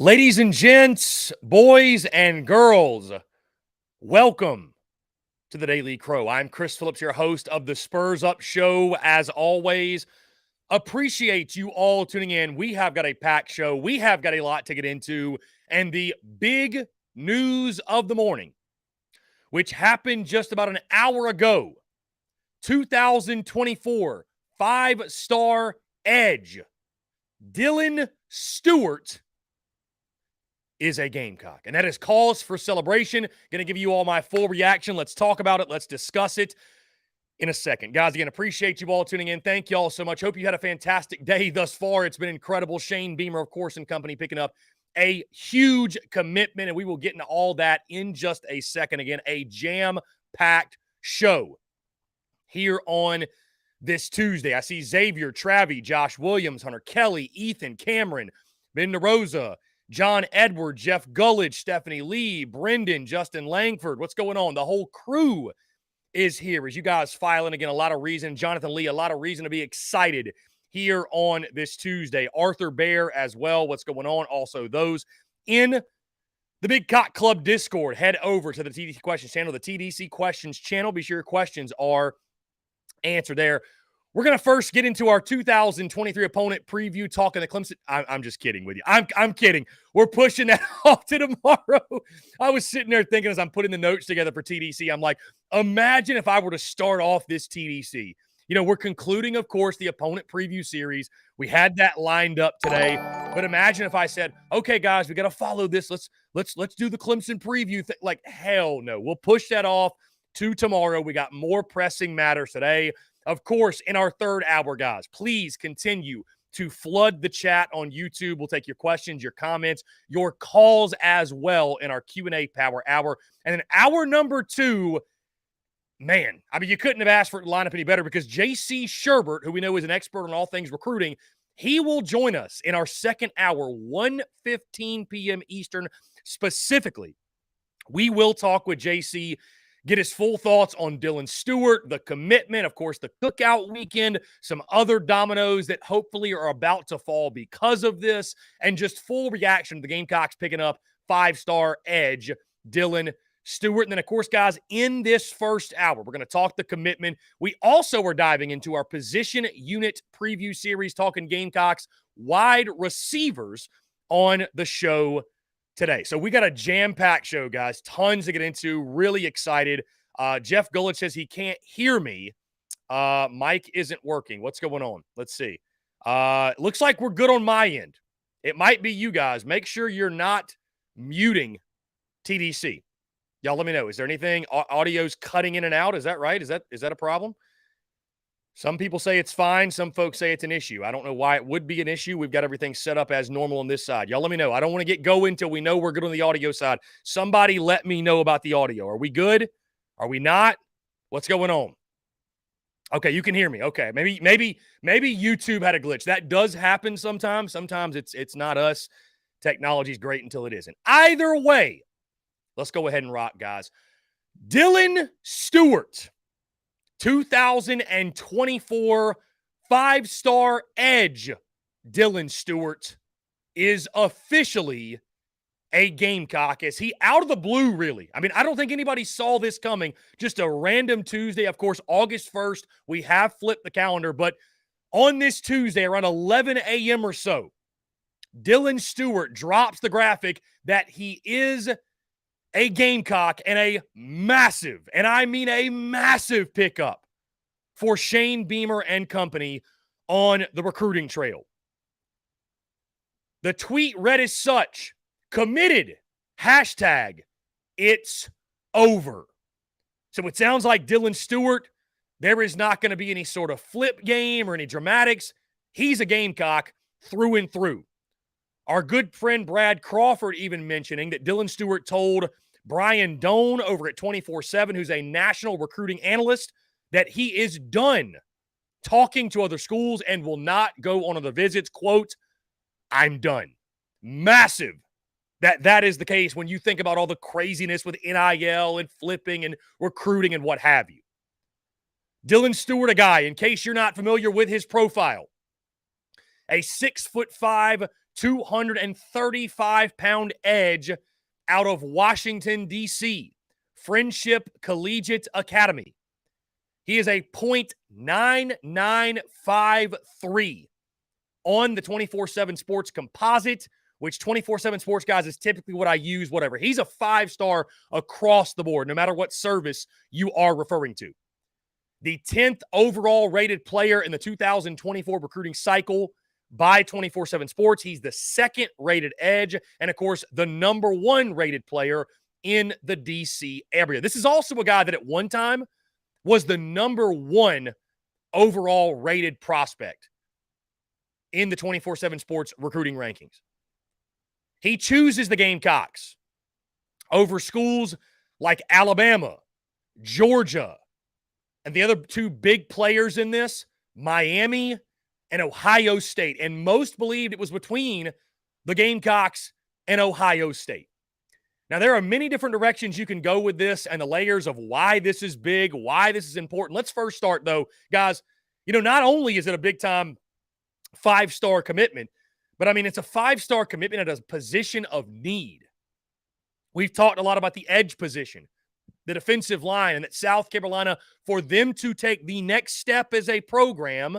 Ladies and gents, boys and girls, welcome to the Daily Crow. I'm Chris Phillips, your host of the Spurs Up Show. As always, appreciate you all tuning in. We have got a packed show. We have got a lot to get into. And the big news of the morning, which happened just about an hour ago, 2024 five-star edge, Dylan Stewart, is a Gamecock. And that is cause for celebration. Going to give you all my full reaction. Let's talk about it. Let's discuss it in a second. Guys, again, appreciate you all tuning in. Thank you all so much. Hope you had a fantastic day thus far. It's been incredible. Shane Beamer, of course, and company picking up a huge commitment, and we will get into all that in just a second. Again, a jam-packed show here on this Tuesday. I see Xavier, Travi, Josh Williams, Hunter Kelly, Ethan, Cameron, Ben DeRosa, John Edward, Jeff Gullidge, Stephanie Lee, Brendan, Justin Langford. What's going on? The whole crew is here. As you guys file in, again, a lot of reason. Jonathan Lee, a lot of reason to be excited here on this Tuesday. Arthur Bear as well. What's going on? Also, those in the Big Cock Club Discord, head over to the TDC Questions channel, the TDC Questions channel. Be sure your questions are answered there. We're going to first get into our 2023 opponent preview, talking the Clemson. I'm just kidding with you. I'm kidding. We're pushing that off to tomorrow. I was sitting there thinking as I'm putting the notes together for TDC, I'm like, imagine if I were to start off this TDC. You know, we're concluding, of course, the opponent preview series. We had that lined up today. But imagine if I said, okay, guys, we got to follow this. Let's do the Clemson preview thing. Like, hell no. We'll push that off to tomorrow. We got more pressing matters today. Of course, in our third hour, guys, please continue to flood the chat on YouTube. We'll take your questions, your comments, your calls as well in our Q&A Power Hour. And then hour number two, man, I mean, you couldn't have asked for it to line up any better because J.C. Sherbert, who we know is an expert on all things recruiting, he will join us in our second hour, 1:15 p.m. Eastern. Specifically, we will talk with J.C., get his full thoughts on Dylan Stewart, the commitment, of course, the cookout weekend, some other dominoes that hopefully are about to fall because of this, and just full reaction to the Gamecocks picking up five-star edge Dylan Stewart. And then, of course, guys, in this first hour, we're going to talk the commitment. We also are diving into our position unit preview series, talking Gamecocks wide receivers on the show today. So we got a jam-packed show, guys. Tons to get into. Really excited. Jeff Gullidge says he can't hear me. Mic isn't working. What's going on? Let's see. Looks like we're good on my end. It might be you guys. Make sure you're not muting TDC. Y'all let me know. Is there anything? Audio's cutting in and out. Is that right? Is that a problem? Some people say it's fine. Some folks say it's an issue. I don't know why it would be an issue. We've got everything set up as normal on this side. Y'all let me know. I don't want to get going until we know we're good on the audio side. Somebody let me know about the audio. Are we good? Are we not? What's going on? Okay, you can hear me. Okay, maybe YouTube had a glitch. That does happen sometimes. Sometimes it's not us. Technology's great until it isn't. Either way, let's go ahead and rock, guys. Dylan Stewart, 2024 five-star edge Dylan Stewart, is officially a Gamecock, as he out of the blue, really. I mean, I don't think anybody saw this coming. Just a random Tuesday. Of course, August 1st, we have flipped the calendar, but on this Tuesday around 11 a.m. or so, Dylan Stewart drops the graphic that he is a Gamecock and a massive, and I mean a massive pickup for Shane Beamer and company on the recruiting trail. The tweet read as such: committed, hashtag, it's over. So it sounds like Dylan Stewart, there is not going to be any sort of flip game or any dramatics. He's a Gamecock through and through. Our good friend Brad Crawford even mentioning that Dylan Stewart told Brian Doan over at 24/7, who's a national recruiting analyst, that he is done talking to other schools and will not go on other visits. Quote, I'm done. Massive that is the case when you think about all the craziness with NIL and flipping and recruiting and what have you. Dylan Stewart, a guy, in case you're not familiar with his profile, a 6'5", 235-pound edge out of Washington, D.C., Friendship Collegiate Academy. He is a .9953 on the 24/7 Sports composite, which 24/7 Sports, guys, is typically what I use, whatever. He's a 5-star across the board, no matter what service you are referring to. The 10th overall rated player in the 2024 recruiting cycle by 24/7 Sports. He's the 2nd rated edge, and of course, the number 1 rated player in the DC area. This is also a guy that at one time was the number 1 overall rated prospect in the 24/7 Sports recruiting rankings. He chooses the Gamecocks over schools like Alabama, Georgia, and the other 2 big players in this, Miami and Ohio State. And most believed it was between the Gamecocks and Ohio State. Now, there are many different directions you can go with this and the layers of why this is big, why this is important. Let's first start, though, guys. Not only is it a big-time 5-star commitment, but, it's a 5-star commitment at a position of need. We've talked a lot about the edge position, the defensive line, and that South Carolina, for them to take the next step as a program,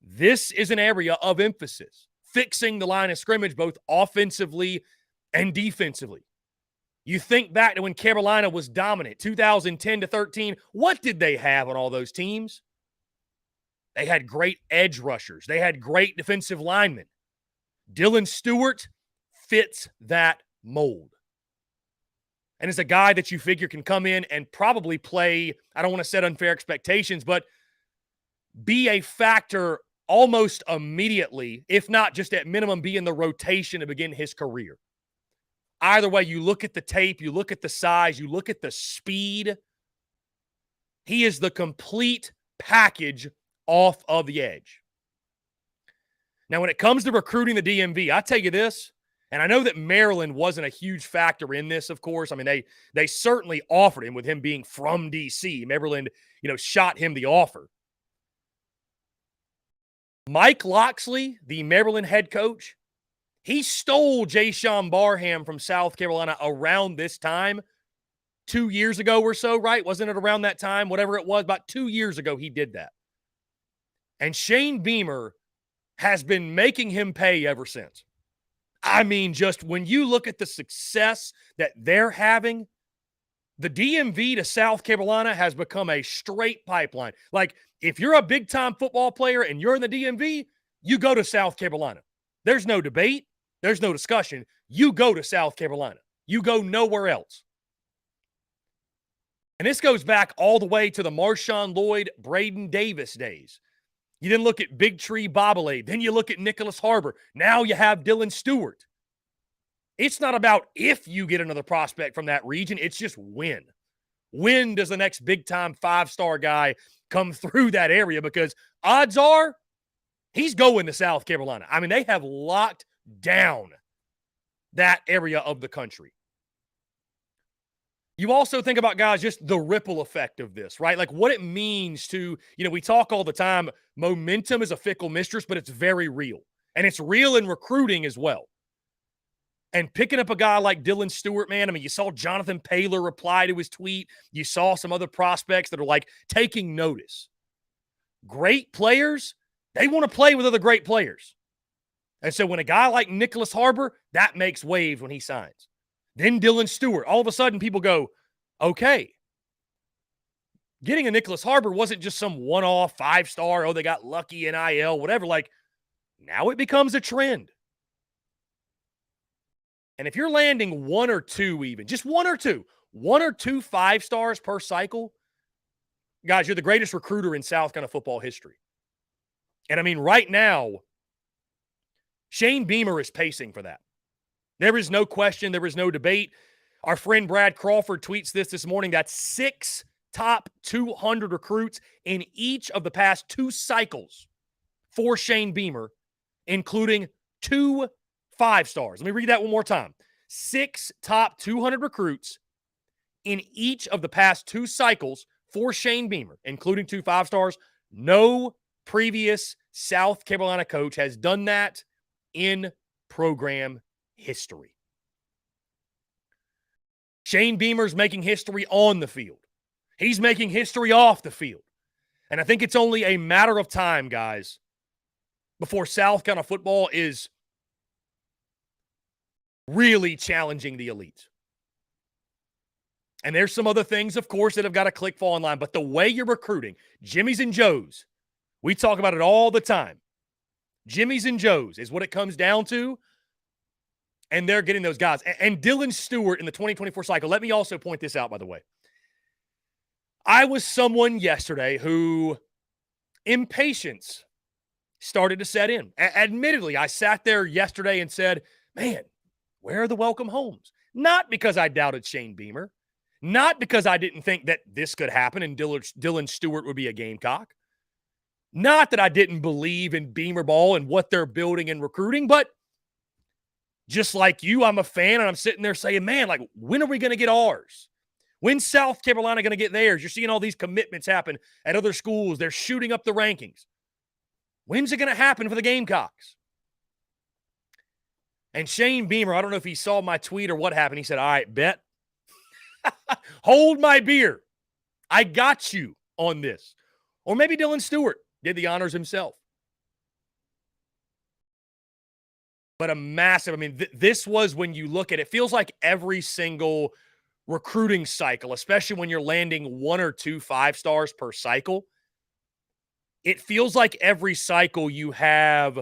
this is an area of emphasis, fixing the line of scrimmage both offensively and defensively. You think back to when Carolina was dominant, 2010 to 13. What did they have on all those teams? They had great edge rushers. They had great defensive linemen. Dylan Stewart fits that mold. And is a guy that you figure can come in and probably play, I don't want to set unfair expectations, but be a factor almost immediately, if not just at minimum be in the rotation to begin his career. Either way, you look at the tape, you look at the size, you look at the speed. He is the complete package off of the edge. Now, when it comes to recruiting the DMV, I tell you this, and I know that Maryland wasn't a huge factor in this, of course. They certainly offered him with him being from D.C. Maryland, shot him the offer. Mike Locksley, the Maryland head coach, he stole Jayshon Barham from South Carolina around this time 2 years ago or so, right? Wasn't it around that time? Whatever it was, about 2 years ago he did that. And Shane Beamer has been making him pay ever since. Just when you look at the success that they're having, the DMV to South Carolina has become a straight pipeline. Like, if you're a big-time football player and you're in the DMV, you go to South Carolina. There's no debate. There's no discussion. You go to South Carolina. You go nowhere else. And this goes back all the way to the Marshawn Lloyd, Braden Davis days. You then look at Big Tree Bobbleade. Then you look at Nicholas Harbor. Now you have Dylan Stewart. It's not about if you get another prospect from that region. It's just when. When does the next big-time 5-star guy come through that area? Because odds are he's going to South Carolina. They have locked down that area of the country. You also think about, guys, just the ripple effect of this, right? Like what it means to, we talk all the time, momentum is a fickle mistress, but it's very real. And it's real in recruiting as well. And picking up a guy like Dylan Stewart, man, you saw Jonathan Paylor reply to his tweet. You saw some other prospects that are taking notice. Great players, they want to play with other great players. And so when a guy like Nicholas Harbor, that makes waves when he signs. Then Dylan Stewart, all of a sudden people go, okay. Getting a Nicholas Harbor wasn't just some one-off 5-star, they got lucky NIL, whatever. Now it becomes a trend. And if you're landing 1 or 2 even, just 1 or 2 5-stars per cycle, guys, you're the greatest recruiter in South Carolina football history. And right now, Shane Beamer is pacing for that. There is no question. There is no debate. Our friend Brad Crawford tweets this morning. That's 6 top 200 recruits in each of the past 2 cycles for Shane Beamer, including 2 5-stars. Let me read that one more time. 6 top 200 recruits in each of the past 2 cycles for Shane Beamer, including 2 5-stars. No previous South Carolina coach has done that in program history. Shane Beamer's making history on the field. He's making history off the field. And I think it's only a matter of time, guys, before South Carolina football is really challenging the elite. And there's some other things, of course, that have got to click, fall in line. But the way you're recruiting, Jimmy's and Joe's, we talk about it all the time. Jimmy's and Joe's is what it comes down to. And they're getting those guys. And Dylan Stewart in the 2024 cycle, let me also point this out, by the way. I was someone yesterday who impatience started to set in. Admittedly, I sat there yesterday and said, man, where are the welcome homes? Not because I doubted Shane Beamer. Not because I didn't think that this could happen and Dylan Stewart would be a Gamecock. Not that I didn't believe in Beamer ball and what they're building and recruiting, but just like you, I'm a fan, and I'm sitting there saying, man, like, when are we going to get ours? When's South Carolina going to get theirs? You're seeing all these commitments happen at other schools. They're shooting up the rankings. When's it going to happen for the Gamecocks? And Shane Beamer, I don't know if he saw my tweet or what happened. He said, all right, bet. Hold my beer. I got you on this. Or maybe Dylan Stewart did the honors himself. But a massive, I mean, this was when you look at it, feels like every single recruiting cycle, especially when you're landing 1 or 2 5-stars per cycle, it feels like every cycle you have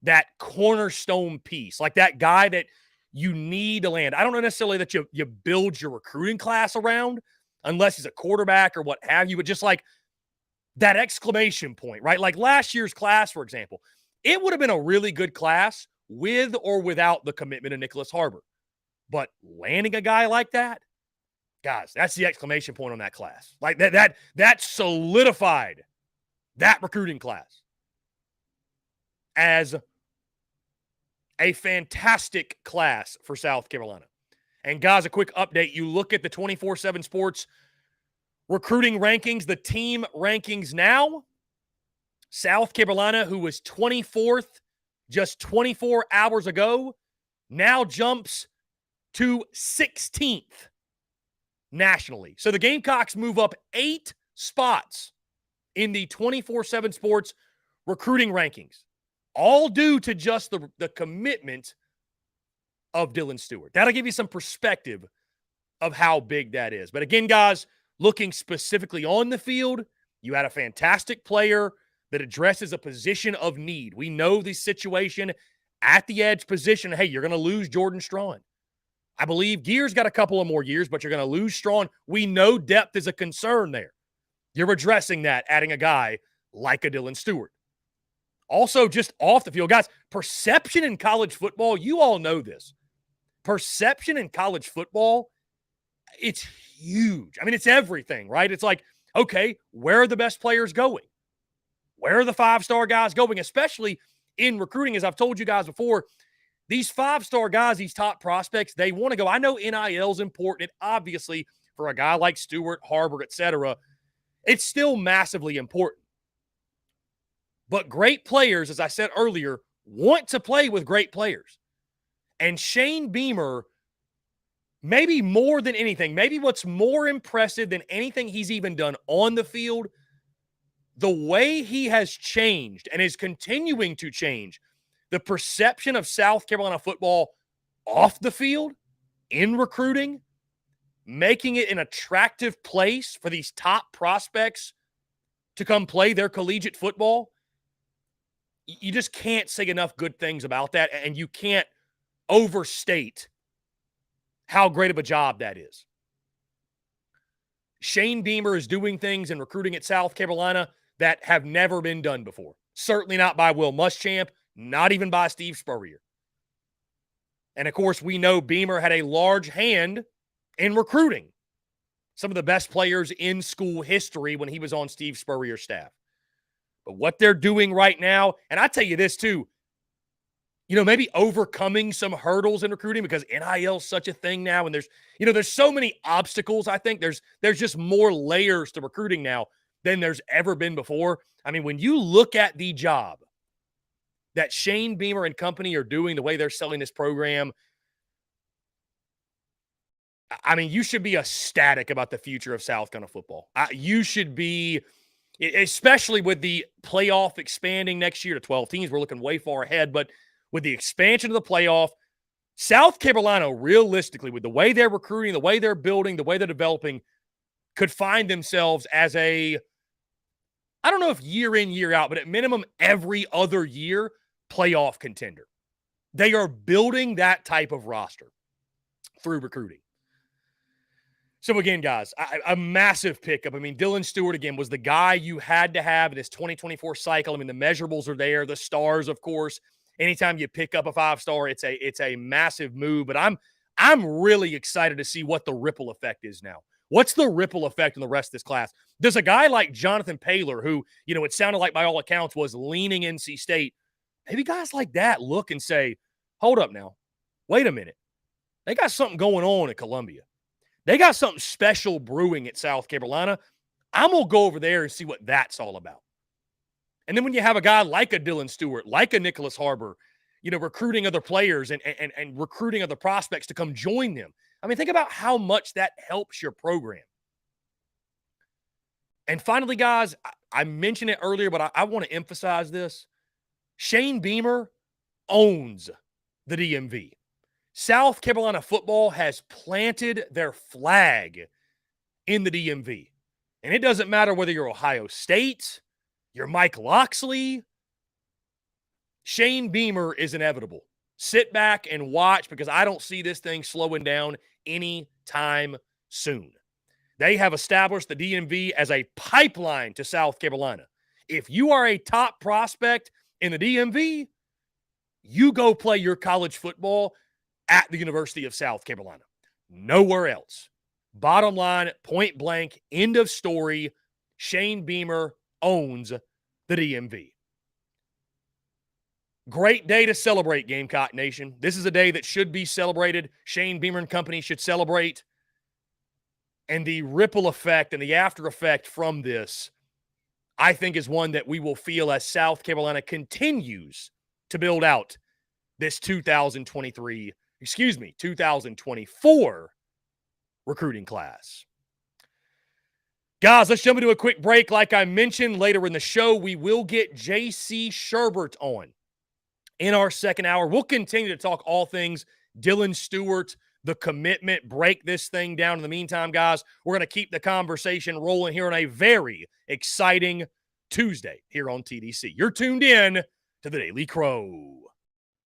that cornerstone piece, like that guy that you need to land. I don't know necessarily that you build your recruiting class around unless he's a quarterback or what have you, but just like that exclamation point, right? Like last year's class, for example, it would have been a really good class with or without the commitment of Nicholas Harbor. But landing a guy like that, guys, that's the exclamation point on that class. Like that solidified that recruiting class as a fantastic class for South Carolina. And guys, a quick update. You look at the 24/7 Sports recruiting rankings, the team rankings now. South Carolina, who was 24th just 24 hours ago, now jumps to 16th nationally. So the Gamecocks move up 8 spots in the 24/7 Sports recruiting rankings, all due to just the commitment of Dylan Stewart. That'll give you some perspective of how big that is. But again, guys, looking specifically on the field, you had a fantastic player that addresses a position of need. We know the situation at the edge position. Hey, you're going to lose Jordan Strawn. I believe Gear's got a couple of more years, but you're going to lose Strawn. We know depth is a concern there. You're addressing that, adding a guy like a Dylan Stewart. Also, just off the field, guys, perception in college football, you all know this. Perception in college football, it's huge. I mean, it's everything, right? It's like, okay, where are the best players going? Where are the 5-star guys going? Especially in recruiting, as I've told you guys before, these 5-star guys, these top prospects, they want to go. I know NIL is important. Obviously, for a guy like Stewart, Harbor, etc., it's still massively important. But great players, as I said earlier, want to play with great players. And Shane Beamer, maybe more than anything, maybe what's more impressive than anything he's even done on the field, the way he has changed and is continuing to change the perception of South Carolina football off the field, in recruiting, making it an attractive place for these top prospects to come play their collegiate football. You just can't say enough good things about that, and you can't overstate how great of a job that is. Shane Beamer is doing things in recruiting at South Carolina that have never been done before. Certainly not by Will Muschamp, not even by Steve Spurrier. And, of course, we know Beamer had a large hand in recruiting some of the best players in school history when he was on Steve Spurrier's staff. But what they're doing right now, and I tell you this too, maybe overcoming some hurdles in recruiting because NIL is such a thing now, and there's so many obstacles. I think there's just more layers to recruiting now than there's ever been before. I mean, when you look at the job that Shane Beamer and company are doing, the way they're selling this program, I mean, you should be ecstatic about the future of South Carolina football. You should be, especially with the playoff expanding next year to 12 teams. We're looking way far ahead, but with the expansion of the playoff, South Carolina, realistically, with the way they're recruiting, the way they're building, the way they're developing, could find themselves as a, I don't know if year in, year out, but at minimum every other year, playoff contender. They are building that type of roster through recruiting. So again, guys, a massive pickup. I mean, Dylan Stewart, again, was the guy you had to have in this 2024 cycle. I mean, the measurables are there, the stars, of course. Anytime you pick up a 5-star, it's a massive move. But I'm really excited to see what the ripple effect is now. What's the ripple effect in the rest of this class? Does a guy like Jonathan Paylor, who, it sounded like by all accounts was leaning NC State, maybe guys like that look and say, hold up now, wait a minute. They got something going on at Columbia. They got something special brewing at South Carolina. I'm going to go over there and see what that's all about. And then when you have a guy like a Dylan Stewart, like a Nicholas Harbor, recruiting other players and recruiting other prospects to come join them. I mean, think about how much that helps your program. And finally, guys, I mentioned it earlier, but I want to emphasize this. Shane Beamer owns the DMV. South Carolina football has planted their flag in the DMV. And it doesn't matter whether you're Ohio State, you're Mike Loxley. Shane Beamer is inevitable. Sit back and watch, because I don't see this thing slowing down anytime soon. They have established the DMV as a pipeline to South Carolina. If you are a top prospect in the DMV, you go play your college football at the University of South Carolina. Nowhere else. Bottom line, point blank, end of story. Shane Beamer owns the DMV. Great day to celebrate, Gamecock Nation. This is a day that should be celebrated. Shane Beamer and company should celebrate. And the ripple effect and the after effect from this, I think, is one that we will feel as South Carolina continues to build out this 2024 recruiting class. Guys, let's jump into a quick break. Like I mentioned, later in the show, we will get J.C. Sherbert on in our second hour. We'll continue to talk all things Dylan Stewart, the commitment, break this thing down. In the meantime, guys, we're going to keep the conversation rolling here on a very exciting Tuesday here on TDC. You're tuned in to The Daily Crow.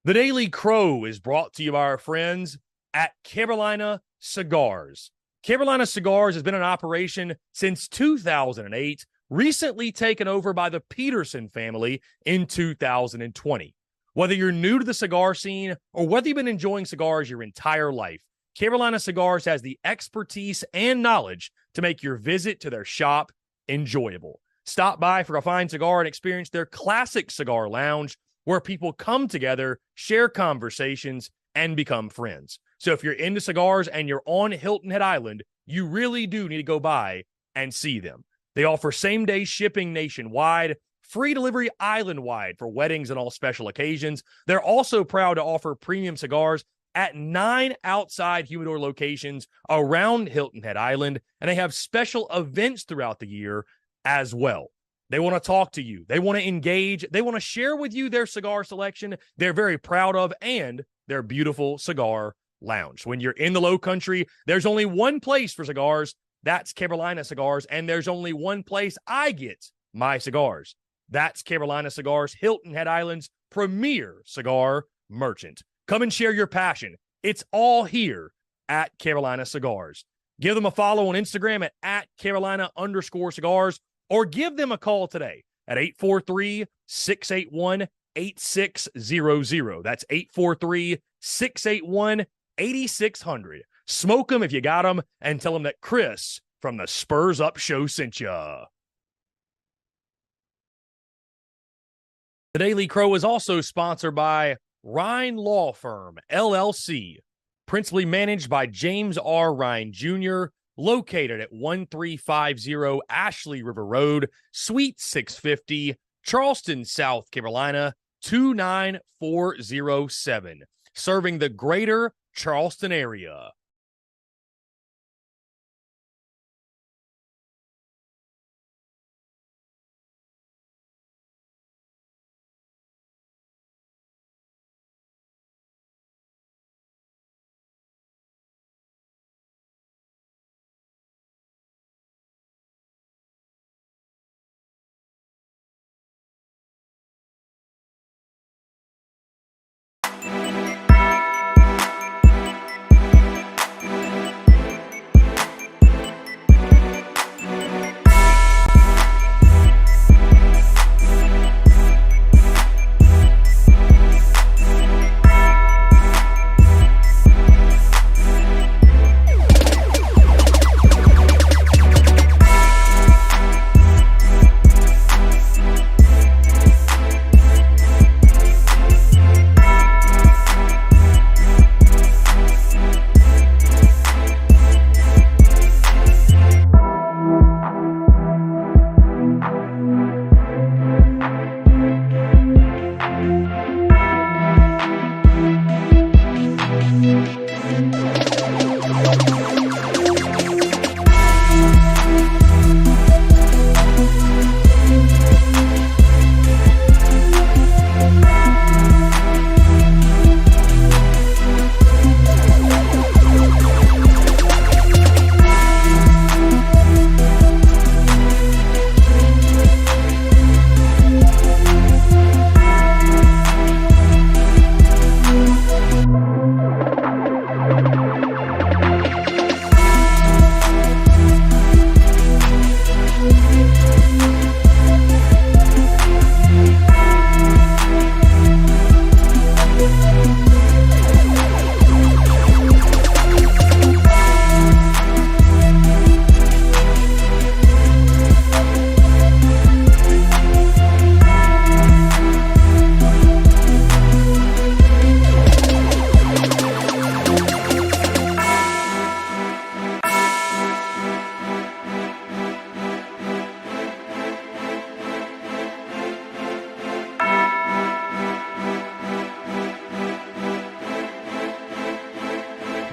The Daily Crow is brought to you by our friends at Carolina Cigars. Carolina Cigars has been in operation since 2008, recently taken over by the Peterson family in 2020. Whether you're new to the cigar scene or whether you've been enjoying cigars your entire life, Carolina Cigars has the expertise and knowledge to make your visit to their shop enjoyable. Stop by for a fine cigar and experience their classic cigar lounge, where people come together, share conversations, and become friends. So if you're into cigars and you're on Hilton Head Island, you really do need to go by and see them. They offer same-day shipping nationwide, free delivery island-wide for weddings and all special occasions. They're also proud to offer premium cigars at 9 outside humidor locations around Hilton Head Island, and they have special events throughout the year as well. They want to talk to you. They want to engage. They want to share with you their cigar selection they're very proud of and their beautiful cigar lounge. When you're in the Low Country, there's only one place for cigars. That's Carolina Cigars, and there's only one place I get my cigars. That's Carolina Cigars, Hilton Head Island's premier cigar merchant. Come and share your passion. It's all here at Carolina Cigars. Give them a follow on Instagram at Carolina_cigars, or give them a call today at 843-681-8600. That's 843-681-8600. Smoke them if you got them, and tell them that Chris from the Spurs Up Show sent ya. The Daily Crow is also sponsored by Rhine Law Firm, LLC, principally managed by James R. Rhine Jr., located at 1350 Ashley River Road, Suite 650, Charleston, South Carolina, 29407, serving the greater Charleston area.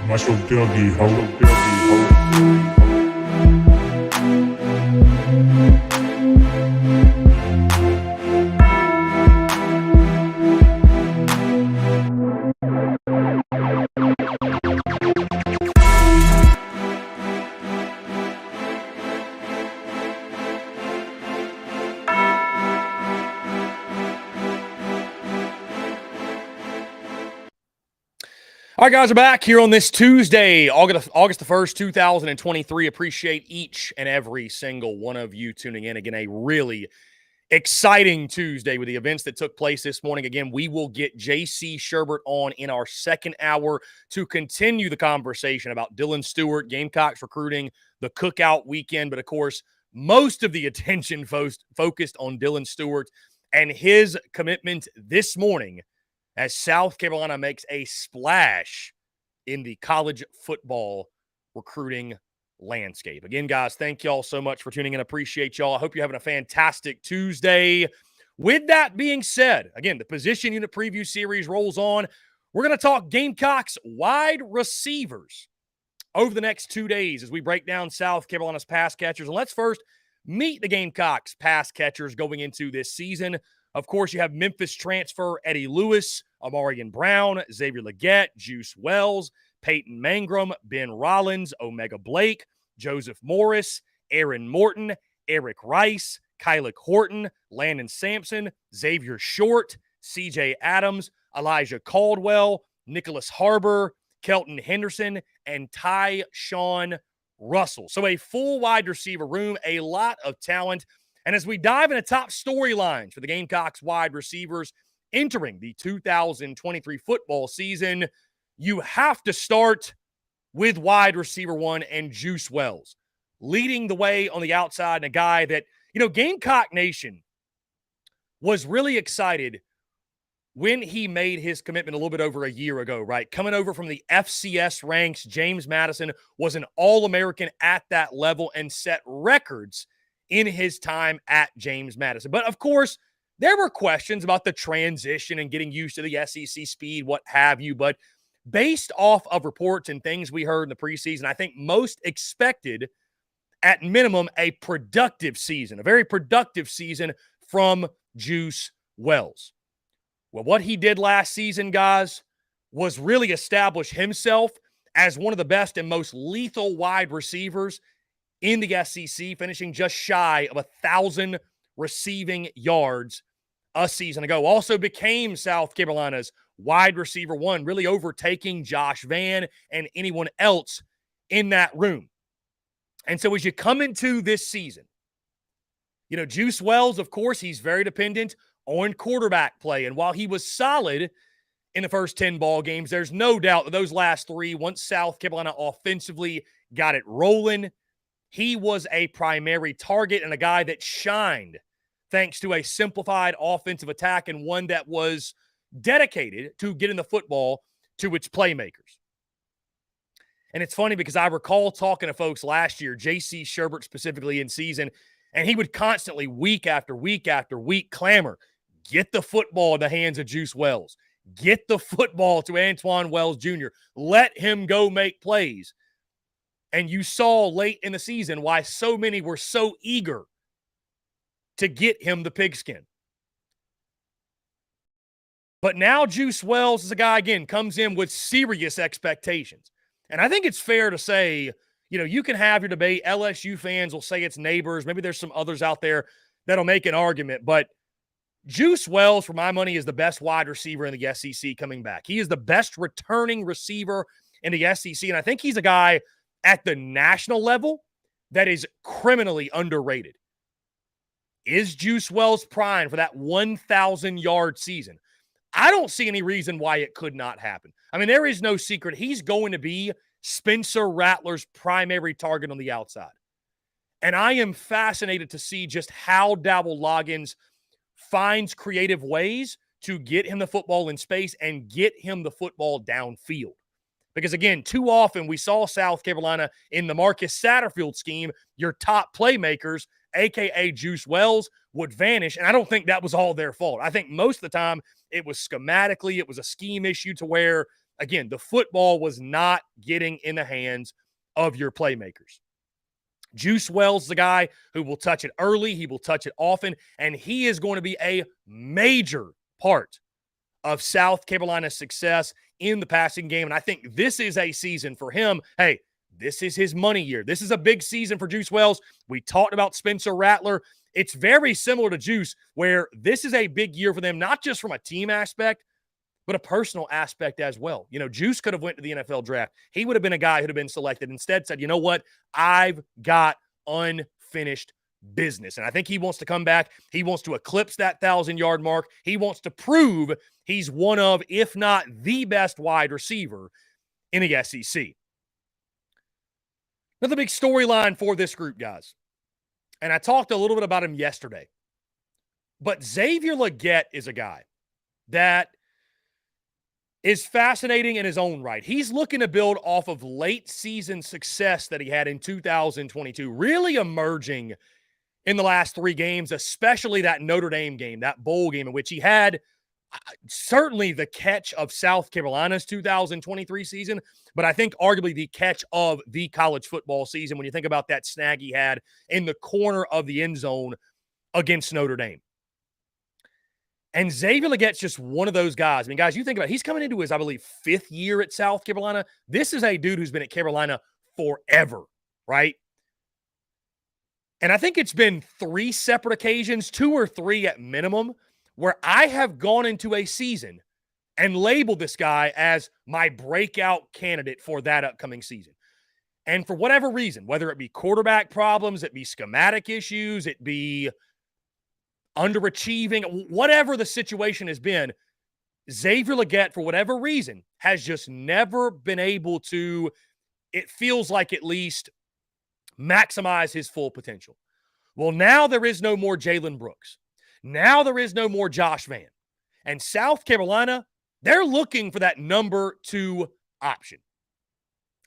Muscle doggy ho. All right, guys, we're back here on this Tuesday, August the 1st, 2023. Appreciate each and every single one of you tuning in. Again, a really exciting Tuesday with the events that took place this morning. Again, we will get JC Sherbert on in our second hour to continue the conversation about Dylan Stewart, Gamecocks recruiting, the cookout weekend. But, of course, most of the attention focused on Dylan Stewart and his commitment this morning as South Carolina makes a splash in the college football recruiting landscape. Again, guys, thank y'all so much for tuning in. Appreciate y'all. I hope you're having a fantastic Tuesday. With that being said, again, the position unit preview series rolls on. We're going to talk Gamecocks wide receivers over the next 2 days as we break down South Carolina's pass catchers. And let's first meet the Gamecocks pass catchers going into this season. Of course, you have Memphis transfer Eddie Lewis, Amarian Brown, Xavier Legette, Juice Wells, Peyton Mangrum, Ben Rollins, Omega Blake, Joseph Morris, Aaron Morton, Eric Rice, Kylik Horton, Landon Sampson, Xavier Short, CJ Adams, Elijah Caldwell, Nicholas Harbor, Kelton Henderson, and Tyshawn Russell. So a full wide receiver room, a lot of talent. And as we dive into top storylines for the Gamecocks wide receivers entering the 2023 football season, you have to start with wide receiver one and Juice Wells, leading the way on the outside, and a guy that, Gamecock Nation was really excited when he made his commitment a little bit over a year ago, right? Coming over from the FCS ranks, James Madison was an All-American at that level and set records in his time at James Madison. But, of course, there were questions about the transition and getting used to the SEC speed, what have you. But based off of reports and things we heard in the preseason, I think most expected, at minimum, a productive season, a very productive season from Juice Wells. Well, what he did last season, guys, was really establish himself as one of the best and most lethal wide receivers in the SEC, finishing just shy of 1,000 receiving yards a season ago. Also became South Carolina's wide receiver one, really overtaking Josh Vann and anyone else in that room. And so as you come into this season, you know, Juice Wells, of course, he's very dependent on quarterback play. And while he was solid in the first 10 ball games, there's no doubt that those last three, once South Carolina offensively got it rolling, he was a primary target and a guy that shined thanks to a simplified offensive attack and one that was dedicated to getting the football to its playmakers. And it's funny because I recall talking to folks last year, J.C. Sherbert specifically in season, and he would constantly, week after week after week, clamor, get the football in the hands of Juice Wells. Get the football to Antoine Wells Jr. Let him go make plays. And you saw late in the season why so many were so eager to get him the pigskin. But now Juice Wells is a guy, again, comes in with serious expectations. And I think it's fair to say, you know, you can have your debate. LSU fans will say it's neighbors. Maybe there's some others out there that'll make an argument. But Juice Wells, for my money, is the best wide receiver in the SEC coming back. He is the best returning receiver in the SEC. And I think he's a guy at the national level that is criminally underrated. Is Juice Wells primed for that 1,000-yard season? I don't see any reason why it could not happen. I mean, there is no secret. He's going to be Spencer Rattler's primary target on the outside. And I am fascinated to see just how Dowell Loggins finds creative ways to get him the football in space and get him the football downfield. Because, again, too often we saw South Carolina in the Marcus Satterfield scheme, your top playmakers, a.k.a. Juice Wells, would vanish. And I don't think that was all their fault. I think most of the time it was schematically, it was a scheme issue to where, again, the football was not getting in the hands of your playmakers. Juice Wells is the guy who will touch it early. He will touch it often. And he is going to be a major part of South Carolina's success in the passing game. And I think this is a season for him. Hey, this is his money year. This is a big season for Juice Wells. We talked about Spencer Rattler. It's very similar to Juice, where this is a big year for them, not just from a team aspect, but a personal aspect as well. You know, Juice could have went to the NFL draft. He would have been a guy who'd have been selected. Instead said, you know what? I've got unfinished business. And I think he wants to come back. He wants to eclipse that 1,000-yard mark. He wants to prove he's one of, if not the best wide receiver in the SEC. Another big storyline for this group, guys. And I talked a little bit about him yesterday. But Xavier Legette is a guy that is fascinating in his own right. He's looking to build off of late season success that he had in 2022, really emerging in the last three games, especially that Notre Dame game, that bowl game in which he had certainly the catch of South Carolina's 2023 season, but I think arguably the catch of the college football season when you think about that snag he had in the corner of the end zone against Notre Dame. And Xavier Legette's just one of those guys. I mean, guys, you think about it, he's coming into his, I believe, 5th year at South Carolina. This is a dude who's been at Carolina forever, right? And I think it's been 3 separate occasions, 2 or 3 at minimum, where I have gone into a season and labeled this guy as my breakout candidate for that upcoming season. And for whatever reason, whether it be quarterback problems, it be schematic issues, it be underachieving, whatever the situation has been, Xavier Legette, for whatever reason, has just never been able to, it feels like at least, maximize his full potential. Well, now there is no more Jalen Brooks. Now there is no more Josh Vann. And South Carolina, they're looking for that number 2 option.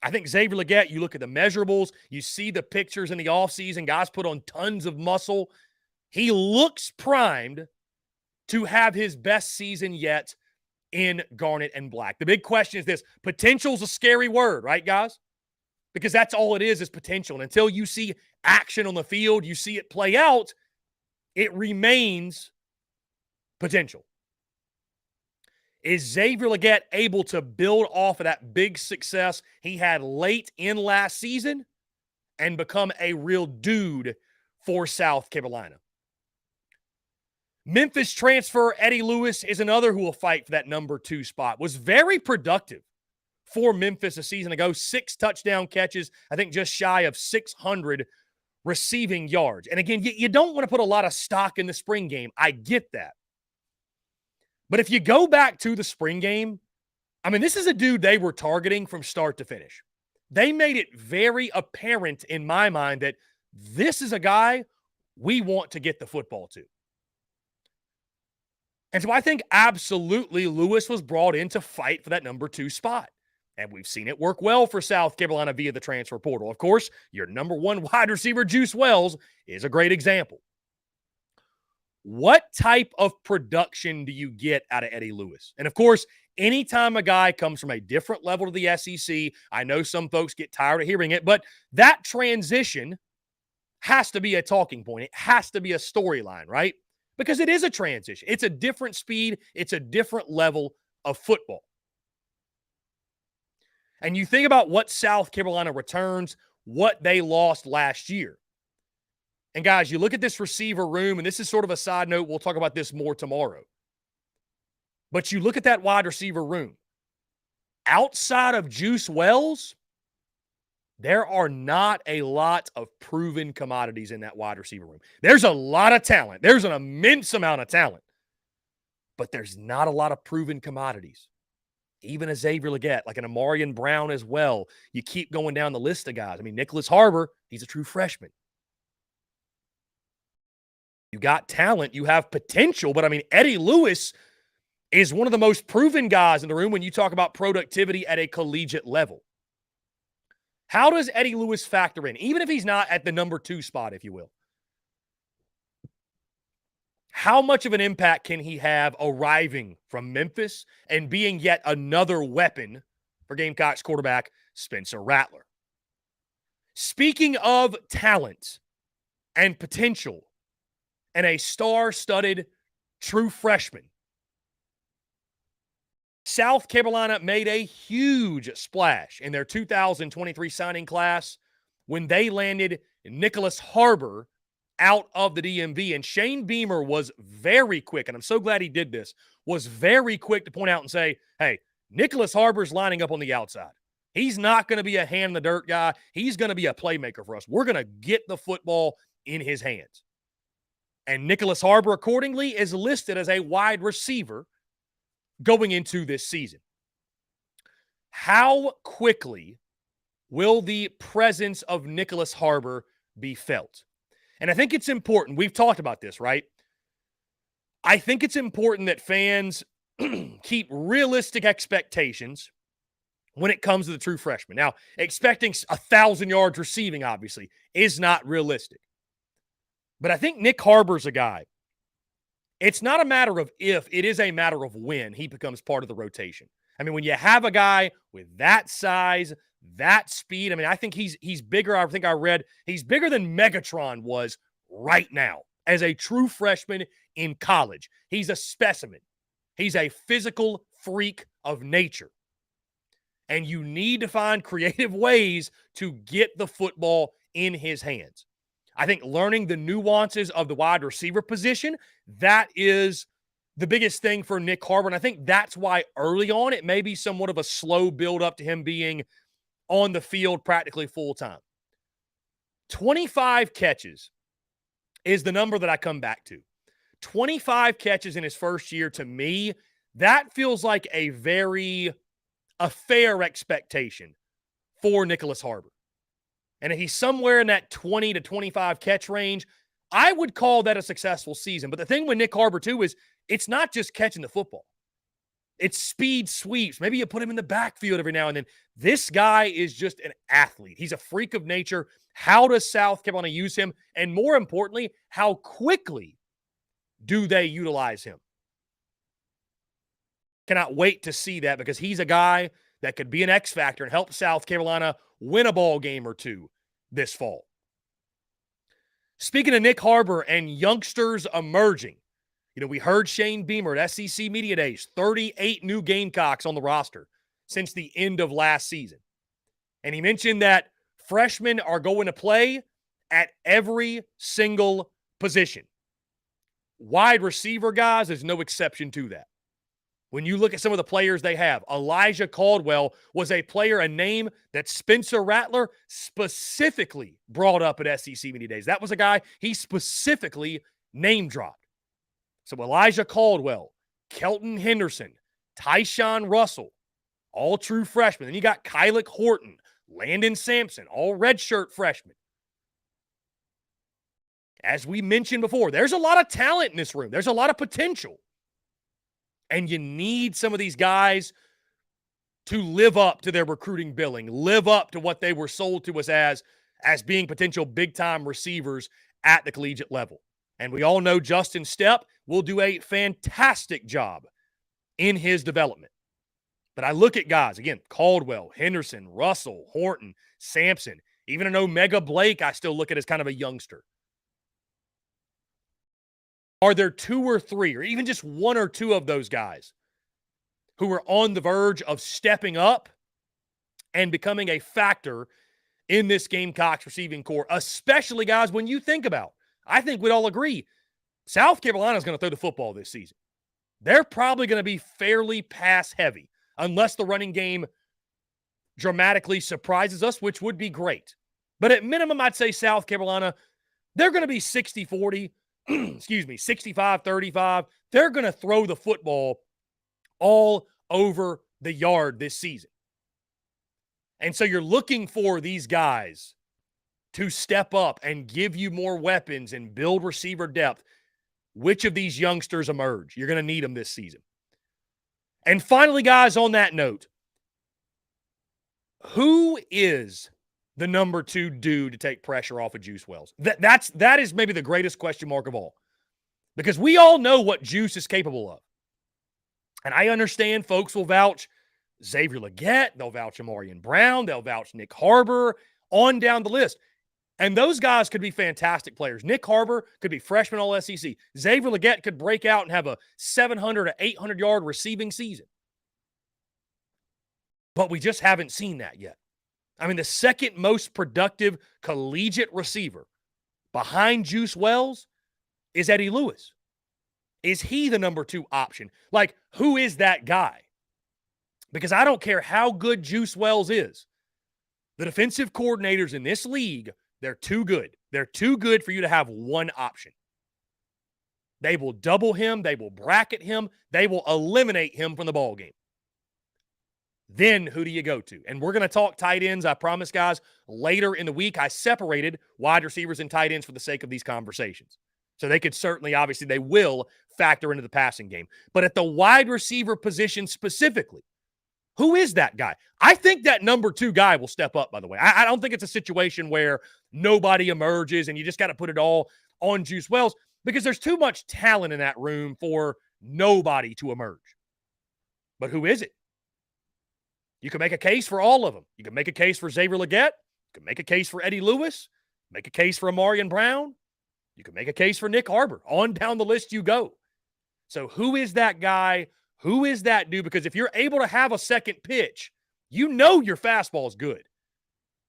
I think Xavier Legette, you look at the measurables, you see the pictures in the offseason, guys put on tons of muscle. He looks primed to have his best season yet in garnet and black. The big question is this: potential's a scary word, right, guys? Because that's all it is potential. And until you see action on the field, you see it play out, it remains potential. Is Xavier Legette able to build off of that big success he had late in last season and become a real dude for South Carolina? Memphis transfer Eddie Lewis is another who will fight for that number 2 spot. Was very productive for Memphis a season ago. 6 touchdown catches, I think just shy of 600 receiving yards. And again, you don't want to put a lot of stock in the spring game. I get that. But if you go back to the spring game, I mean, this is a dude they were targeting from start to finish. They made it very apparent in my mind that this is a guy we want to get the football to. And so I think absolutely Lewis was brought in to fight for that number 2 spot. And we've seen it work well for South Carolina via the transfer portal. Of course, your number 1 wide receiver, Juice Wells, is a great example. What type of production do you get out of Eddie Lewis? And of course, anytime a guy comes from a different level to the SEC, I know some folks get tired of hearing it, but that transition has to be a talking point. It has to be a storyline, right? Because it is a transition. It's a different speed. It's a different level of football. And you think about what South Carolina returns, what they lost last year. And guys, you look at this receiver room, and this is sort of a side note. We'll talk about this more tomorrow. But you look at that wide receiver room. Outside of Juice Wells, there are not a lot of proven commodities in that wide receiver room. There's a lot of talent. There's an immense amount of talent. But there's not a lot of proven commodities. Even a Xavier Legette, like an Amarian Brown as well. You keep going down the list of guys. I mean, Nicholas Harbor, he's a true freshman. You got talent. You have potential. But, I mean, Eddie Lewis is one of the most proven guys in the room when you talk about productivity at a collegiate level. How does Eddie Lewis factor in, even if he's not at the number 2 spot, if you will? How much of an impact can he have arriving from Memphis and being yet another weapon for Gamecocks quarterback Spencer Rattler? Speaking of talent and potential and a star-studded true freshman, South Carolina made a huge splash in their 2023 signing class when they landed Nicholas Harbor out of the DMV. And Shane Beamer was very quick, and I'm so glad he did this, was very quick to point out and say, hey, Nicholas Harbor's lining up on the outside. He's not going to be a hand-in-the-dirt guy. He's going to be a playmaker for us. We're going to get the football in his hands. And Nicholas Harbor, accordingly, is listed as a wide receiver going into this season. How quickly will the presence of Nicholas Harbor be felt? And I think it's important. We've talked about this, right? I think it's important that fans keep realistic expectations when it comes to the true freshman. Now, expecting 1,000 yards receiving, obviously, is not realistic. But I think Nick Harbor's a guy. It's not a matter of if, it is a matter of when he becomes part of the rotation. I mean, when you have a guy with that size, that speed, I mean, I think he's bigger. I think I read he's bigger than Megatron was right now as a true freshman in college. He's a specimen. He's a physical freak of nature. And you need to find creative ways to get the football in his hands. I think learning the nuances of the wide receiver position, that is the biggest thing for Nick Harbor. And I think that's why early on it may be somewhat of a slow build up to him being on the field practically full time. 25 catches is the number that I come back to. 25 catches in his first year, to me, that feels like a fair expectation for Nicholas Harbor. And if he's somewhere in that 20 to 25 catch range, I would call that a successful season. But the thing with Nick Harbor, too, is it's not just catching the football. It's speed sweeps. Maybe you put him in the backfield every now and then. This guy is just an athlete. He's a freak of nature. How does South Carolina use him? And more importantly, how quickly do they utilize him? Cannot wait to see that because he's a guy that could be an X factor and help South Carolina win a ball game or two this fall. Speaking of Nick Harbor and youngsters emerging, we heard Shane Beamer at SEC Media Days, 38 new Gamecocks on the roster since the end of last season. And he mentioned that freshmen are going to play at every single position. Wide receiver, guys, is no exception to that. When you look at some of the players they have, Elijah Caldwell was a player, a name that Spencer Rattler specifically brought up at SEC Media Days. That was a guy he specifically name dropped. So Elijah Caldwell, Kelton Henderson, Tyshawn Russell, all true freshmen. Then you got Kylik Horton, Landon Sampson, all redshirt freshmen. As we mentioned before, there's a lot of talent in this room. There's a lot of potential. And you need some of these guys to live up to their recruiting billing, live up to what they were sold to us as being potential big-time receivers at the collegiate level. And we all know Justin Stepp will do a fantastic job in his development. But I look at guys, again, Caldwell, Henderson, Russell, Horton, Sampson, even an Omega Blake I still look at as kind of a youngster. Are there two or three, or even just one or two of those guys who are on the verge of stepping up and becoming a factor in this Gamecocks receiving core, especially, guys, when you think about, I think we'd all agree, South Carolina is going to throw the football this season. They're probably going to be fairly pass-heavy, unless the running game dramatically surprises us, which would be great. But at minimum, I'd say South Carolina, they're going to be 60-40, 65-35. They're going to throw the football all over the yard this season. And so you're looking for these guys to step up and give you more weapons and build receiver depth. Which of these youngsters emerge? You're going to need them this season. And finally, guys, on that note, who is the number 2 dude to take pressure off of Juice Wells? That is maybe the greatest question mark of all. Because we all know what Juice is capable of. And I understand folks will vouch Xavier Legette, they'll vouch Amarian Brown, they'll vouch Nick Harbor, on down the list. And those guys could be fantastic players. Nick Harbor could be freshman All-SEC. Xavier Legette could break out and have a 700 to 800-yard receiving season. But we just haven't seen that yet. I mean, the second most productive collegiate receiver behind Juice Wells is Eddie Lewis. Is he the number 2 option? Like, who is that guy? Because I don't care how good Juice Wells is. The defensive coordinators in this league, they're too good. They're too good for you to have one option. They will double him. They will bracket him. They will eliminate him from the ball game. Then who do you go to? And we're going to talk tight ends, I promise, guys. Later in the week, I separated wide receivers and tight ends for the sake of these conversations. So they could certainly, obviously, they will factor into the passing game. But at the wide receiver position specifically, who is that guy? I think that number 2 guy will step up, by the way. I don't think it's a situation where nobody emerges and you just got to put it all on Juice Wells because there's too much talent in that room for nobody to emerge. But who is it? You can make a case for all of them. You can make a case for Xavier Legette. You can make a case for Eddie Lewis. Make a case for Amarian Brown. You can make a case for Nick Harbor. On down the list you go. So who is that guy? Who is that dude? Because if you're able to have a second pitch, you know your fastball is good.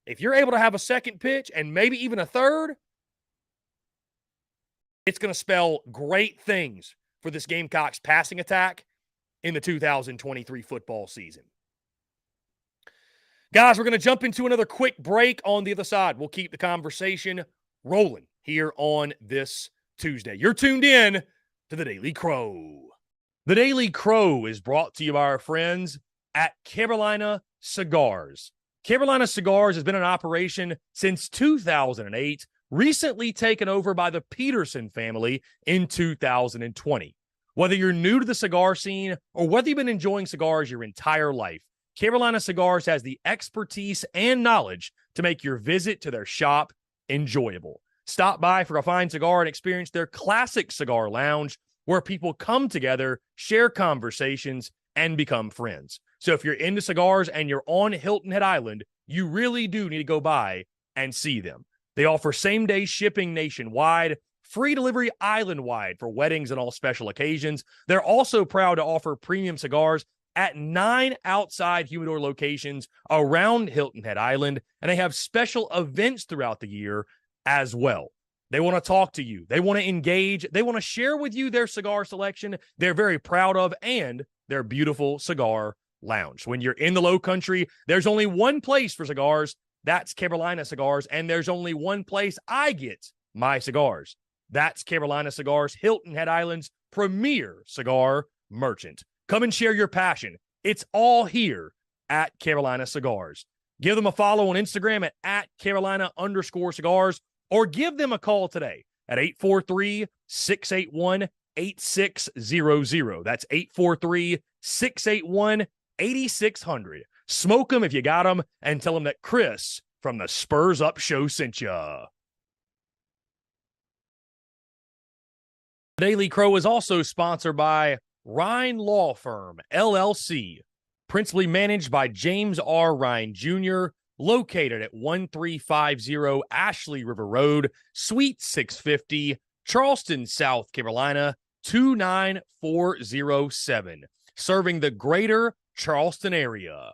If you're able to have a second pitch and maybe even a third, it's going to spell great things for this Gamecocks passing attack in the 2023 football season. Guys, we're going to jump into another quick break on the other side. We'll keep the conversation rolling here on this Tuesday. You're tuned in to the Daily Crow. The Daily Crow is brought to you by our friends at Carolina Cigars. Carolina Cigars has been in operation since 2008, recently taken over by the Peterson family in 2020. Whether you're new to the cigar scene or whether you've been enjoying cigars your entire life, Carolina Cigars has the expertise and knowledge to make your visit to their shop enjoyable. Stop by for a fine cigar and experience their classic cigar lounge where people come together, share conversations, and become friends. So if you're into cigars and you're on Hilton Head Island, you really do need to go by and see them. They offer same-day shipping nationwide, free delivery island-wide for weddings and all special occasions. They're also proud to offer premium cigars at 9 outside humidor locations around Hilton Head Island, and they have special events throughout the year as well. They want to talk to you. They want to engage. They want to share with you their cigar selection they're very proud of and their beautiful cigar lounge. When you're in the Low Country, there's only one place for cigars. That's Carolina Cigars, and there's only one place I get my cigars. That's Carolina Cigars, Hilton Head Island's premier cigar merchant. Come and share your passion. It's all here at Carolina Cigars. Give them a follow on Instagram at Carolina_cigars, or give them a call today at 843-681-8600. That's 843-681-8600. Smoke them if you got them, and tell them that Chris from the Spurs Up Show sent ya. Daily Crow is also sponsored by Rhine Law Firm, LLC, principally managed by James R. Rhine Jr., located at 1350 Ashley River Road, Suite 650, Charleston, South Carolina, 29407, serving the greater Charleston area.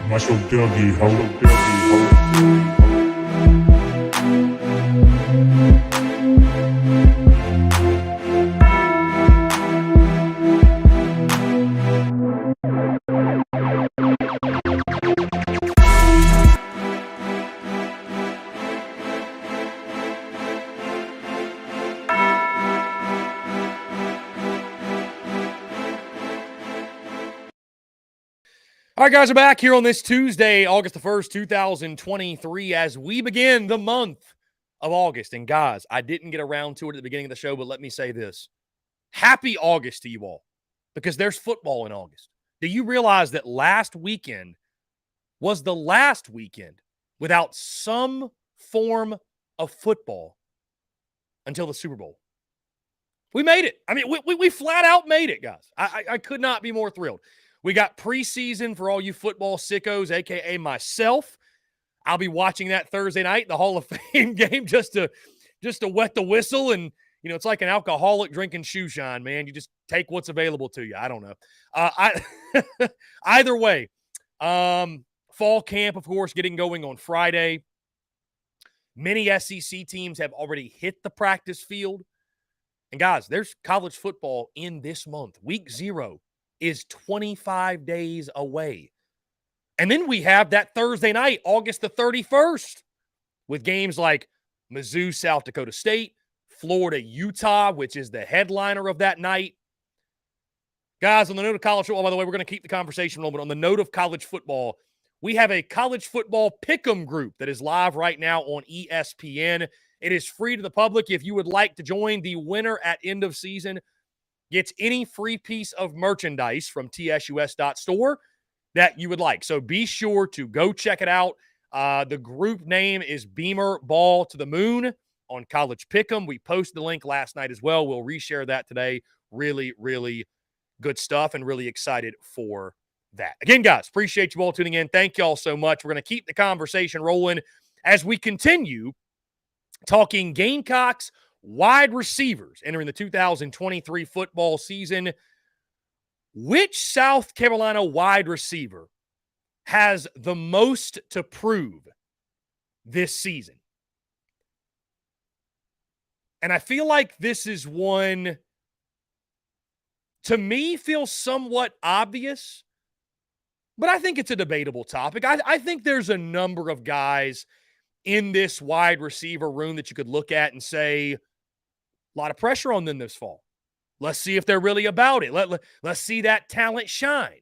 Muscle Dougie, ho. All right, guys, we're back here on this Tuesday, August the 1st, 2023, as we begin the month of August. And guys, I didn't get around to it at the beginning of the show, but let me say this. Happy August to you all, because there's football in August. Do you realize that last weekend was the last weekend without some form of football until the Super Bowl? We made it. I mean, we flat out made it, guys. I could not be more thrilled. We got preseason for all you football sickos, a.k.a. myself. I'll be watching that Thursday night, the Hall of Fame game, just to wet the whistle. And, it's like an alcoholic drinking shoe shine, man. You just take what's available to you. I don't know. Either way, fall camp, of course, getting going on Friday. Many SEC teams have already hit the practice field. And, guys, there's college football in this month. Week 0 is 25 days away. And then we have that Thursday night, August the 31st, with games like Mizzou, South Dakota State, Florida, Utah, which is the headliner of that night. Guys, on the note of college football, by the way, we're going to keep the conversation rolling, but on the note of college football, we have a college football pick'em group that is live right now on ESPN. It is free to the public. If you would like to join, the winner at end of season gets any free piece of merchandise from tsus.store that you would like. So be sure to go check it out. The group name is Beamer Ball to the Moon on College Pick'em. We posted the link last night as well. We'll reshare that today. Really, really good stuff and really excited for that. Again, guys, appreciate you all tuning in. Thank you all so much. We're going to keep the conversation rolling as we continue talking Gamecocks wide receivers entering the 2023 football season. Which South Carolina wide receiver has the most to prove this season? And I feel like this is one, to me, feels somewhat obvious, but I think it's a debatable topic. I think there's a number of guys in this wide receiver room that you could look at and say, a lot of pressure on them this fall. Let's see if they're really about it. Let's see that talent shine.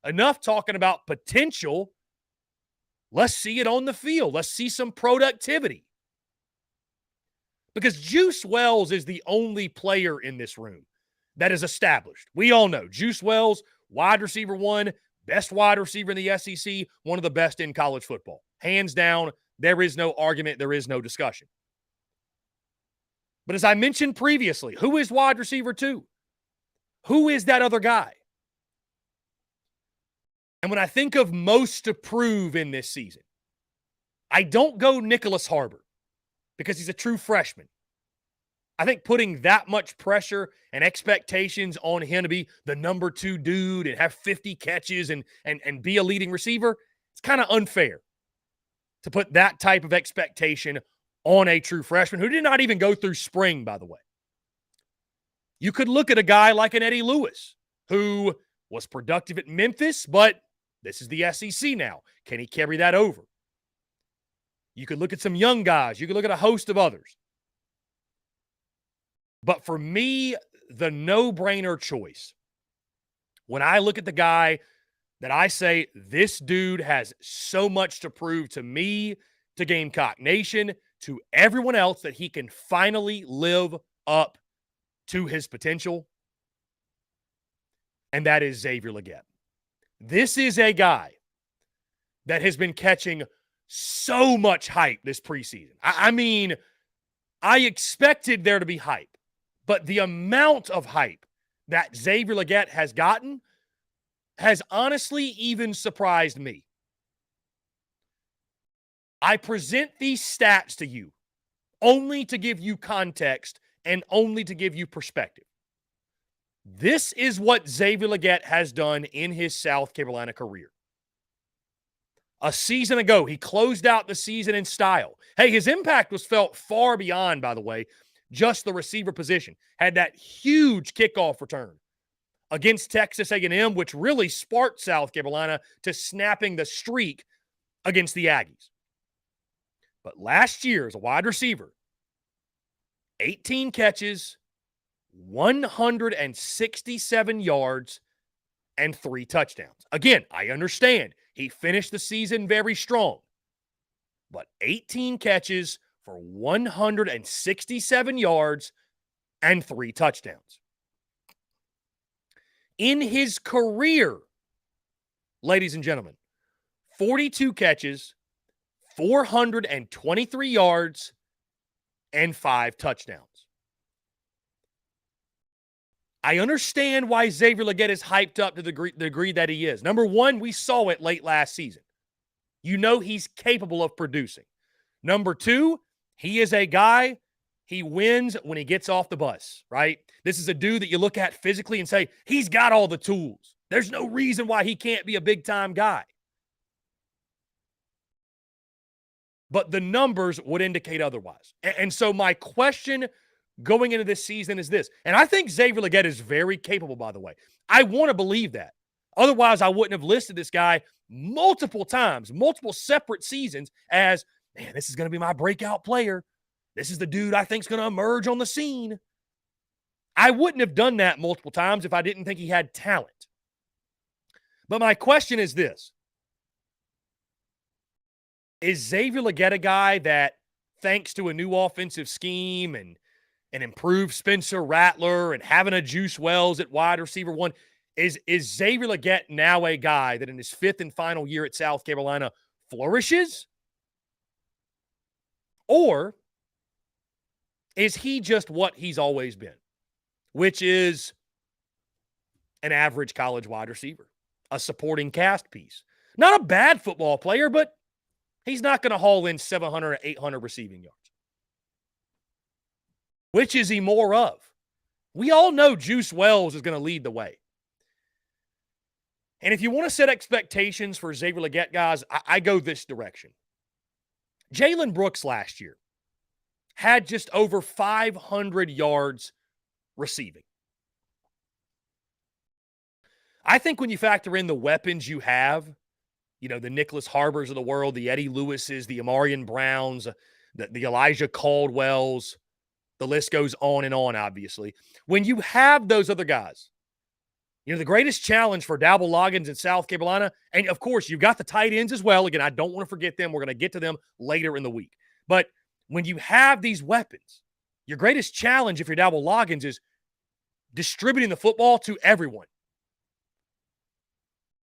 Enough talking about potential. Let's see it on the field. Let's see some productivity. Because Juice Wells is the only player in this room that is established. We all know Juice Wells, wide receiver 1, best wide receiver in the SEC, one of the best in college football. Hands down, there is no argument, there is no discussion. But as I mentioned previously, who is wide receiver 2? Who is that other guy? And when I think of most to prove in this season, I don't go Nicholas Harbor because he's a true freshman. I think putting that much pressure and expectations on him to be the number 2 dude and have 50 catches and be a leading receiver, it's kind of unfair to put that type of expectation on a true freshman who did not even go through spring, by the way. You could look at a guy like an Eddie Lewis, who was productive at Memphis, but this is the SEC now. Can he carry that over? You could look at some young guys. You could look at a host of others. But for me, the no-brainer choice, when I look at the guy that I say, this dude has so much to prove to me, to Gamecock Nation, to everyone else, that he can finally live up to his potential, and that is Xavier Legette. This is a guy that has been catching so much hype this preseason. I mean, I expected there to be hype, but the amount of hype that Xavier Legette has gotten has honestly even surprised me. I present these stats to you only to give you context and only to give you perspective. This is what Xavier Legette has done in his South Carolina career. A season ago, he closed out the season in style. Hey, his impact was felt far beyond, by the way, just the receiver position. Had that huge kickoff return against Texas A&M, which really sparked South Carolina to snapping the streak against the Aggies. But last year, as a wide receiver, 18 catches, 167 yards, and 3 touchdowns. Again, I understand he finished the season very strong, but 18 catches for 167 yards and 3 touchdowns. In his career, ladies and gentlemen, 42 catches, 423 yards, and 5 touchdowns. I understand why Xavier Legette is hyped up to the degree that he is. Number one, we saw it late last season. You know he's capable of producing. Number two, he is a guy, he wins when he gets off the bus, right? This is a dude that you look at physically and say, he's got all the tools. There's no reason why he can't be a big-time guy. But the numbers would indicate otherwise. And so my question going into this season is this, and I think Xavier Legette is very capable, by the way. I want to believe that. Otherwise, I wouldn't have listed this guy multiple times, multiple separate seasons as, man, this is going to be my breakout player. This is the dude I think is going to emerge on the scene. I wouldn't have done that multiple times if I didn't think he had talent. But my question is this. Is Xavier Legette a guy that, thanks to a new offensive scheme and an improved Spencer Rattler and having a Juice Wells at wide receiver one, is Xavier Legette now a guy that in his fifth and final year at South Carolina flourishes? Or is he just what he's always been, which is an average college wide receiver, a supporting cast piece? Not a bad football player, but he's not going to haul in 700 or 800 receiving yards. Which is he more of? We all know Juice Wells is going to lead the way. And if you want to set expectations for Xavier Legette, guys, I go this direction. Jalen Brooks last year had just over 500 yards receiving. I think when you factor in the weapons you have, you know, the Nicholas Harbors of the world, the Eddie Lewises, the Amarian Browns, the Elijah Caldwells, the list goes on and on, obviously. When you have those other guys, you know, the greatest challenge for Dabble Loggins in South Carolina, and of course, you've got the tight ends as well. Again, I don't want to forget them. We're going to get to them later in the week. But when you have these weapons, your greatest challenge if you're Dabble Loggins is distributing the football to everyone.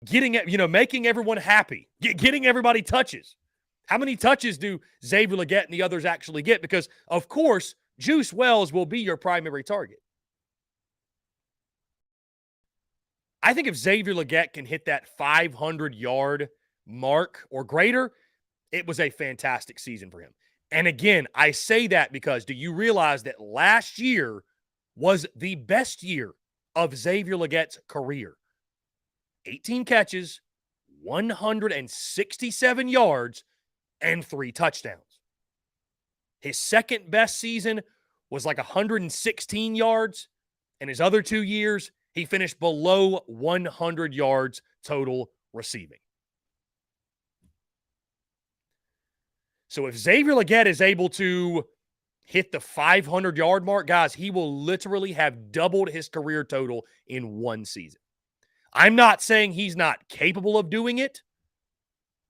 Getting it, you know, making everyone happy, getting everybody touches. How many touches do Xavier Legette and the others actually get? Because, of course, Juice Wells will be your primary target. I think if Xavier Legette can hit that 500-yard mark or greater, it was a fantastic season for him. And again, I say that because do you realize that last year was the best year of Xavier Legette's career? 18 catches, 167 yards, and 3 touchdowns. His second best season was like 116 yards, and his other 2 years, he finished below 100 yards total receiving. So if Xavier Legette is able to hit the 500-yard mark, guys, he will literally have doubled his career total in one season. I'm not saying he's not capable of doing it.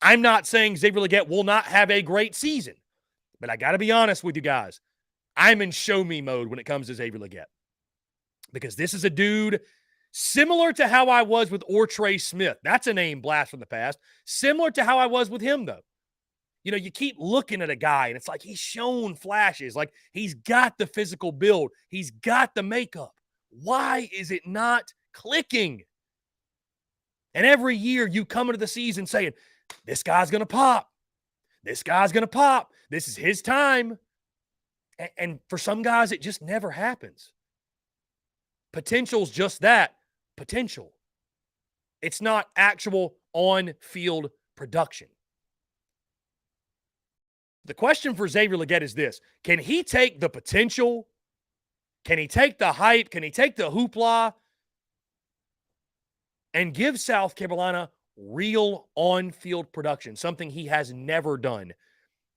I'm not saying Xavier Legette will not have a great season. But I got to be honest with you guys. I'm in show me mode when it comes to Xavier Legette. Because this is a dude similar to how I was with Ortre Smith. That's a name blast from the past. Similar to how I was with him, though. You know, you keep looking at a guy, and it's like he's shown flashes. Like he's got the physical build. He's got the makeup. Why is it not clicking? And every year you come into the season saying, this guy's going to pop. This guy's going to pop. This is his time. And for some guys, it just never happens. Potential's just that, potential. It's not actual on-field production. The question for Xavier Legette is this. Can he take the potential? Can he take the hype? Can he take the hoopla and give South Carolina real on-field production, something he has never done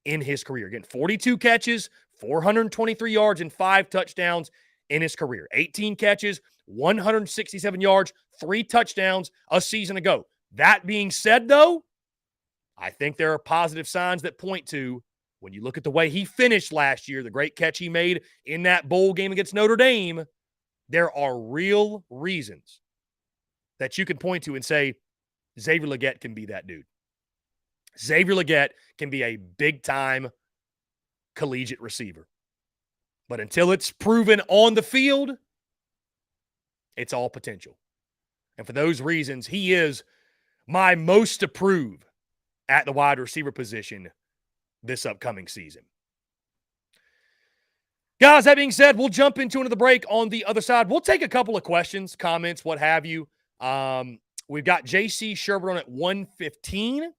in his career? Again, 42 catches, 423 yards, and 5 touchdowns in his career. 18 catches, 167 yards, 3 touchdowns a season ago. That being said, though, I think there are positive signs that point to, when you look at the way he finished last year, the great catch he made in that bowl game against Notre Dame, there are real reasons that you can point to and say, Xavier Legette can be that dude. Xavier Legette can be a big-time collegiate receiver. But until it's proven on the field, It's all potential. And for those reasons, he is my most approved at the wide receiver position this upcoming season. Guys, that being said, we'll jump into another break on the other side. We'll take a couple of questions, comments, what have you. We've got JC Sherbert on at 1:15.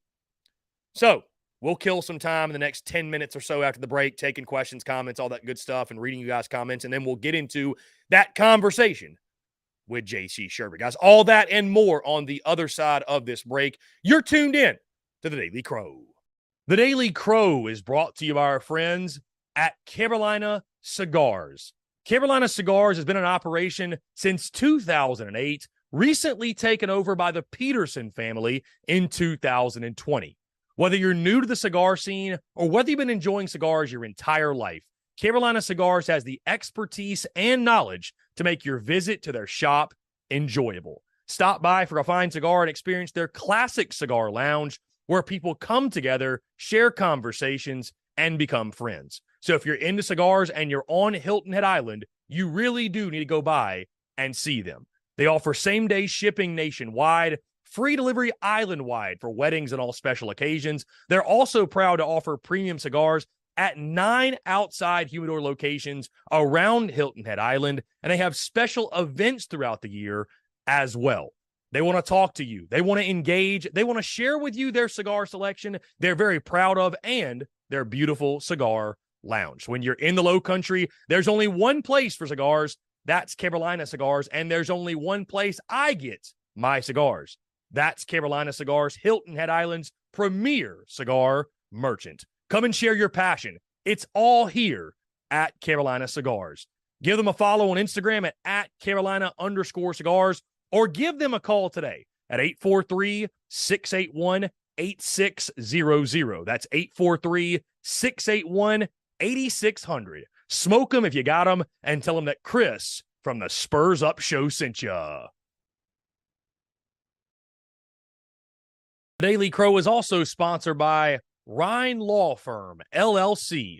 So we'll kill some time in the next 10 minutes or so after the break, taking questions, comments, all that good stuff, and reading you guys' comments. And then we'll get into that conversation with JC Sherbert. Guys, all that and more on the other side of this break. You're tuned in to the Daily Crow. The Daily Crow is brought to you by our friends at Carolina Cigars. Carolina Cigars has been in operation since 2008, recently taken over by the Peterson family in 2020. Whether you're new to the cigar scene or whether you've been enjoying cigars your entire life, Carolina Cigars has the expertise and knowledge to make your visit to their shop enjoyable. Stop by for a fine cigar and experience their classic cigar lounge where people come together, share conversations, and become friends. So if you're into cigars and you're on Hilton Head Island, you really do need to go by and see them. They offer same-day shipping nationwide, free delivery island-wide for weddings and all special occasions. They're also proud to offer premium cigars at 9 outside humidor locations around Hilton Head Island, and they have special events throughout the year as well. They want to talk to you. They want to engage. They want to share with you their cigar selection they're very proud of and their beautiful cigar lounge. When you're in the Low Country, there's only one place for cigars. That's Carolina Cigars, and there's only one place I get my cigars. That's Carolina Cigars, Hilton Head Island's premier cigar merchant. Come and share your passion. It's all here at Carolina Cigars. Give them a follow on Instagram at Carolina_cigars, or give them a call today at 843-681-8600. That's 843-681-8600. Smoke them if you got them, and tell them that Chris from the Spurs Up Show sent ya. Daily Crow is also sponsored by Rhine Law Firm, LLC,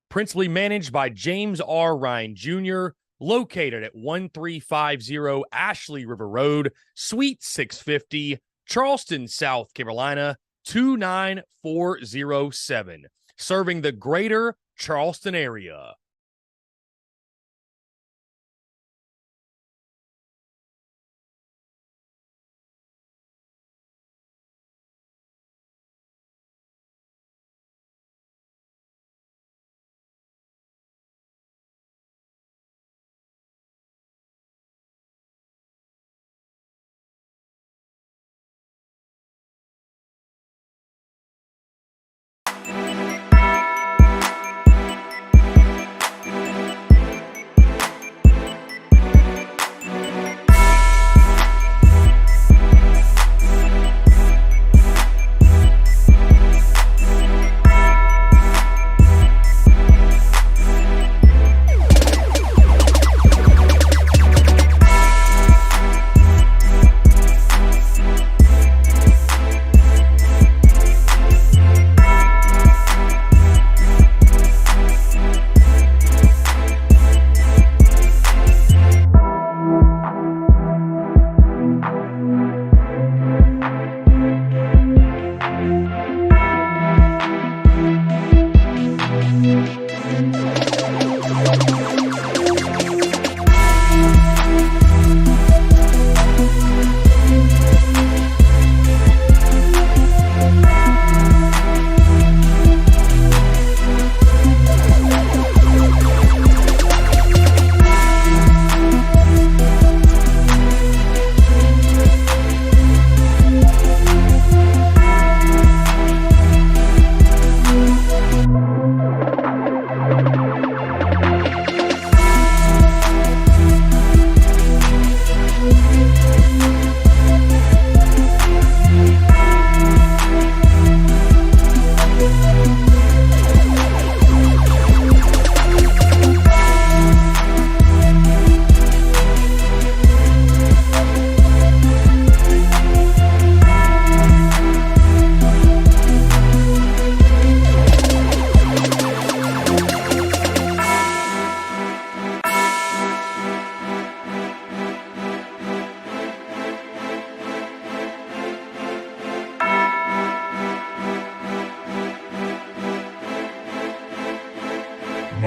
principally managed by James R. Rhine Jr., located at 1350 Ashley River Road, Suite 650, Charleston, South Carolina, 29407, serving the greater Charleston area.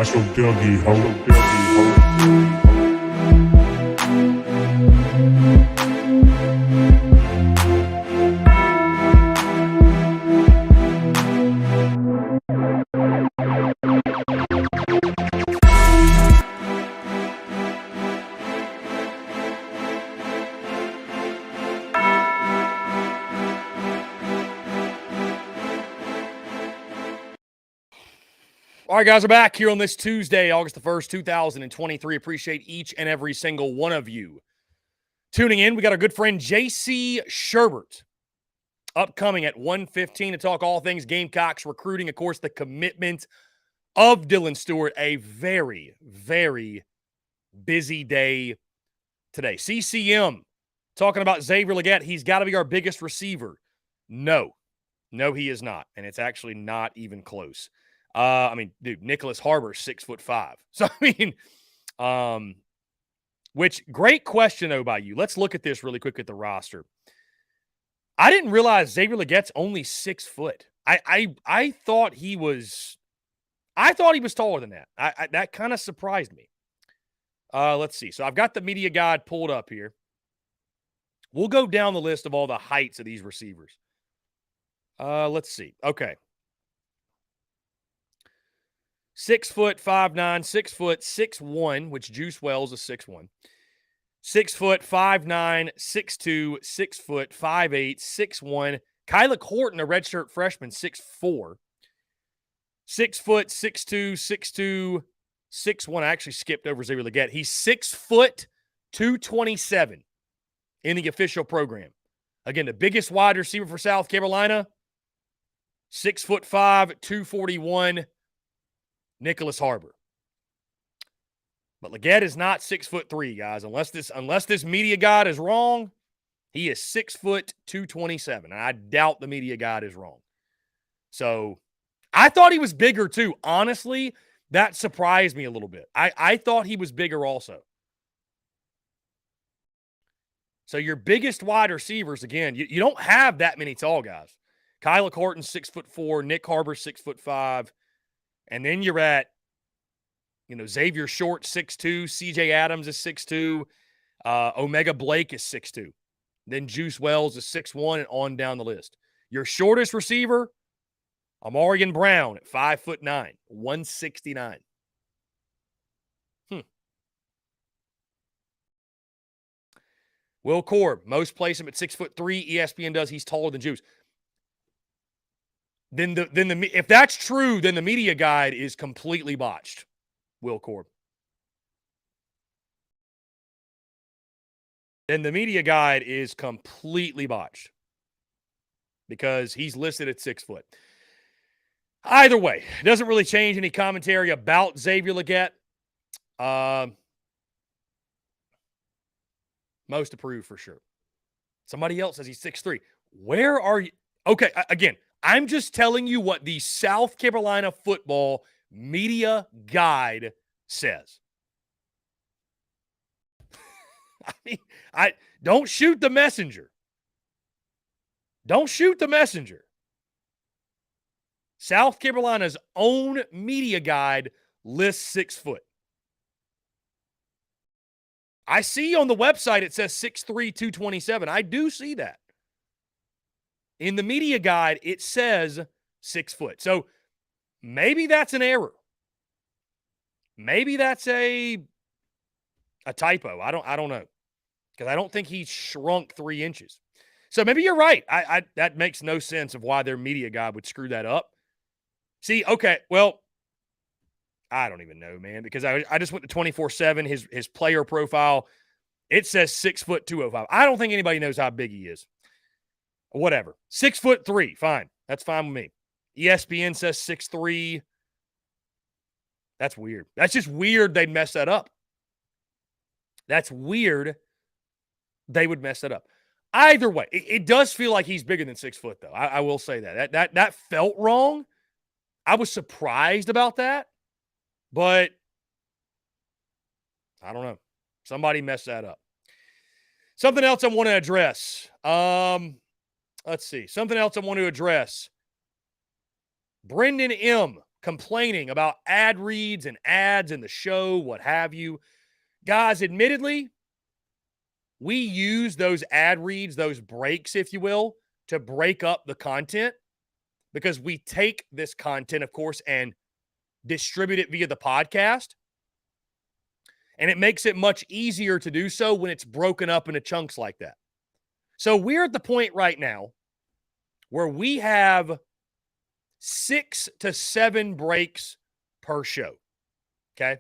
Muscle Dougie, ho. All right, guys, we're back here on this Tuesday, August the 1st, 2023. Appreciate each and every single one of you tuning in. We got our good friend J.C. Sherbert upcoming at 1:15 to talk all things Gamecocks recruiting. Of course, the commitment of Dylan Stewart. A very, very busy day today. CCM talking about Xavier Legette. He's got to be our biggest receiver. No, he is not. And it's actually not even close. Dude, Nicholas Harbor's 6'5". So, which great question, though, by you. Let's look at this really quick at the roster. I didn't realize Xavier Legette's only 6 foot. I thought he was taller than that. That kind of surprised me. Let's see. So I've got the media guide pulled up here. We'll go down the list of all the heights of these receivers. Let's see. Okay. 6 foot 5'9", 6 foot 6'1", which Juice Wells is 6'1". 6 foot 5'9", 6'2", 6 foot 5'8", 6'1". Kyla Horton, a redshirt freshman, 6'4". 6 foot 6'2", 6'2", 6'1". I actually skipped over Xavier Legette. He's 6 foot 227 in the official program. Again, the biggest wide receiver for South Carolina, 6'5", 241. Nicholas Harbor. But Legette is not 6'3", guys. Unless this media guide is wrong, he is 6 foot 227. And I doubt the media guide is wrong. So I thought he was bigger too. Honestly, that surprised me a little bit. I thought he was bigger also. So your biggest wide receivers, again, you don't have that many tall guys. Kyla Horton, 6'4", Nick Harbor, 6'5". And then you're at, Xavier Short, 6'2". CJ Adams is 6'2". Omega Blake is 6'2". Then Juice Wells is 6'1", and on down the list. Your shortest receiver, Amarian Brown at 5'9", 169. Will Korb, most place him at 6'3". ESPN does. He's taller than Juice. Then if that's true, then the media guide is completely botched. Will Korb. Then the media guide is completely botched because he's listed at 6 foot. Either way, it doesn't really change any commentary about Xavier Legette. Most approved for sure. Somebody else says he's 6'3". Where are you? Okay, again, I'm just telling you what the South Carolina football media guide says. I don't shoot the messenger. Don't shoot the messenger. South Carolina's own media guide lists 6 foot. I see on the website it says 6'3", 227. I do see that. In the media guide, it says 6 foot. So maybe that's an error. Maybe that's a typo. I don't know. Because I don't think he shrunk 3 inches. So maybe you're right. That makes no sense of why their media guide would screw that up. See, okay, well, I don't even know, man, because I just went to 24/7, his player profile. It says 6 foot 205. I don't think anybody knows how big he is. Whatever. 6'3", fine. That's fine with me. ESPN says 6'3". That's weird. That's just weird they'd mess that up. That's weird they would mess that up. Either way, it does feel like he's bigger than 6 foot, though. I will say that. That felt wrong. I was surprised about that, but I don't know. Somebody messed that up. Something else I want to address. Let's see. Something else I want to address. Brendan M. complaining about ad reads and ads in the show, what have you. Guys, admittedly, we use those ad reads, those breaks, if you will, to break up the content because we take this content, of course, and distribute it via the podcast. And it makes it much easier to do so when it's broken up into chunks like that. So we're at the point right now where we have 6 to 7 breaks per show. Okay.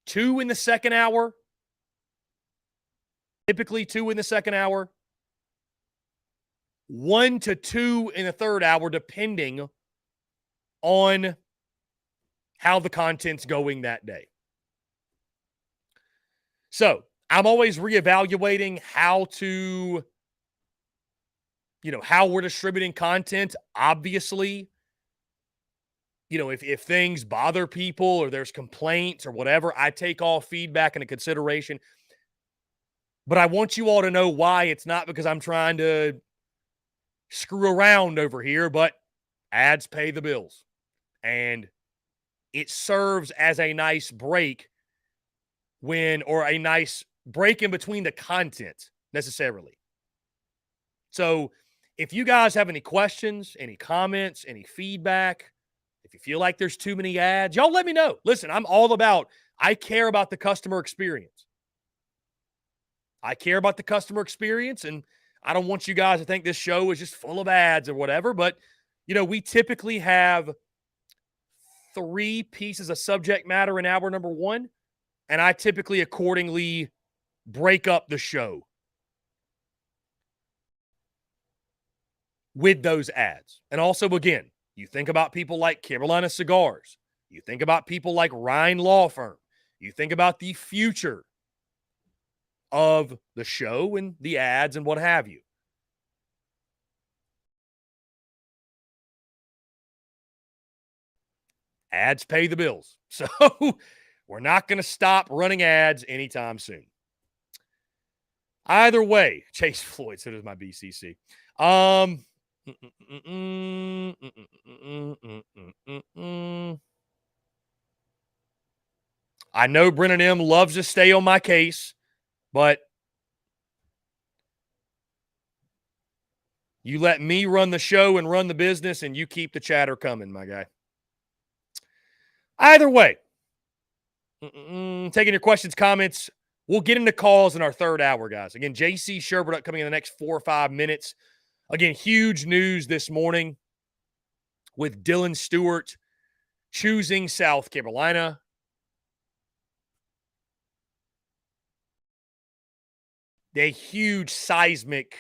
2 in the second hour. Typically 2 in the second hour. 1 to 2 in the third hour, depending on how the content's going that day. So I'm always reevaluating how to, how we're distributing content. Obviously, if things bother people or there's complaints or whatever, I take all feedback into consideration. But I want you all to know why. It's not because I'm trying to screw around over here, but ads pay the bills. And it serves as a nice break or a nice break in between the content necessarily. So if you guys have any questions, any comments, any feedback, if you feel like there's too many ads, y'all let me know. Listen, I care about the customer experience. I care about the customer experience, and I don't want you guys to think this show is just full of ads or whatever, but, we typically have 3 pieces of subject matter in hour number 1, and I typically accordingly break up the show with those ads. And also, again, you think about people like Carolina Cigars. You think about people like Ryan Law Firm. You think about the future of the show and the ads and what have you. Ads pay the bills. So we're not going to stop running ads anytime soon. Either way, Chase Floyd, so does my BCC. I know Brennan M loves to stay on my case, but you let me run the show and run the business, and you keep the chatter coming, my guy. Either way, taking your questions, comments. We'll get into calls in our third hour, guys. Again, JC Sherbert upcoming in the next 4 or 5 minutes. Again, huge news this morning with Dylan Stewart choosing South Carolina. A huge seismic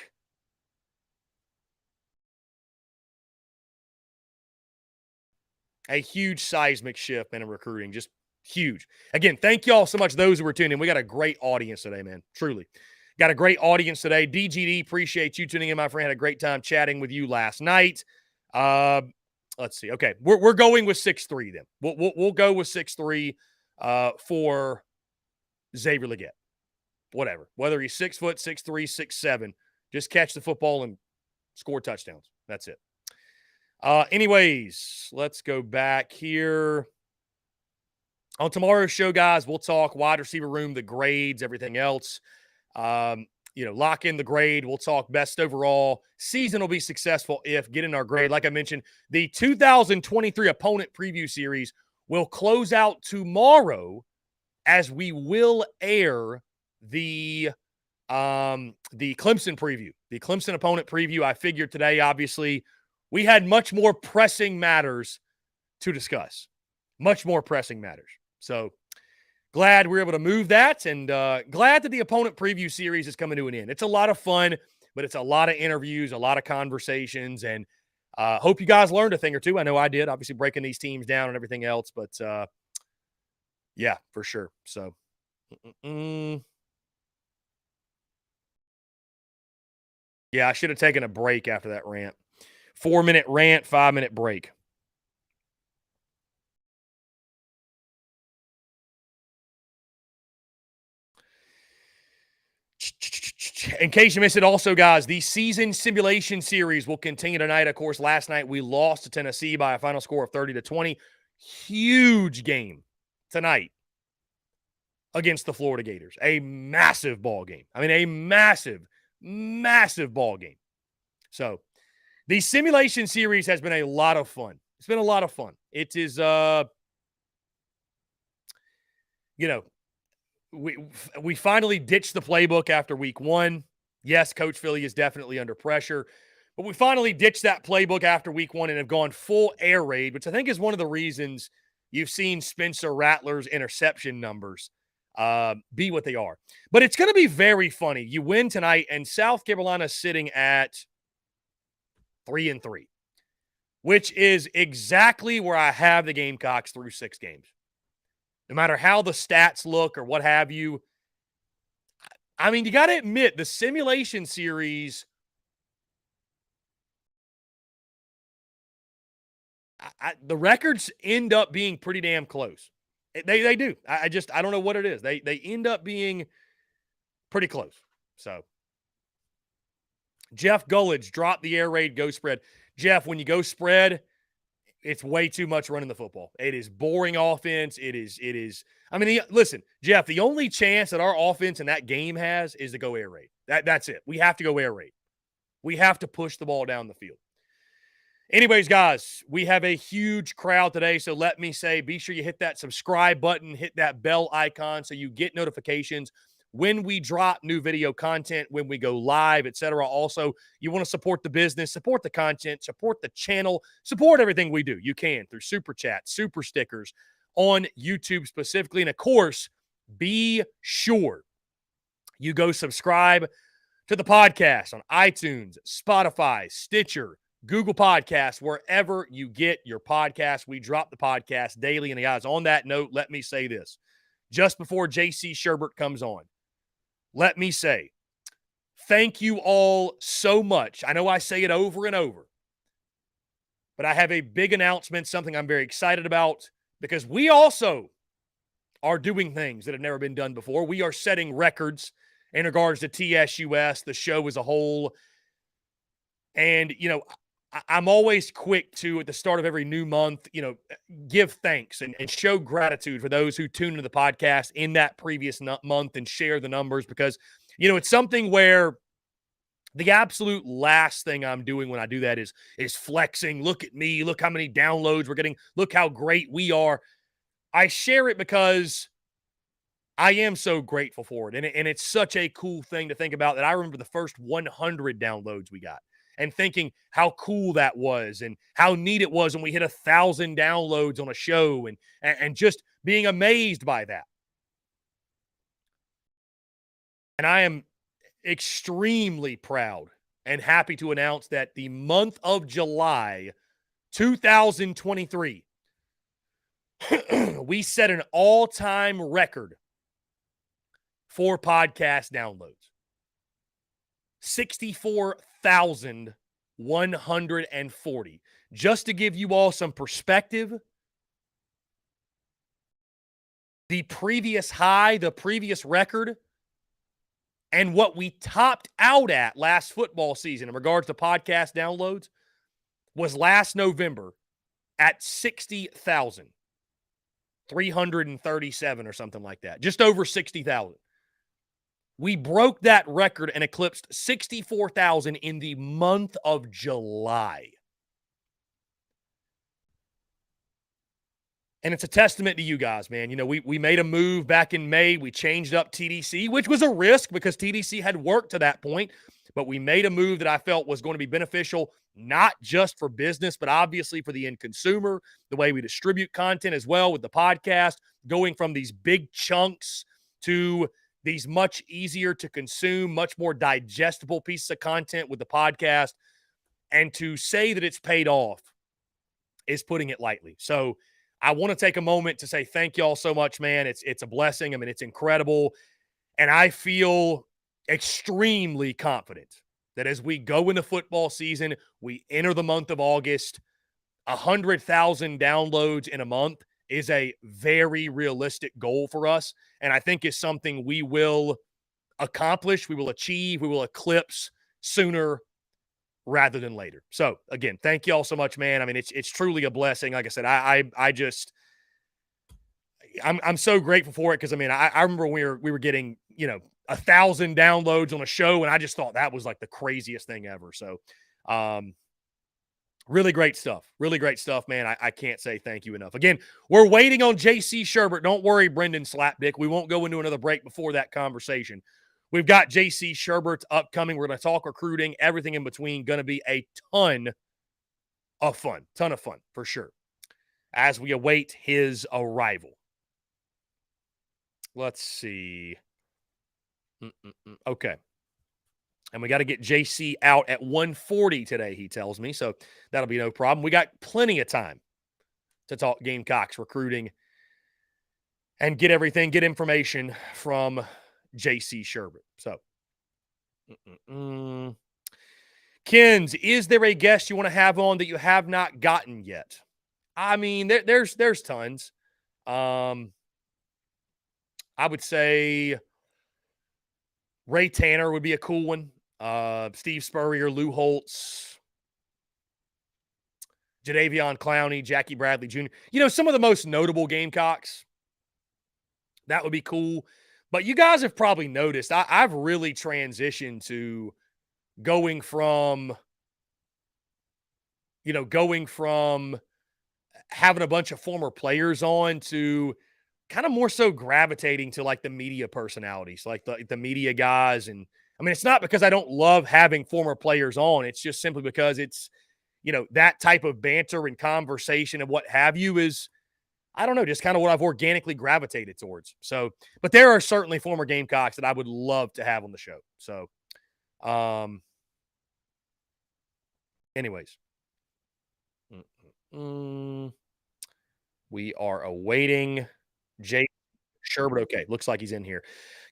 shift in recruiting. Just huge. Again, thank y'all so much, those who were tuning in. We got a great audience today, man. Truly. Got a great audience today. DGD, appreciate you tuning in, my friend. Had a great time chatting with you last night. Let's see. Okay, we're going with 6'3" then. We'll go with 6'3" for Xavier Legette. Whatever. Whether he's 6 foot, 6'3", 6'7", just catch the football and score touchdowns. That's it. Anyways, let's go back here. On tomorrow's show, guys, we'll talk wide receiver room, the grades, everything else. Lock in the grade. We'll talk best overall. Season will be successful if getting our grade. Like I mentioned, the 2023 opponent preview series will close out tomorrow as we will air the Clemson preview, the Clemson opponent preview. I figured today, obviously, we had much more pressing matters to discuss. Much more pressing matters. So glad we were able to move that, and glad that the opponent preview series is coming to an end. It's a lot of fun, but it's a lot of interviews, a lot of conversations, and hope you guys learned a thing or two. I know I did, obviously breaking these teams down and everything else, but yeah, for sure. So yeah, I should have taken a break after that rant. 4-minute rant, 5-minute break. In case you missed it, also, guys, the season simulation series will continue tonight. Of course, last night we lost to Tennessee by a final score of 30-20. Huge game tonight against the Florida Gators. A massive ball game. I mean, a massive, massive ball game. So the simulation series has been a lot of fun. It's been a lot of fun. It is, we finally ditched the playbook after week 1. Yes, Coach Philly is definitely under pressure, but we finally ditched that playbook after week 1 and have gone full air raid, which I think is one of the reasons you've seen Spencer Rattler's interception numbers be what they are. But it's going to be very funny. You win tonight, and South Carolina is sitting at 3-3, which is exactly where I have the Gamecocks through 6 games. No matter how the stats look or what have you, I mean, you got to admit, the simulation series, the records end up being pretty damn close. They do. I don't know what it is. They end up being pretty close. So, Jeff Gullidge dropped the air raid, go spread. Jeff, when you go spread, it's way too much running the football. It is boring offense. It is. I mean, listen, Jeff, the only chance that our offense in that game has is to go air raid. That's it. We have to go air raid. We have to push the ball down the field. Anyways, guys, we have a huge crowd today, so let me say, be sure you hit that subscribe button, hit that bell icon so you get notifications when we drop new video content, when we go live, etc. Also, you want to support the business, support the content, support the channel, support everything we do. You can through Super Chat, Super Stickers on YouTube specifically. And, of course, be sure you go subscribe to the podcast on iTunes, Spotify, Stitcher, Google Podcasts, wherever you get your podcasts. We drop the podcast daily. And, guys, on that note, let me say this. Just before JC Sherbert comes on, let me say thank you all so much. I know I say it over and over, but I have a big announcement, something I'm very excited about, because we also are doing things that have never been done before. We are setting records in regards to TSUS, the show as a whole. And, I'm always quick to, at the start of every new month, give thanks and show gratitude for those who tune into the podcast in that previous month and share the numbers, because, it's something where the absolute last thing I'm doing when I do that is flexing. Look at me. Look how many downloads we're getting. Look how great we are. I share it because I am so grateful for it. And it's such a cool thing to think about that I remember the first 100 downloads we got, and thinking how cool that was and how neat it was when we hit 1,000 downloads on a show, and just being amazed by that. And I am extremely proud and happy to announce that the month of July 2023, we set an all-time record for podcast downloads. 64,140. Just to give you all some perspective, the previous high, the previous record, and what we topped out at last football season in regards to podcast downloads was last November at 60,337 or something like that. Just over 60,000. We broke that record and eclipsed 64,000 in the month of July. And it's a testament to you guys, man. We made a move back in May. We changed up TDC, which was a risk because TDC had worked to that point. But we made a move that I felt was going to be beneficial, not just for business, but obviously for the end consumer, the way we distribute content as well with the podcast, going from these big chunks to these much easier to consume, much more digestible pieces of content with the podcast. And to say that it's paid off is putting it lightly. So I want to take a moment to say thank y'all so much, man. It's a blessing. I mean, it's incredible. And I feel extremely confident that as we go into football season, we enter the month of August, 100,000 downloads in a month is a very realistic goal for us. And I think it's something we will accomplish, we will achieve, we will eclipse sooner rather than later. So again, thank you all so much, man. I mean, it's truly a blessing. Like I said, I'm so grateful for it because I mean, I remember we were getting 1,000 downloads on a show, and I just thought that was like the craziest thing ever. So, really great stuff. Really great stuff, man. I can't say thank you enough. Again, we're waiting on JC Sherbert. Don't worry, Brendan Slapdick. We won't go into another break before that conversation. We've got JC Sherbert upcoming. We're going to talk recruiting, everything in between. Going to be a ton of fun for sure as we await his arrival. Let's see. Okay. And we got to get JC out at 1:40 today, he tells me. So that'll be no problem. We got plenty of time to talk Gamecocks recruiting and get information from JC Sherbert. So, Kens, is there a guest you want to have on that you have not gotten yet? I mean, there's tons. I would say Ray Tanner would be a cool one. Steve Spurrier, Lou Holtz, Jadeveon Clowney, Jackie Bradley Jr. Some of the most notable Gamecocks. That would be cool. But you guys have probably noticed I've really transitioned to going from having a bunch of former players on to kind of more so gravitating to like the media personalities, like the media guys. And I mean, it's not because I don't love having former players on. It's just simply because it's, that type of banter and conversation and what have you is, I don't know, just kind of what I've organically gravitated towards. So, but there are certainly former Gamecocks that I would love to have on the show. So, anyways, we are awaiting Jay Sherbert. Okay, looks like he's in here.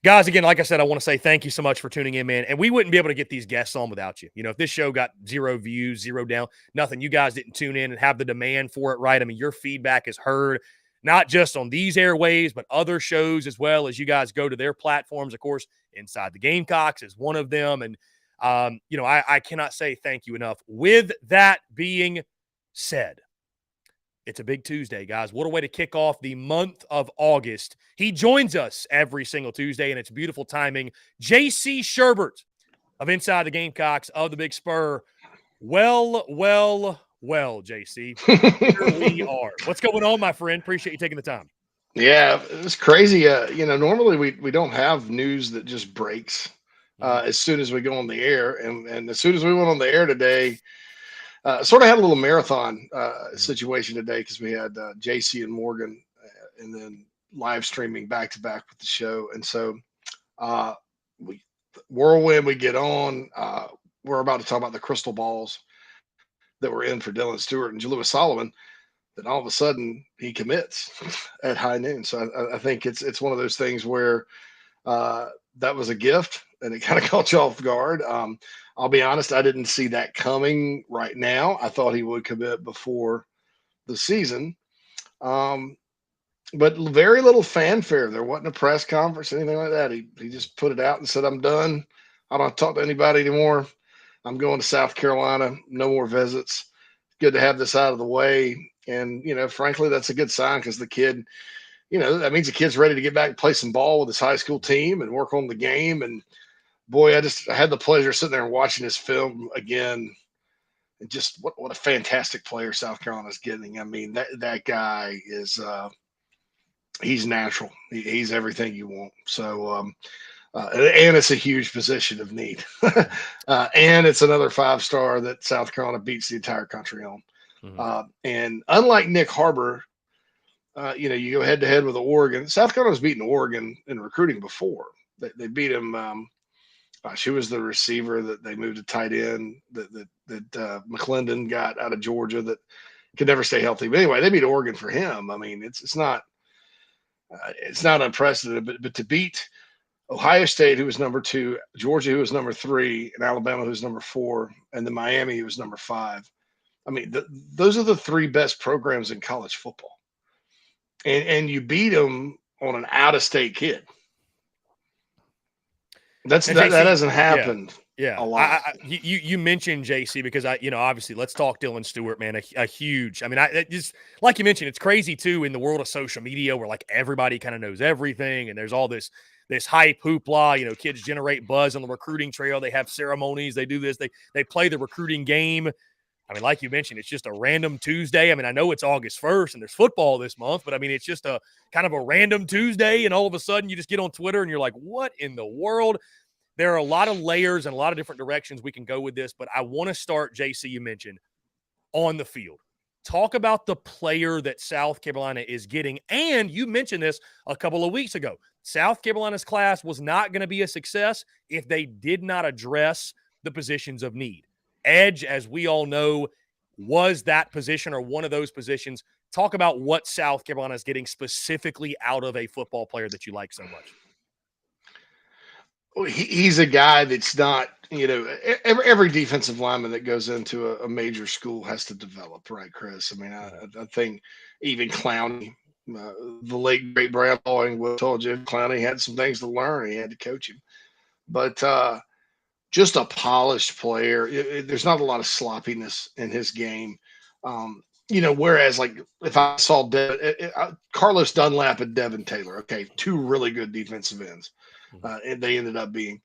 Guys, again, like I said, I want to say thank you so much for tuning in, man. And we wouldn't be able to get these guests on without you. If this show got 0 views, 0 down, nothing, you guys didn't tune in and have the demand for it, right? I mean, your feedback is heard, not just on these airwaves, but other shows as well as you guys go to their platforms. Of course, Inside the Gamecocks is one of them. And, I cannot say thank you enough. With that being said, it's a big Tuesday, guys. What a way to kick off the month of August. He joins us every single Tuesday, and it's beautiful timing. JC Sherbert of Inside the Gamecocks of the Big Spur. Well, JC. Here we are. What's going on, my friend? Appreciate you taking the time. Yeah, it's crazy. Normally we don't have news that just breaks as soon as we go on the air. And as soon as we went on the air today, sort of had a little marathon situation today because we had JC and Morgan and then live streaming back to back with the show. And so whirlwind, we get on. We're about to talk about the crystal balls that were in for Dylan Stewart and Jalewis Solomon. Then all of a sudden he commits at high noon. So I think it's one of those things where that was a gift and it kind of caught you off guard. I'll be honest, I didn't see that coming right now. I thought he would commit before the season. But very little fanfare. There wasn't a press conference, anything like that. He just put it out and said, I'm done. I don't talk to anybody anymore. I'm going to South Carolina. No more visits. Good to have this out of the way. And, frankly, that's a good sign because the kid, that means the kid's ready to get back and play some ball with his high school team and work on the game. And, boy, I had the pleasure of sitting there and watching this film again. And just what a fantastic player South Carolina's getting. I mean, that guy is he's natural. He's everything you want. So, and it's a huge position of need. And it's another 5-star that South Carolina beats the entire country on. Mm-hmm. And unlike Nick Harbor, you go head to head with Oregon. South Carolina's beaten Oregon in recruiting before. They beat him. She was the receiver that they moved to tight end that McClendon got out of Georgia that could never stay healthy. But anyway, they beat Oregon for him. I mean, it's not unprecedented, but to beat Ohio State, who was number 2, Georgia, who was number 3, and Alabama, who was number 4, and then Miami, who was number 5. I mean, those are the 3 best programs in college football. And you beat them on an out-of-state kid. That JC, hasn't yeah. happened Yeah, a lot. you mentioned JC because obviously let's talk Dylan Stewart, man, a huge. I mean, it just like you mentioned, it's crazy too in the world of social media where like everybody kind of knows everything, and there's all this hype hoopla. Kids generate buzz on the recruiting trail. They have ceremonies. They do this. They play the recruiting game. I mean, like you mentioned, it's just a random Tuesday. I mean, I know it's August 1st and there's football this month, but I mean, it's just a kind of a random Tuesday, and all of a sudden you just get on Twitter and you're like, what in the world? There are a lot of layers and a lot of different directions we can go with this, but I want to start, JC, you mentioned, on the field. Talk about the player that South Carolina is getting. And you mentioned this a couple of weeks ago. South Carolina's class was not going to be a success if they did not address the positions of need. Edge, as we all know, was that position or one of those positions. Talk about what South Carolina is getting specifically out of a football player that you like so much. He's a guy that's not, every defensive lineman that goes into a major school has to develop, right, Chris? I mean, I think even Clowney, the late great Brad Lawing told you Clowney had some things to learn. He had to coach him, but just a polished player. There's not a lot of sloppiness in his game. Whereas like if I saw Carlos Dunlap and Devin Taylor, okay, two really good defensive ends. And they ended up being,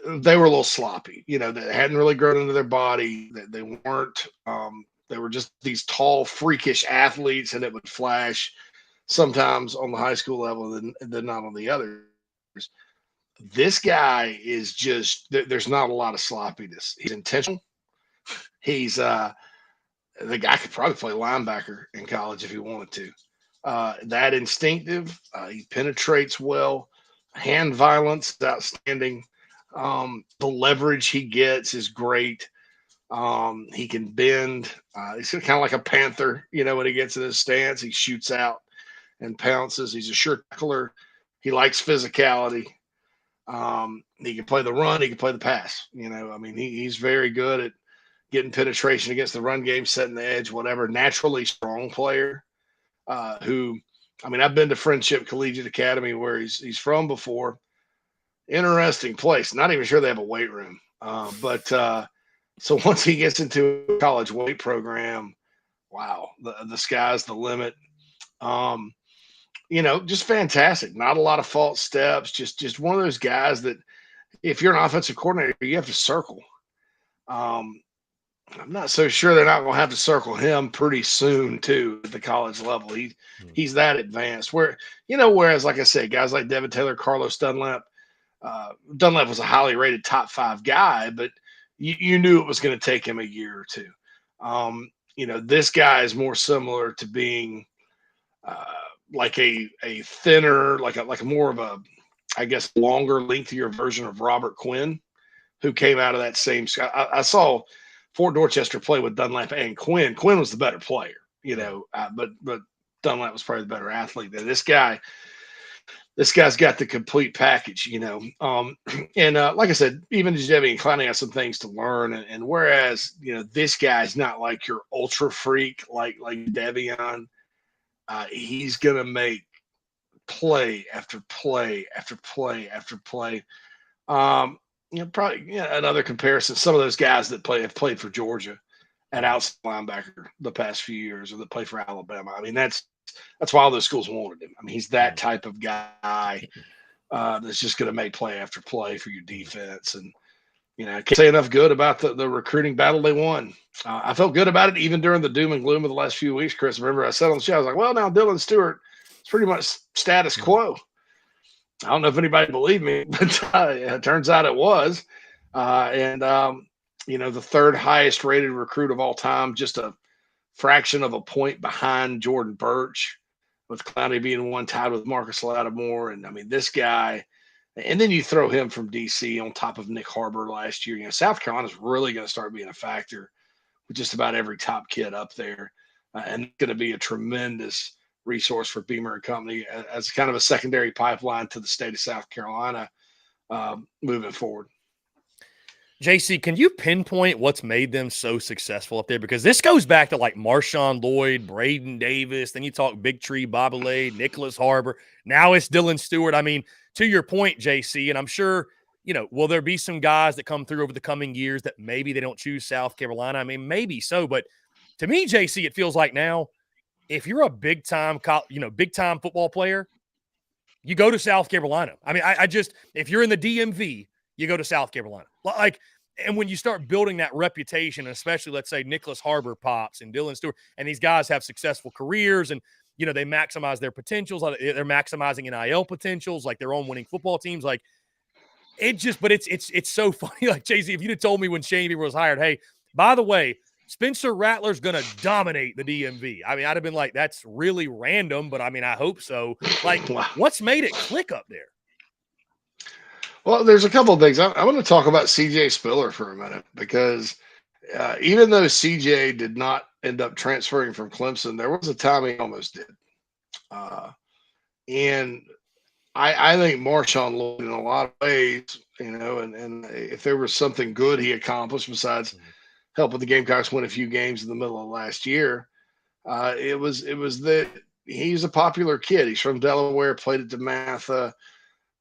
they were a little sloppy, they hadn't really grown into their body. They weren't, they were just these tall, freakish athletes, and it would flash sometimes on the high school level and then not on the others. This guy is just, there's not a lot of sloppiness. He's intentional. He's, the guy could probably play linebacker in college if he wanted to. That instinctive, he penetrates well. Hand violence is outstanding. The leverage he gets is great. He can bend. He's kind of like a panther, when he gets in his stance, he shoots out and pounces. He's a sure tackler. He likes physicality. He can play the run. He can play the pass. He's very good at getting penetration against the run game, setting the edge, whatever. Naturally strong player who, I've been to Friendship Collegiate Academy where he's from before. Interesting place. Not even sure they have a weight room. But so once he gets into a college weight program, wow, the sky's the limit. Just fantastic. Not a lot of false steps. Just one of those guys that if you're an offensive coordinator, you have to circle. I'm not so sure they're not going to have to circle him pretty soon too at the college level. He's that advanced. Whereas like I said, guys like Devin Taylor, Carlos Dunlap, Dunlap was a highly rated top 5 guy, but you knew it was going to take him a year or two. This guy is more similar to being like a thinner, like a more of a, I guess, longer, lengthier version of Robert Quinn, who came out of that same. I saw Fort Dorchester play with Dunlap and Quinn. Quinn was the better player, but Dunlap was probably the better athlete. This guy's got the complete package, and like I said, even Debbie and Clowney have some things to learn. And whereas, this guy's not like your ultra freak, like Devion, he's going to make play after play after play after play. Probably another comparison. Some of those guys that have played for Georgia at outside linebacker the past few years, or that play for Alabama. That's why all those schools wanted him. He's that type of guy that's just going to make play after play for your defense. And I can't say enough good about the recruiting battle they won. I felt good about it even during the doom and gloom of the last few weeks. Chris, remember I said on the show, I was like, well, now Dylan Stewart is pretty much status quo. I don't know if anybody believed me, but it turns out it was. The third highest rated recruit of all time, just a fraction of a point behind Jordan Birch, with Clowney being one, tied with Marcus Lattimore. And this guy, and then you throw him from DC on top of Nick Harbor last year. South Carolina's really going to start being a factor with just about every top kid up there, and going to be a tremendous resource for Beamer and Company as kind of a secondary pipeline to the state of South Carolina moving forward. JC, can you pinpoint what's made them so successful up there? Because this goes back to like Marshawn Lloyd, Braden Davis. Then you talk Big Tree, Bobolade, Nicholas Harbor. Now it's Dylan Stewart. To your point, JC, and I'm sure will there be some guys that come through over the coming years that maybe they don't choose South Carolina? I mean, maybe so, but to me, JC, it feels like now, if you're a big time football player, you go to South Carolina. I mean, I just, if you're in the DMV, you go to South Carolina. And when you start building that reputation, especially, let's say, Nicholas Harbor pops and Dylan Stewart, and these guys have successful careers and, they maximize their potentials. They're maximizing NIL potentials, like their own winning football teams. Like, it's so funny. Like, JC, if you'd have told me when Shane Beaver was hired, hey, by the way, Spencer Rattler's going to dominate the DMV. I mean, I'd have been like, that's really random, but I mean, I hope so. Like, what's made it click up there? Well, there's a couple of things. I want to talk about CJ Spiller for a minute because even though CJ did not end up transferring from Clemson, there was a time he almost did. And I think Marshawn Lloyd in a lot of ways, and if there was something good he accomplished besides helping the Gamecocks win a few games in the middle of last year, it was that he's a popular kid. He's from Delaware, played at DeMatha.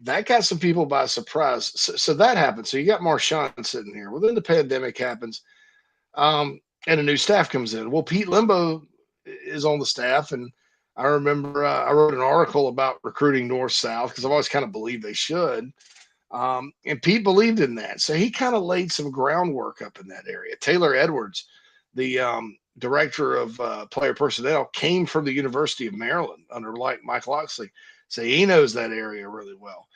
That got some people by surprise. So that happened. So you got Marshawn sitting here. Well, then the pandemic happens, and a new staff comes in. Well, Pete Limbo is on the staff, and I remember I wrote an article about recruiting north-south because I've always kind of believed they should. And Pete believed in that. So he kind of laid some groundwork up in that area. Taylor Edwards, the director of player personnel, came from the University of Maryland under Mike Loxley. So he knows that area really well.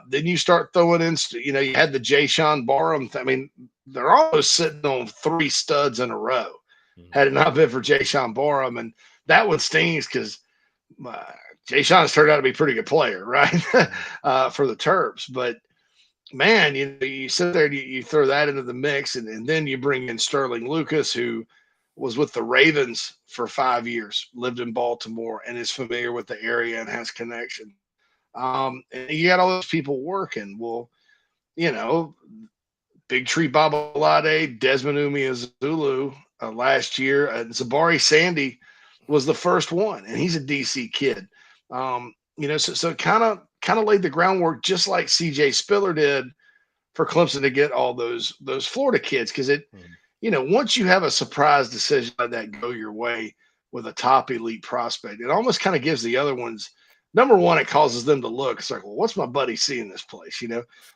Then you start throwing in, you had the Jay Sean Barham. I mean, they're almost sitting on 3 studs in a row. Had it not been for Jay Sean Barham, and that one stings because Jay Sean's turned out to be a pretty good player, right? For the Terps. But man, you sit there and you throw that into the mix, and then you bring in Sterling Lucas, who was with the Ravens for 5 years, lived in Baltimore, and is familiar with the area and has connection. And you got all those people working. Well, Big Tree Babalade, Desmond Umeozulu last year, Zabari Sandy was the first one, and he's a DC kid. So kind of laid the groundwork just like CJ Spiller did for Clemson to get all those Florida kids, because once you have a surprise decision like that go your way with a top elite prospect, it almost kind of gives the other ones, number one, it causes them to look. It's like, well, what's my buddy seeing this place?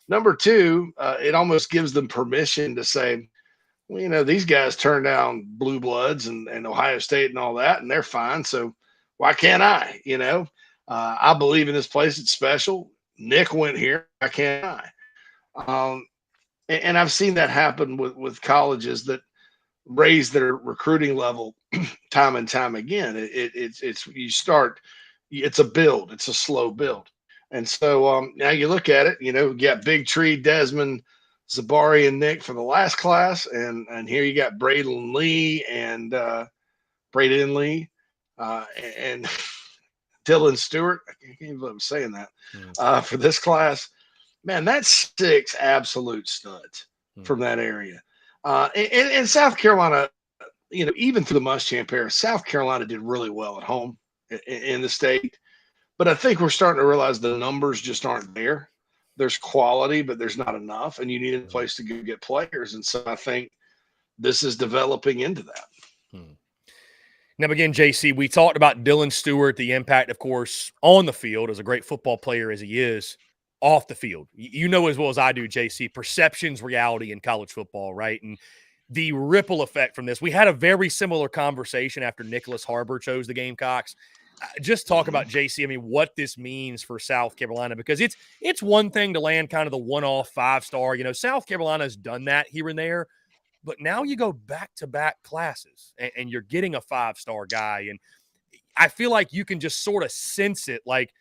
Number two, it almost gives them permission to say, well, these guys turn down Blue Bloods and Ohio State and all that, and they're fine. So why can't I? I believe in this place. It's special. Nick went here. Why can't I? And I've seen that happen with colleges that raise their recruiting level time and time again. It's a build. It's a slow build. And so now you look at it, you got Big Tree, Desmond, Zabari, and Nick for the last class. And here you got Braden Lee and and Dylan Stewart. I can't even believe I'm saying that for this class. Man, that's 6 absolute studs from that area. And South Carolina, even through the Muschamp era, South Carolina did really well at home in the state. But I think we're starting to realize the numbers just aren't there. There's quality, but there's not enough, and you need a place to go get players. And so I think this is developing into that. Now, again, JC, we talked about Dylan Stewart, the impact, of course, on the field as a great football player as he is. Off the field, you know as well as I do, JC, perception's reality in college football, right? And the ripple effect from this. We had a very similar conversation after Nicholas Harbor chose the Gamecocks. Just talk about, JC, I mean, what this means for South Carolina, because it's one thing to land kind of the one-off 5-star. South Carolina's done that here and there, but now you go back-to-back classes and you're getting a 5-star guy. And I feel like you can just sort of sense it, like,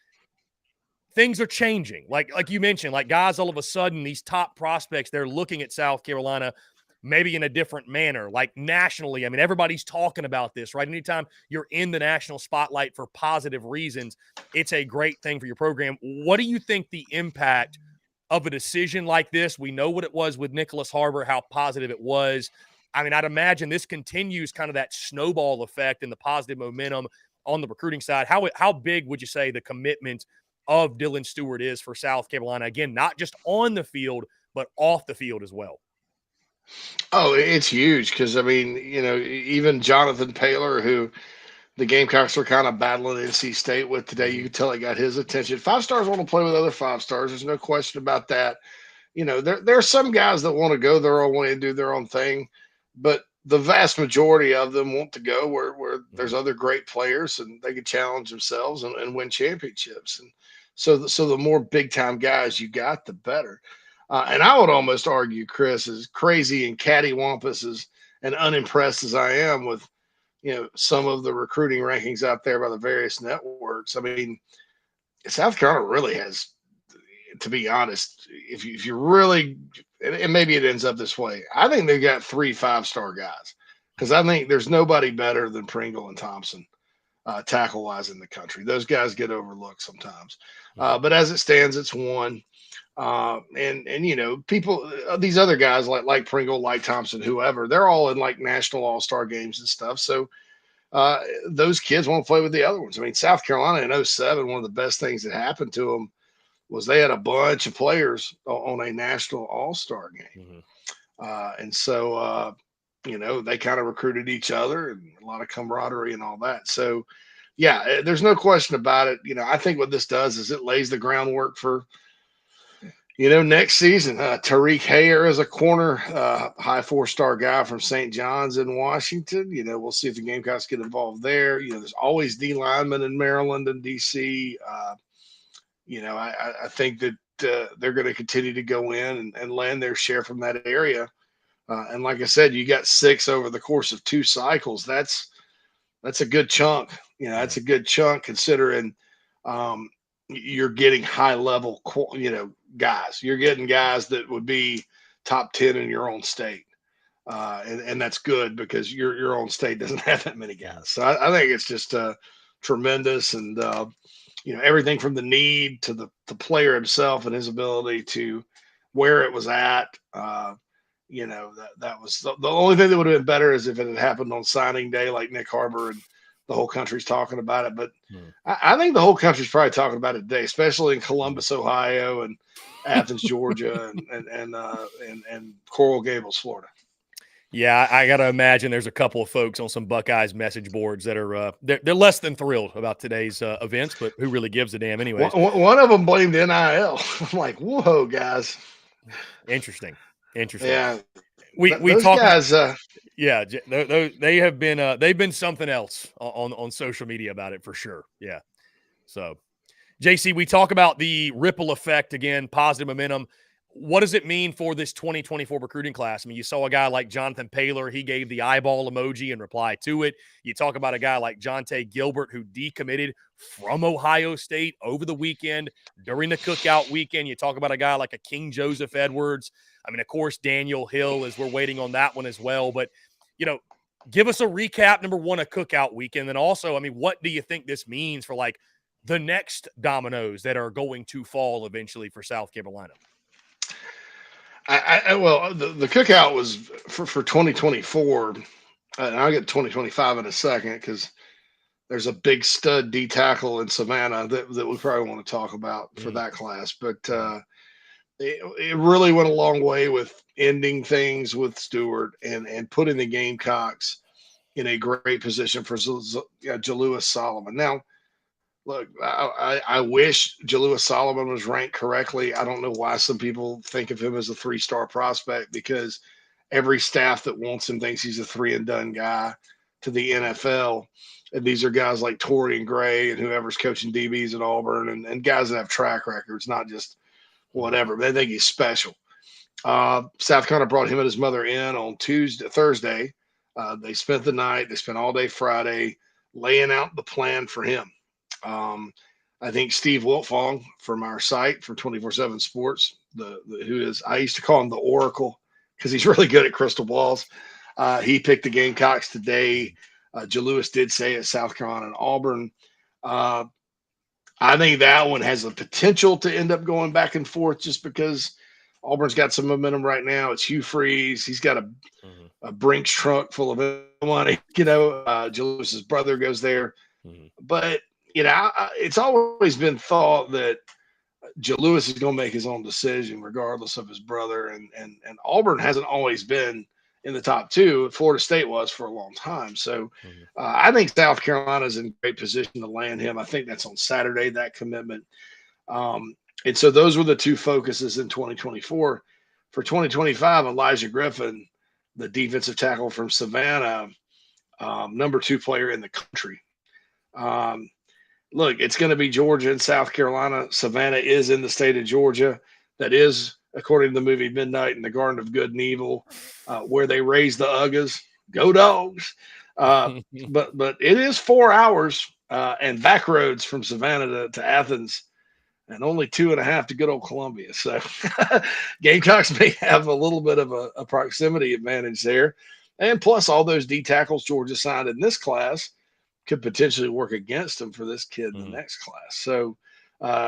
things are changing. Like you mentioned, like guys all of a sudden, these top prospects, they're looking at South Carolina maybe in a different manner, like nationally. I mean, everybody's talking about this, right? Anytime you're in the national spotlight for positive reasons, it's a great thing for your program. What do you think the impact of a decision like this? We know what it was with Nicholas Harbor, how positive it was. I mean, I'd imagine this continues kind of that snowball effect and the positive momentum on the recruiting side. How big would you say the commitment of Dylan Stewart is for South Carolina. Again, not just on the field, but off the field as well. Oh, it's huge because, I mean, even Jonathan Paylor, who the Gamecocks are kind of battling NC State with today, you could tell it got his attention. 5-stars want to play with other 5-stars. There's no question about that. There are some guys that want to go their own way and do their own thing, but the vast majority of them want to go where there's other great players and they can challenge themselves and win championships. And so the more big time guys you got, the better. And I would almost argue, Chris, as crazy and cattywampus and unimpressed as I am with some of the recruiting rankings out there by the various networks. I mean, South Carolina really has, to be honest, if you really, and maybe it ends up this way, I think they've got 3 5-star guys because I think there's nobody better than Pringle and Thompson tackle wise in the country. Those guys get overlooked sometimes, but as it stands, it's 1. And people, these other guys like Pringle, like Thompson, whoever, they're all in like national all-star games and stuff. So those kids want to play with the other ones. I mean, South Carolina in 07, one of the best things that happened to them was they had a bunch of players on a national all-star game. And so, they kind of recruited each other and a lot of camaraderie and all that. So, yeah, there's no question about it. I think what this does is it lays the groundwork for, next season. Tariq Hayer is a corner, high 4-star guy from St. John's in Washington. We'll see if the Gamecocks get involved there. There's always D linemen in Maryland and DC. I think that they're going to continue to go in and land their share from that area. And like I said, you got 6 over the course of 2 cycles. That's a good chunk. That's a good chunk considering you're getting high level, guys. You're getting guys that would be top 10 in your own state. And that's good because your own state doesn't have that many guys. So I think it's just tremendous. And, everything from the need to the player himself and his ability to where it was at. That was the only thing that would have been better is if it had happened on signing day, like Nick Harbor and the whole country's talking about it. But I think the whole country's probably talking about it today, especially in Columbus, Ohio, and Athens, Georgia, and Coral Gables, Florida. Yeah, I got to imagine there's a couple of folks on some Buckeyes message boards that are they're less than thrilled about today's events, but who really gives a damn anyway? One of them blamed NIL. I'm like, whoa, guys. Interesting. Yeah, we those talk guys. Yeah, they have been they've been something else on social media about it for sure. Yeah. So, JC, we talk about the ripple effect again, positive momentum. What does it mean for this 2024 recruiting class? I mean, you saw a guy like Jonathan Paylor. He gave the eyeball emoji in reply to it. You talk about a guy like Jonte Gilbert who decommitted from Ohio State over the weekend during the cookout weekend. You talk about a guy like a King Joseph Edwards. I mean, of course, Daniel Hill, as we're waiting on that one as well. But, give us a recap, number one, of cookout weekend. And also, I mean, what do you think this means for like the next dominoes that are going to fall eventually for South Carolina? Well, the cookout was for 2024, and I'll get 2025 in a second because there's a big stud D tackle in Savannah that we probably want to talk about for that class. But it really went a long way with ending things with Stewart and putting the Gamecocks in a great position for Jalewis Solomon. Now, look, I wish Jalewis Solomon was ranked correctly. I don't know why some people think of him as a 3-star prospect because every staff that wants him thinks he's a 3-and-done guy to the NFL. And these are guys like Torian Gray and whoever's coaching DBs at Auburn and guys that have track records, not just whatever. They think he's special. South Carolina brought him and his mother in on Thursday. They spent the night. They spent all day Friday laying out the plan for him. I think Steve Wiltfong from our site for 24/7 Sports, who is, I used to call him the Oracle because he's really good at crystal balls. He picked the Gamecocks today. Jalewis did say at South Carolina and Auburn. I think that one has the potential to end up going back and forth just because Auburn's got some momentum right now. It's Hugh Freeze. He's got a Brinks trunk full of money. Jalewis's brother goes there. But, it's always been thought that Joe Lewis is going to make his own decision regardless of his brother, and Auburn hasn't always been in the top two. Florida State was for a long time. So Mhm. I think South Carolina is in great position to land him. I think that's on Saturday, that commitment. Um, and so those were the two focuses in 2024. For 2025, Elijah Griffin, the defensive tackle from Savannah, number two player in the country. Um, Look, it's going to be Georgia and South Carolina. Savannah is in the state of Georgia. That is, according to the movie Midnight in the Garden of Good and Evil, where they raise the Uggas. Go dogs! But it is 4 hours and back roads from Savannah to Athens, and only 2.5 to good old Columbia. So Gamecocks may have a little bit of a proximity advantage there. And plus, all those D tackles Georgia signed in this class could potentially work against him for this kid in the Mhm. next class. So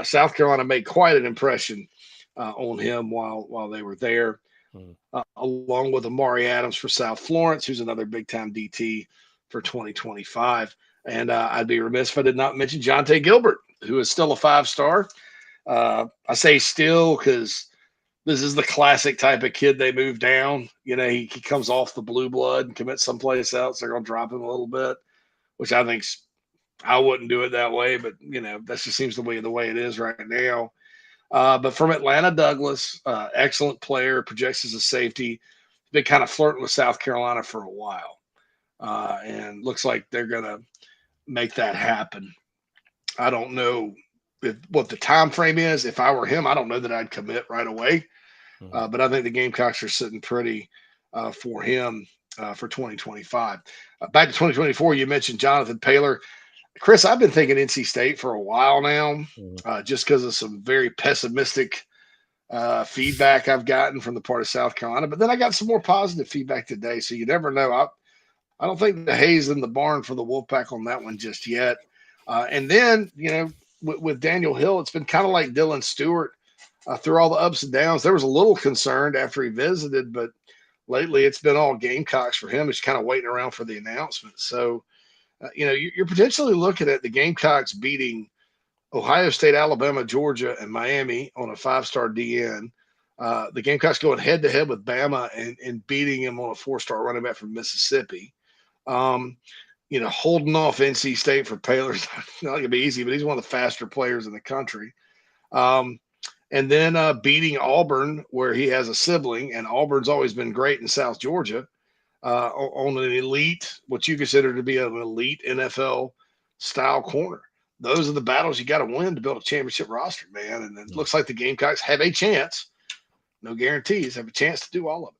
South Carolina made quite an impression on him while they were there, Mhm. along with Amari Adams for South Florence, who's another big time DT for 2025. And I'd be remiss if I did not mention Jonte Gilbert, who is still a 5-star. I say still because this is the classic type of kid they move down. He comes off the blue blood and commits someplace else. They're going to drop him a little bit, which I wouldn't do it that way, but that just seems the way it is right now. But from Atlanta Douglas, excellent player, projects as a safety. Been kind of flirting with South Carolina for a while, and looks like they're gonna make that happen. I don't know what the time frame is. If I were him, I don't know that I'd commit right away. Mhm. But I think the Gamecocks are sitting pretty for him for 2025. Back to 2024, you mentioned Jonathan Paylor. Chris, I've been thinking NC State for a while now, Mhm. just because of some very pessimistic feedback I've gotten from the part of South Carolina. But then I got some more positive feedback today, so you never know. I don't think the hay's in the barn for the Wolfpack on that one just yet. And then, with Daniel Hill, it's been kind of like Dylan Stewart through all the ups and downs. There was a little concerned after he visited, but lately it's been all Gamecocks for him. He's kind of waiting around for the announcement. So, you're potentially looking at the Gamecocks beating Ohio State, Alabama, Georgia, and Miami on a 5-star DN. The Gamecocks going head to head with Bama and beating him on a 4-star running back from Mississippi. Um, holding off NC State for Paylor's not going to be easy, but he's one of the faster players in the country. Um, and then beating Auburn, where he has a sibling, and Auburn's always been great in South Georgia on an elite, what you consider to be an elite NFL style corner. Those are the battles you got to win to build a championship roster, man. And it Mhm. looks like the Gamecocks have a chance, no guarantees, have a chance to do all of it.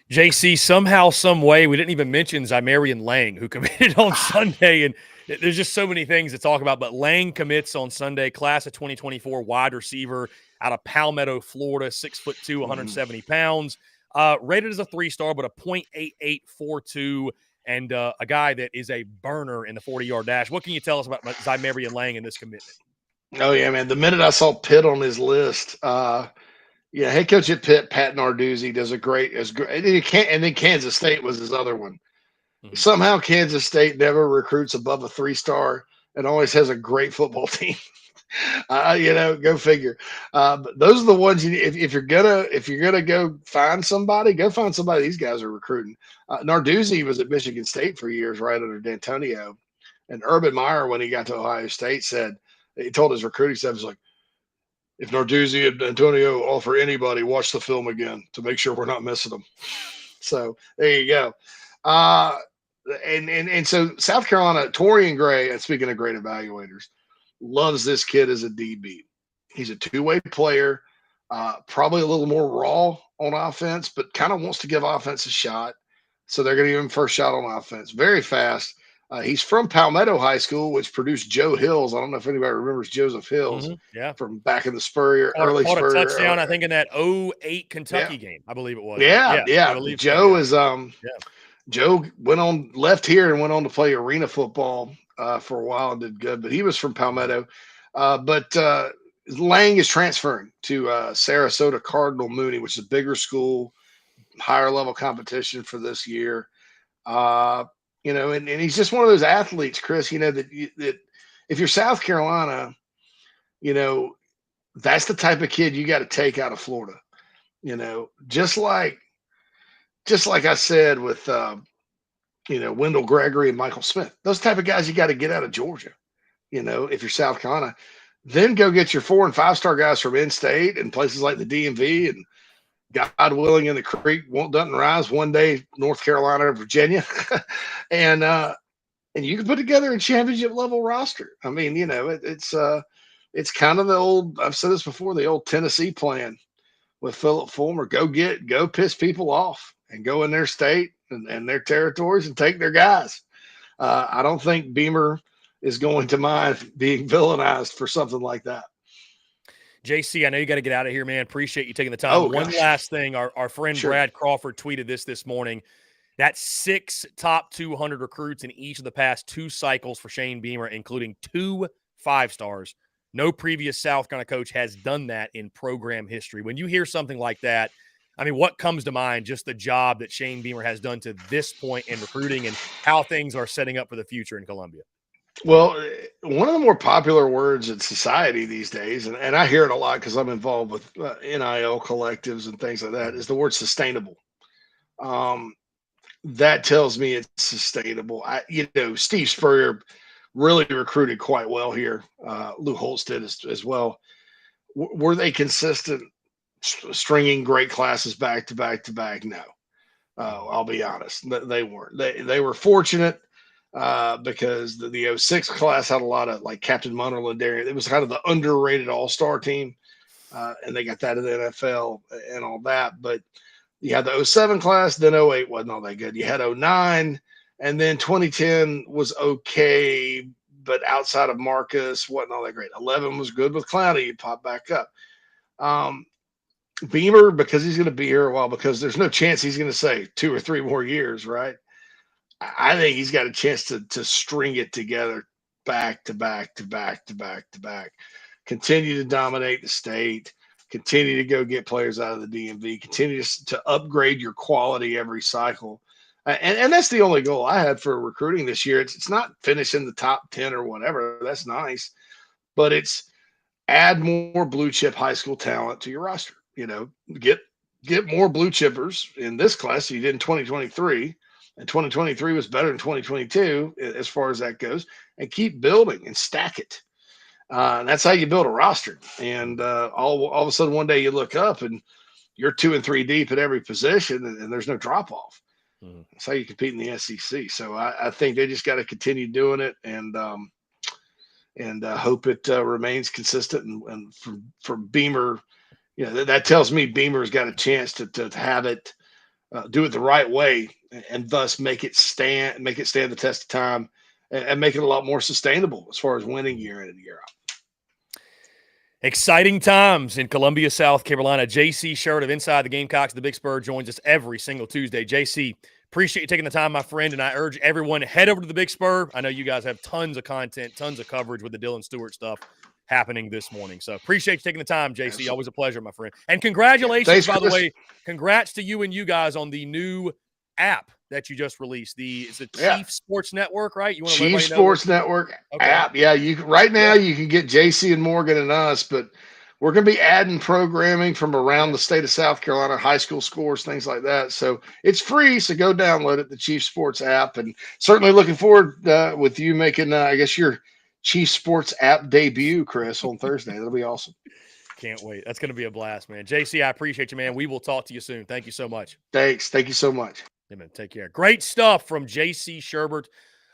JC, somehow, some way, we didn't even mention Zymarian Lang, who committed on Sunday, and there's just so many things to talk about. But Lang commits on Sunday, class of 2024, wide receiver out of Palmetto, Florida, 6'2", 170 pounds, rated as a 3-star, but a .8842, and a guy that is a burner in the 40-yard dash. What can you tell us about Zymarian Lang and this commitment? Oh yeah, man. The minute I saw Pitt on his list, yeah, head coach at Pitt, Pat Narduzzi, does a great as great. And then Kansas State was his other one. Mhm. Somehow Kansas State never recruits above a 3-star and always has a great football team. Go figure. But those are the ones if you're gonna go find somebody. These guys are recruiting. Narduzzi was at Michigan State for years, right under D'Antonio, and Urban Meyer, when he got to Ohio State, said he told his recruiting staff, "Was like, if Narduzzi and D'Antonio offer anybody, watch the film again to make sure we're not missing them." So there you go. Uh, and so South Carolina, Torian Gray, and speaking of great evaluators, loves this kid as a DB. He's a two-way player, probably a little more raw on offense, but kind of wants to give offense a shot. So they're going to give him first shot on offense. Very fast. He's from Palmetto High School, which produced Joe Hills. I don't know if anybody remembers Joseph Hills Yeah. from back in the Spurrier, Caught, early caught a Spurrier touchdown, era. I think, in that '08 Yeah, Kentucky game, I believe it was. yeah, I yeah. believe so. Joe Yeah. is Yeah. Joe left here and went on to play arena football for a while and did good, but he was from Mhm. Palmetto. But Lang is transferring to Sarasota Cardinal Mooney, which is a bigger school, higher level competition for this year. Uh, and he's just one of those athletes, Chris, that if you're South Carolina, you know, that's the type of kid you got to take out of Florida, just like I said with, Wendell Gregory and Michael Smith, those type of guys you got to get out of Georgia, if you're South Carolina, then go get your 4 and 5 star guys from in-state and places like the DMV, and God willing, in the creek doesn't rise one day, North Carolina or Virginia, and you can put together a championship level roster. I mean, it's kind of the old, I've said this before, the old Tennessee plan with Philip Fulmer: go piss people off and go in their state and their territories and take their guys. I don't think Beamer is going to mind being villainized for something like that. JC, I know you got to get out of here, man. Appreciate you taking the time. Oh, One gosh. last thing. Our friend Sure. Brad Crawford tweeted this morning. That's 6 top 200 recruits in each of the past 2 cycles for Shane Beamer, including 2 5-stars. No previous South Carolina coach has done that in program history. When you hear something like that, I mean, what comes to mind? Just the job that Shane Beamer has done to this point in recruiting and how things are setting up for the future in Columbia. Well, one of the more popular words in society these days, and I hear it a lot because I'm involved with NIL collectives and things like that, is the word sustainable. That tells me it's sustainable. Steve Spurrier really recruited quite well here. Lou Holtz did as well. Were they consistent, stringing great classes back to back to back? No. I'll be honest. They weren't. They were fortunate because the 06 class had a lot of like Captain Munnerlyn there. It was kind of the underrated all-star team, and they got that in the NFL and all that. But you had the 07 class, then 08 wasn't all that good. You had 09, and then 2010 was okay, but outside of Marcus, wasn't all that great. 11 was good with Clowney. You pop back up. Beamer, because he's going to be here a while, because there's no chance he's going to say 2 or 3 more years, right? I think he's got a chance to string it together back to back to back to back to back, continue to dominate the state, continue to go get players out of the DMV, continue to upgrade your quality every cycle. And that's the only goal I had for recruiting this year. It's not finishing the top 10 or whatever. That's nice. But it's add more blue chip high school talent to your roster. Get more blue chippers in this class than you did in 2023. And 2023 was better than 2022 as far as that goes. And keep building and stack it. And that's how you build a roster. And all of a sudden, one day you look up and you're 2 and 3 deep at every position, and there's no drop off. Mm-hmm. That's how you compete in the SEC. So I think they just got to continue doing it and hope it remains consistent. And for Beamer, that tells me Beamer's got a chance to have it, do it the right way, and thus make it stand the test of time, and make it a lot more sustainable as far as winning year in and year out. Exciting times in Columbia, South Carolina. JC Sherbert of Inside the Gamecocks, the Big Spur, joins us every single Tuesday. JC, appreciate you taking the time, my friend, and I urge everyone, head over to the Big Spur. I know you guys have tons of content, tons of coverage with the Dylan Stewart stuff happening this morning. So appreciate you taking the time, JC. Absolutely. Always a pleasure, my friend. And congratulations, thanks, by the way. Congrats to you and you guys on the new app that you just released. It's the Chief Sports Network, right? You want to Chief Sports Network app. Yeah, you can get JC and Morgan and us, but we're going to be adding programming from around the state of South Carolina, high school scores, things like that. So it's free. So go download it, the Chief Sports app, and certainly looking forward with you making, I guess, your Chief Sports app debut, Chris, on Thursday. That'll be awesome. Can't wait. That's going to be a blast, man. JC, I appreciate you, man. We will talk to you soon. Thank you so much. Thanks. Thank you so much. Amen. Take care. Great stuff from JC Sherbert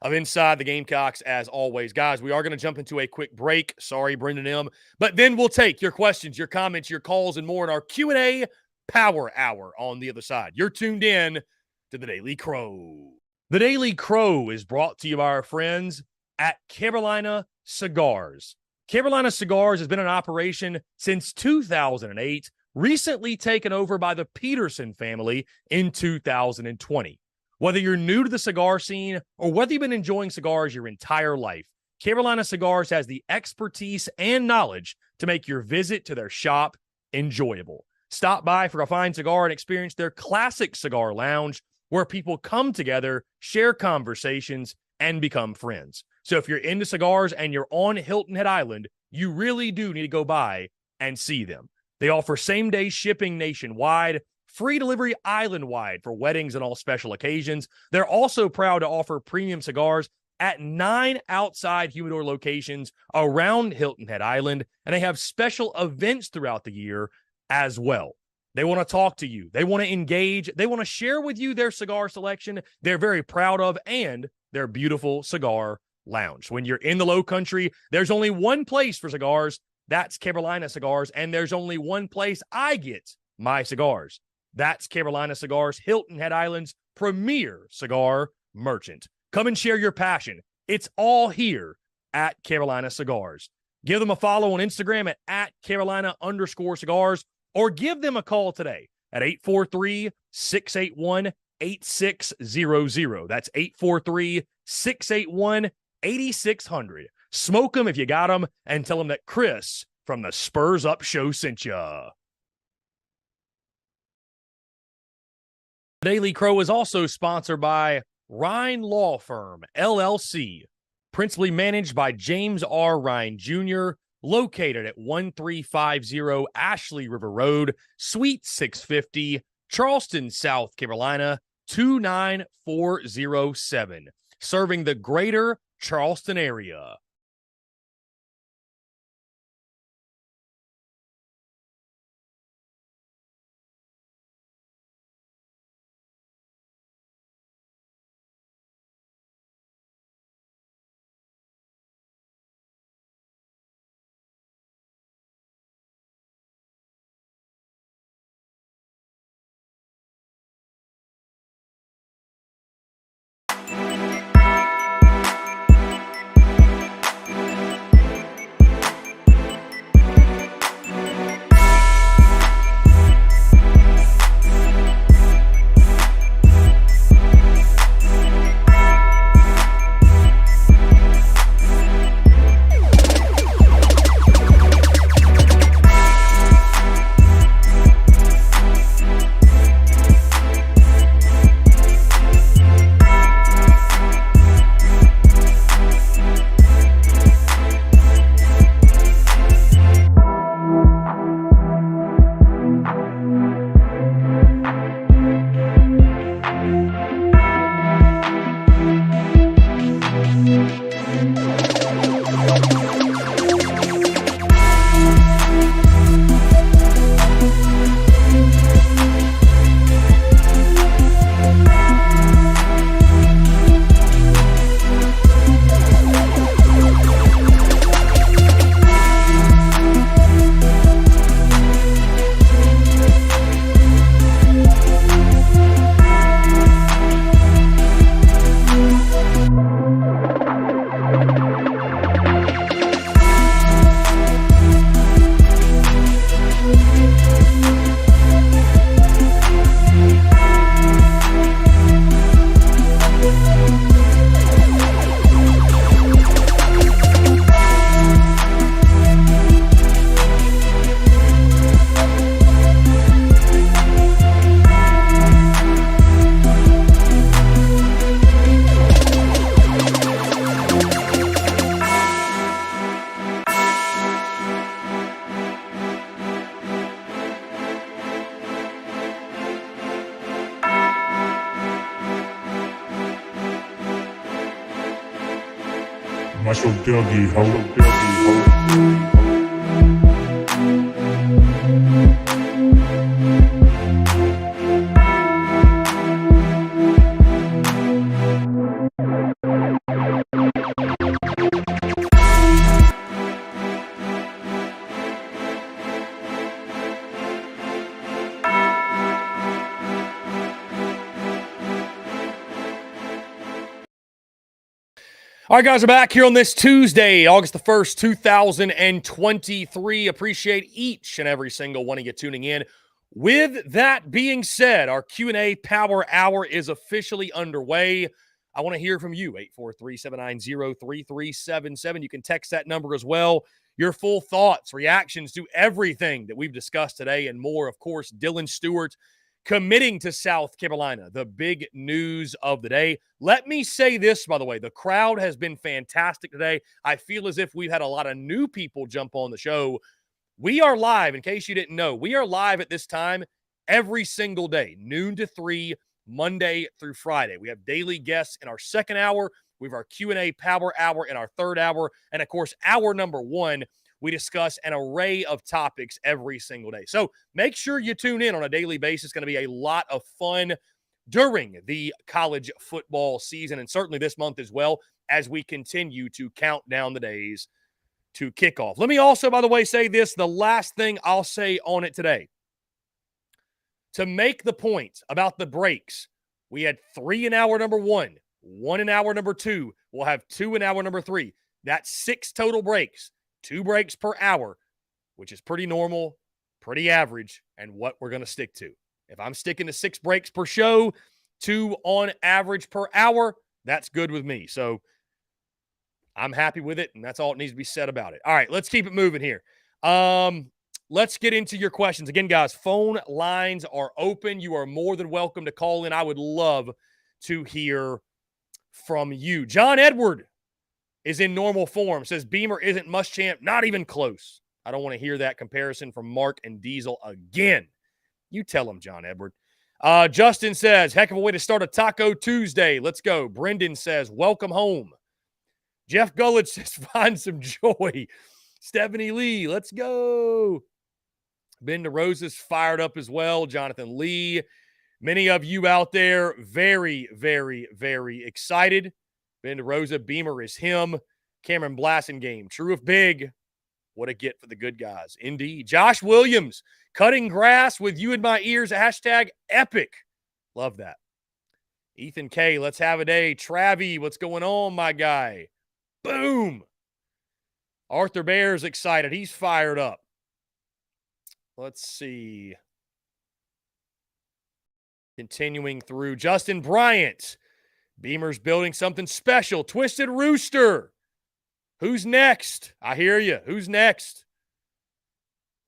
of Inside the Gamecocks, as always. Guys, we are going to jump into a quick break. Sorry, Brendan M. But then we'll take your questions, your comments, your calls, and more in our Q&A Power Hour on the other side. You're tuned in to The Daily Crow. The Daily Crow is brought to you by our friends at Carolina Cigars. Carolina Cigars has been in operation since 2008, recently taken over by the Peterson family in 2020. Whether you're new to the cigar scene or whether you've been enjoying cigars your entire life, Carolina Cigars has the expertise and knowledge to make your visit to their shop enjoyable. Stop by for a fine cigar and experience their classic cigar lounge, where people come together, share conversations, and become friends. So if you're into cigars and you're on Hilton Head Island, you really do need to go by and see them. They offer same-day shipping nationwide, free delivery island-wide for weddings and all special occasions. They're also proud to offer premium cigars at 9 outside humidor locations around Hilton Head Island, and they have special events throughout the year as well. They want to talk to you. They want to engage. They want to share with you their cigar selection they're very proud of and their beautiful cigar lounge. When you're in the Low Country, there's only one place for cigars. That's Carolina Cigars, and there's only one place I get my cigars. That's Carolina Cigars, Hilton Head Island's premier cigar merchant. Come and share your passion. It's all here at Carolina Cigars. Give them a follow on Instagram at Carolina_cigars, or give them a call today at 843-681-8600. That's 843-681-8600. Smoke them if you got them, and tell them that Chris from the Spurs Up Show sent you. Daily Crow is also sponsored by Rhine Law Firm, LLC, principally managed by James R. Rhine Jr., located at 1350 Ashley River Road, Suite 650, Charleston, South Carolina, 29407, serving the greater Charleston area. Marshall Dougie, ho. All right, guys, we're back here on this Tuesday, August the 1st, 2023. Appreciate each and every single one of you tuning in. With that being said, our Q&A Power Hour is officially underway. I want to hear from you, 843-790-3377. You can text that number as well. Your full thoughts, reactions to everything that we've discussed today and more. Of course, Dylan Stewart committing to South Carolina, the big news of the day. Let me say this, by the way. The crowd has been fantastic today. I feel as if we've had a lot of new people jump on the show. We are live, in case you didn't know. We are live at this time every single day, noon to 3, Monday through Friday. We have daily guests in our second hour. We have our Q&A power hour in our third hour. And, of course, hour number 1, we discuss an array of topics every single day. So make sure you tune in on a daily basis. It's going to be a lot of fun during the college football season, and certainly this month as well, as we continue to count down the days to kickoff. Let me also, by the way, say this, the last thing I'll say on it today. To make the point about the breaks, we had 3 in hour number 1, 1 in hour number 2. We'll have 2 in hour number 3. That's 6 total breaks, 2 breaks per hour, which is pretty normal, pretty average, and what we're going to stick to. If I'm sticking to 6 breaks per show, 2 on average per hour, that's good with me. So I'm happy with it, and that's all it needs to be said about it. All right, let's keep it moving here. Let's get into your questions. Again, guys, phone lines are open. You are more than welcome to call in. I would love to hear from you. John Edward is in normal form. Says Beamer isn't Muschamp. Not even close. I don't want to hear that comparison from Mark and Diesel again. You tell him, John Edward. Justin says, heck of a way to start a Taco Tuesday. Let's go. Brendan says, welcome home. Jeff Gullich says, find some joy. Stephanie Lee, let's go. Ben DeRosa's fired up as well. Jonathan Lee. Many of you out there very, very, very excited. Ben DeRosa, Beamer is him. Cameron Blassingame, true of big. What a get for the good guys. Indeed. Josh Williams, cutting grass with you in my ears. Hashtag epic. Love that. Ethan K, let's have a day. Travie, what's going on, my guy? Boom. Arthur Bear's excited. He's fired up. Let's see. Continuing through. Justin Bryant. Beamer's building something special. Twisted Rooster. Who's next? I hear you. Who's next?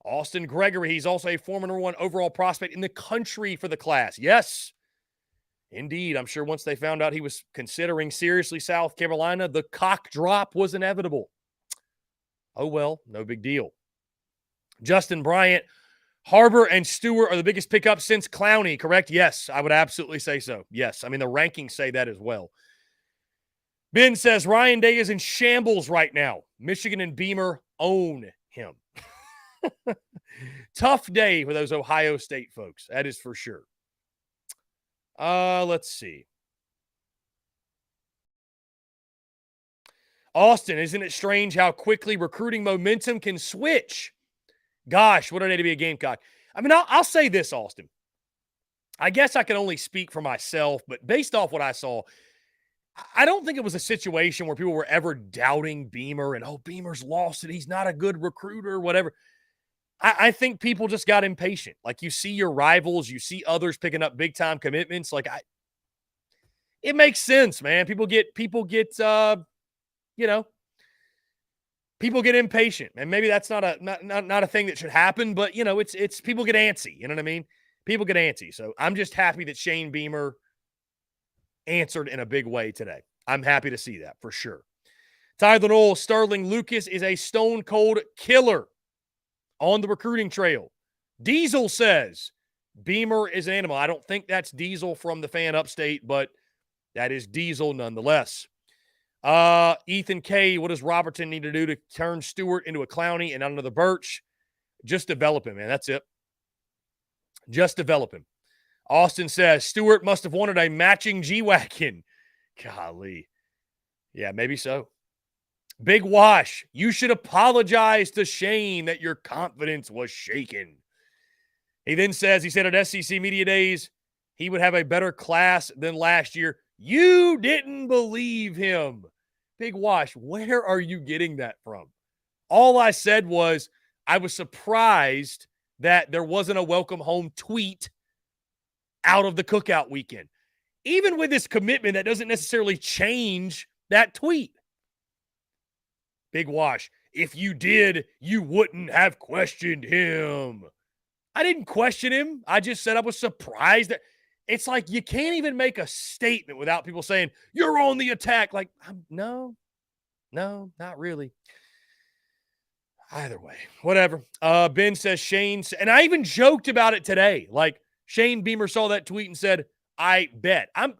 Austin Gregory. He's also a former number 1 overall prospect in the country for the class. Yes, indeed. I'm sure once they found out he was considering seriously South Carolina, the cock drop was inevitable. Oh, well, no big deal. Justin Bryant. Harbor and Stewart are the biggest pickups since Clowney, correct? Yes, I would absolutely say so. Yes, I mean, the rankings say that as well. Ben says, Ryan Day is in shambles right now. Michigan and Beamer own him. Tough day for those Ohio State folks. That is for sure. Let's see. Austin, isn't it strange how quickly recruiting momentum can switch? Gosh, what a day to be a Gamecock. I mean, I'll say this, Austin. I guess I can only speak for myself, but based off what I saw, I don't think it was a situation where people were ever doubting Beamer and, oh, Beamer's lost it. He's not a good recruiter or whatever. I think people just got impatient. Like, you see your rivals, you see others picking up big-time commitments. Like, it makes sense, man. People get people get impatient, and maybe that's not a thing that should happen, but it's people get antsy. You know what I mean? People get antsy. So I'm just happy that Shane Beamer answered in a big way today. I'm happy to see that for sure. Tyler Knoll, Sterling Lucas is a stone cold killer on the recruiting trail. Diesel says Beamer is an animal. I don't think that's Diesel from the fan upstate, but that is Diesel nonetheless. Ethan K, what does Robertson need to do to turn Stewart into a Clowney and under the Birch? Just develop him, man. That's it. Just develop him. Austin says Stewart must have wanted a matching G-Wagon. Golly. Yeah, maybe so. Big Wash, you should apologize to Shane that your confidence was shaken. He then says, he said at SEC Media Days, he would have a better class than last year. You didn't believe him. Big Wash, where are you getting that from? All I said was I was surprised that there wasn't a welcome home tweet out of the cookout weekend. Even with this commitment, that doesn't necessarily change that tweet. Big Wash, if you did, you wouldn't have questioned him. I didn't question him. I just said I was surprised that it's like you can't even make a statement without people saying, you're on the attack. Like, no, not really. Either way, whatever. Ben says Shane, and I even joked about it today. Like Shane Beamer saw that tweet and said, I bet. I'm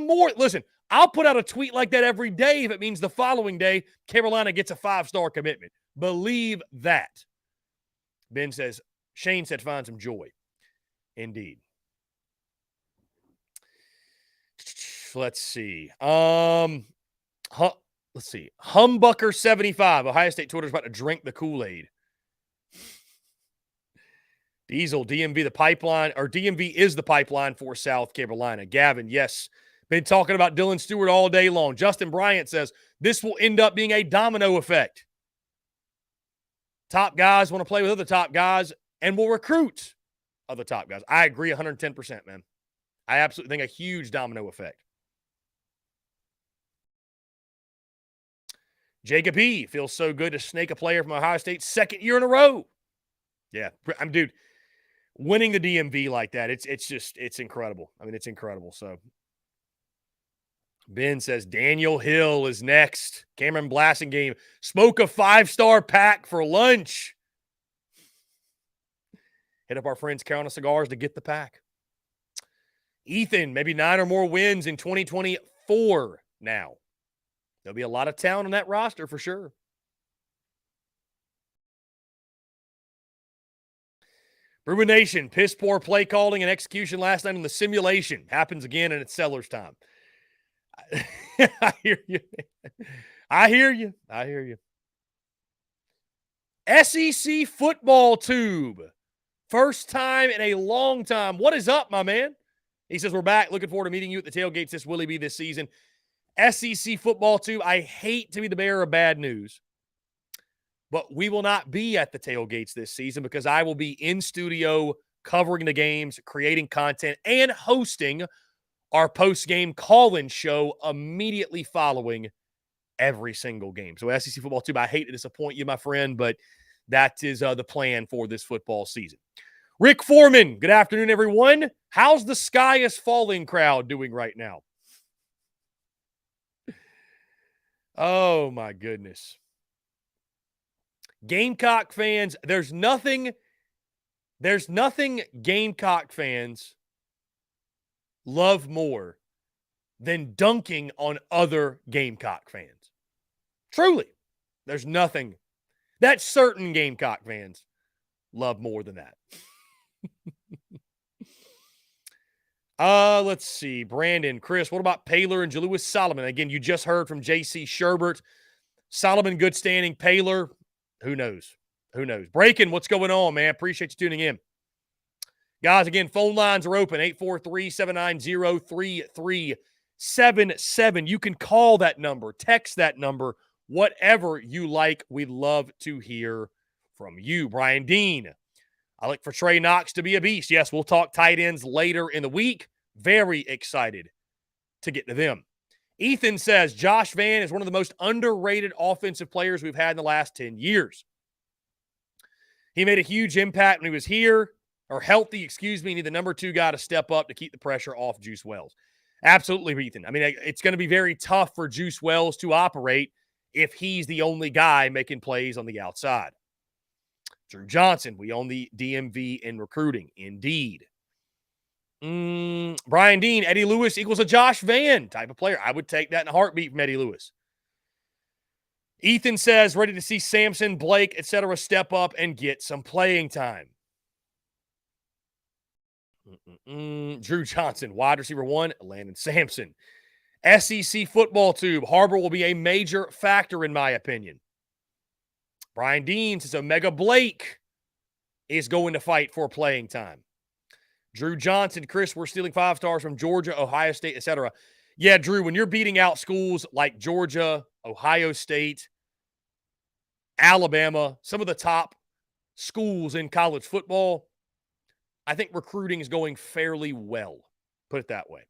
more, listen, I'll put out a tweet like that every day if it means the following day Carolina gets a 5-star commitment. Believe that. Ben says, Shane said, find some joy. Indeed. Let's see. Let's see. Humbucker75. Ohio State Twitter's about to drink the Kool-Aid. Diesel, DMV the pipeline, or DMV is the pipeline for South Carolina. Gavin, yes. Been talking about Dylan Stewart all day long. Justin Bryant says this will end up being a domino effect. Top guys want to play with other top guys and will recruit other top guys. I agree 110%, man. I absolutely think a huge domino effect. Jacob E. feels so good to snake a player from Ohio State second year in a row. Yeah, dude, winning the DMV like that, it's incredible. I mean, it's incredible. So Ben says Daniel Hill is next. Cameron Blassingame smoke a 5-star pack for lunch. Hit up our friends Carolina Cigars to get the pack. Ethan, maybe 9 or more wins in 2024 now. There'll be a lot of talent on that roster for sure. Bruin Nation, piss poor play calling and execution last night in the simulation. Happens again, and it's Sellers time. I hear you. I hear you. SEC football tube. First time in a long time. What is up, my man? He says, we're back. Looking forward to meeting you at the tailgates this Willie B this season. SEC football tube. I hate to be the bearer of bad news, but we will not be at the tailgates this season because I will be in studio covering the games, creating content, and hosting our post-game call-in show immediately following every single game. So SEC football tube, I hate to disappoint you, my friend, but that is the plan for this football season. Rick Foreman, good afternoon, everyone. How's the Sky is Falling crowd doing right now? Oh, my goodness. Gamecock fans, there's nothing Gamecock fans love more than dunking on other Gamecock fans. Truly, there's nothing that certain Gamecock fans love more than that. Let's see. Brandon, Chris, what about Paler and Jalewis Solomon? Again, you just heard from J.C. Sherbert. Solomon, good standing. Paler, who knows? Who knows? Breaking, what's going on, man? Appreciate you tuning in. Guys, again, phone lines are open, 843-790-3377. You can call that number, text that number, whatever you like. We'd love to hear from you. Brian Dean, I look for Trey Knox to be a beast. Yes, we'll talk tight ends later in the week. Very excited to get to them. Ethan says Josh Vann is one of the most underrated offensive players we've had in the last 10 years. He made a huge impact when he was here, or healthy, need the number 2 guy to step up to keep the pressure off Juice Wells. Absolutely, Ethan. I mean, it's going to be very tough for Juice Wells to operate if he's the only guy making plays on the outside. Drew Johnson, we own the DMV in recruiting. Indeed. Brian Dean, Eddie Lewis equals a Josh Vann type of player. I would take that in a heartbeat from Eddie Lewis. Ethan says, ready to see Samson, Blake, etc. step up and get some playing time. Drew Johnson, wide receiver 1, Landon Sampson. SEC football tube, Harbor will be a major factor in my opinion. Brian Dean says Omega Blake is going to fight for playing time. Drew Johnson, Chris, we're stealing 5 stars from Georgia, Ohio State, etc. Yeah, Drew, when you're beating out schools like Georgia, Ohio State, Alabama, some of the top schools in college football, I think recruiting is going fairly well. Put it that way.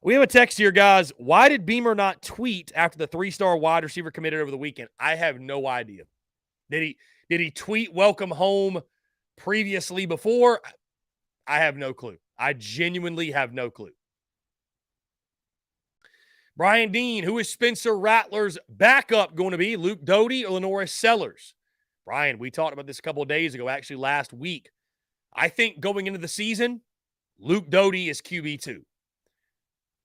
We have a text here, guys. Why did Beamer not tweet after the 3-star wide receiver committed over the weekend? I have no idea. Did he tweet welcome home previously before, I have no clue. I genuinely have no clue. Brian Dean, who is Spencer Rattler's backup going to be? Luke Doty or Lenora Sellers? Brian, we talked about this a couple of days ago, actually last week. I think going into the season, Luke Doty is QB2.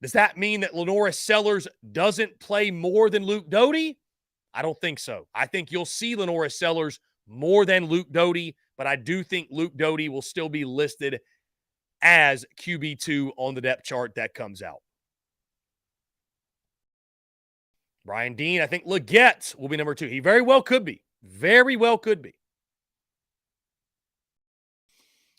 Does that mean that Lenora Sellers doesn't play more than Luke Doty? I don't think so. I think you'll see Lenora Sellers more than Luke Doty, but I do think Luke Doty will still be listed as QB2 on the depth chart that comes out. Brian Dean, I think Leggett will be number 2. He very well could be. Very well could be.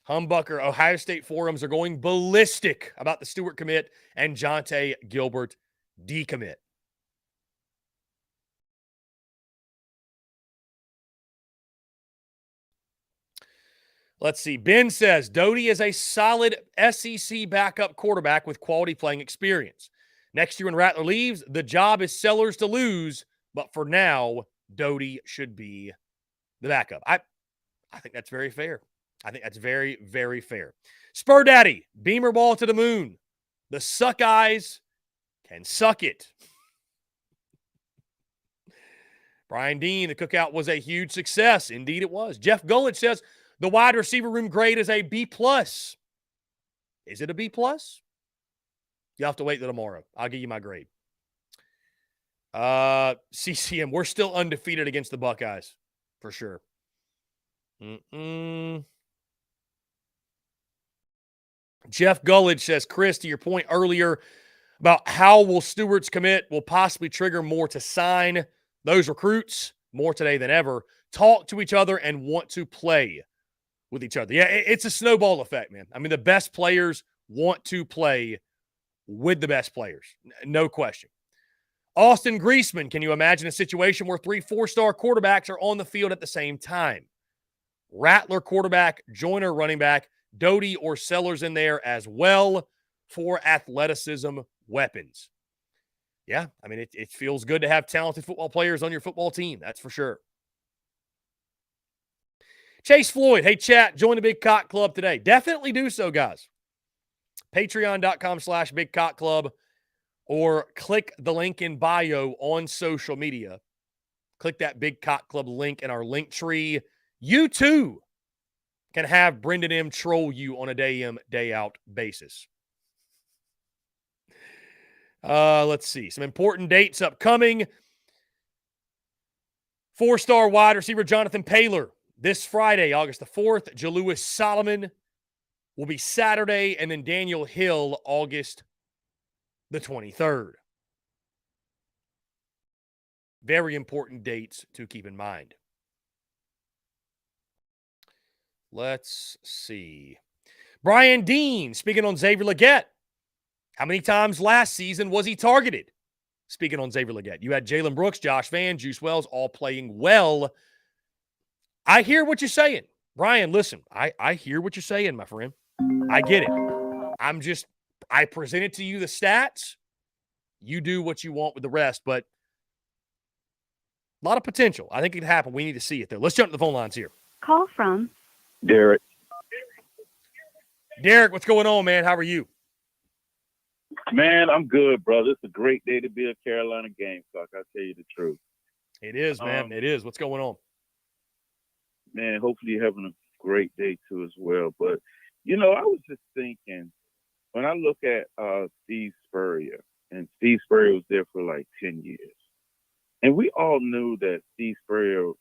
Humbucker, Ohio State forums are going ballistic about the Stewart commit and Jonte Gilbert decommit. Let's see. Ben says, Doty is a solid SEC backup quarterback with quality playing experience. Next year when Rattler leaves, the job is Sellers to lose, but for now, Doty should be the backup. I think that's very fair. I think that's very, very fair. Spur Daddy, Beamer ball to the moon. The suck eyes can suck it. Brian Dean, the cookout was a huge success. Indeed it was. Jeff Gullidge says, the wide receiver room grade is a B+. Is it a B+? You'll have to wait till tomorrow. I'll give you my grade. CCM, we're still undefeated against the Buckeyes, for sure. Jeff Gullidge says, Chris, to your point earlier about how will Stewart's commit will possibly trigger more to sign those recruits more today than ever, talk to each other and want to play with each other. Yeah, it's a snowball effect, man. I mean, the best players want to play with the best players. No question. Austin Griesman, can you imagine a situation where 3 4-star quarterbacks are on the field at the same time? Rattler quarterback, Joyner running back, Doty or Sellers in there as well for athleticism weapons. Yeah, I mean, it feels good to have talented football players on your football team. That's for sure. Chase Floyd, hey, chat, join the Big Cock Club today. Definitely do so, guys. Patreon.com/Big Cock Club or click the link in bio on social media. Click that Big Cock Club link in our link tree. You too can have Brendan M. troll you on a day in, day out basis. Let's see. Some important dates upcoming. 4-star wide receiver Jonathan Paylor this Friday, August the 4th. Jalewis Solomon will be Saturday, and then Daniel Hill, August the 23rd. Very important dates to keep in mind. Let's see. Brian Dean, speaking on Xavier Leggett. How many times last season was he targeted? Speaking on Xavier Leggett. You had Jalen Brooks, Josh Vann, Juice Wells all playing well. I hear what you're saying. Brian, listen, I hear what you're saying, my friend. I get it. I presented to you the stats. You do what you want with the rest, but a lot of potential. I think it could happen. We need to see it there. Let's jump to the phone lines here. Call from Derek. Derek, what's going on, man? How are you? Man, I'm good, brother. It's a great day to be a Carolina Gamecock. I'll tell you the truth. It is, man. It is. What's going on? Man, hopefully you're having a great day too as well. But, I was just thinking, when I look at Steve Spurrier, and Steve Spurrier was there for like 10 years. And we all knew that Steve Spurrier,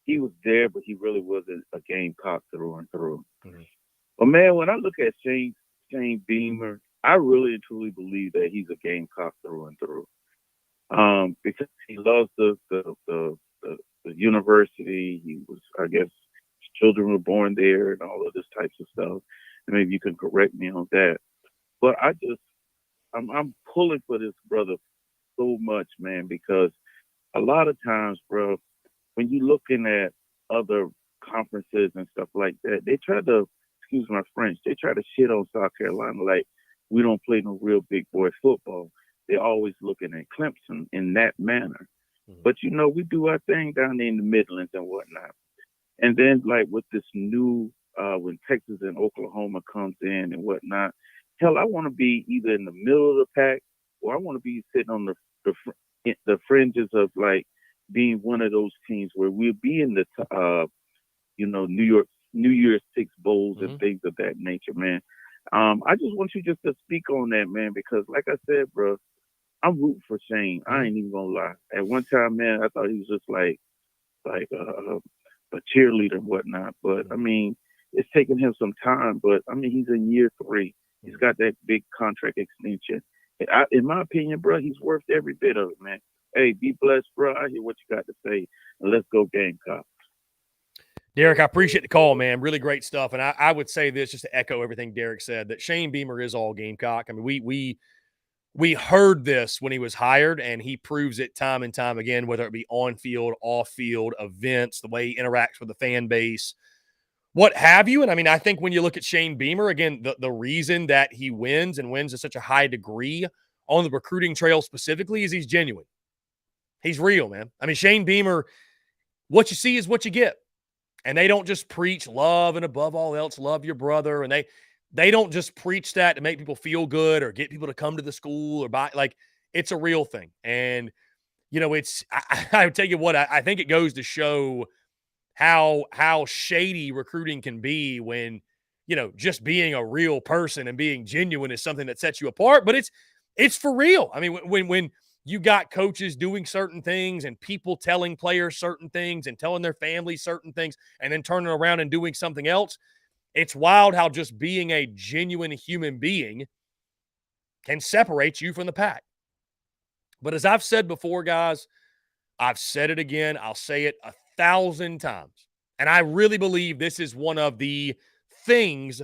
he was there, but he really wasn't a Gamecock through and through. Mm-hmm. But, man, when I look at Shane Beamer, I really and truly believe that he's a Gamecock through and through. Because he loves the university. He was, I guess, his children were born there and all of this types of stuff. And maybe you can correct me on that. But I'm pulling for this brother so much, man, because a lot of times, bro, when you're looking at other conferences and stuff like that, they try to, excuse my French, they try to shit on South Carolina like we don't play no real big boy football. They're always looking at Clemson in that manner. Mm-hmm. But, we do our thing down there in the Midlands and whatnot. And then, like, with this new when Texas and Oklahoma comes in and whatnot. Hell, I want to be either in the middle of the pack or I want to be sitting on the fringes of like being one of those teams where we'll be in the New Year's Six bowls and things of that nature, man. I just want you just to speak on that, man, because like I said, bro, I'm rooting for Shane. I ain't even gonna lie. At one time, man, I thought he was just like a cheerleader and whatnot. But I mean, it's taken him some time. But I mean, he's in year 3. He's got that big contract extension. In my opinion, bro, he's worth every bit of it, man. Hey, be blessed, bro. I hear what you got to say, and let's go Gamecocks. Derek, I appreciate the call, man. Really great stuff. And I would say this just to echo everything Derek said, that Shane Beamer is all Gamecock. I mean, we heard this when he was hired, and he proves it time and time again, whether it be on-field, off-field, events, the way he interacts with the fan base, what have you. And, I mean, I think when you look at Shane Beamer, again, the reason that he wins and wins at such a high degree on the recruiting trail specifically is he's genuine. He's real, man. I mean, Shane Beamer, what you see is what you get. And they don't just preach love and above all else, love your brother. And they don't just preach that to make people feel good or get people to come to the school or buy. Like, it's a real thing. And, you know, I tell you what, I think it goes to show how shady recruiting can be when, you know, just being a real person and being genuine is something that sets you apart. But it's for real. I mean, when you got coaches doing certain things and people telling players certain things and telling their families certain things and then turning around and doing something else, it's wild how just being a genuine human being can separate you from the pack. But as I've said before, guys, I've said it again. I'll say it 1,000 times. And I really believe this is one of the things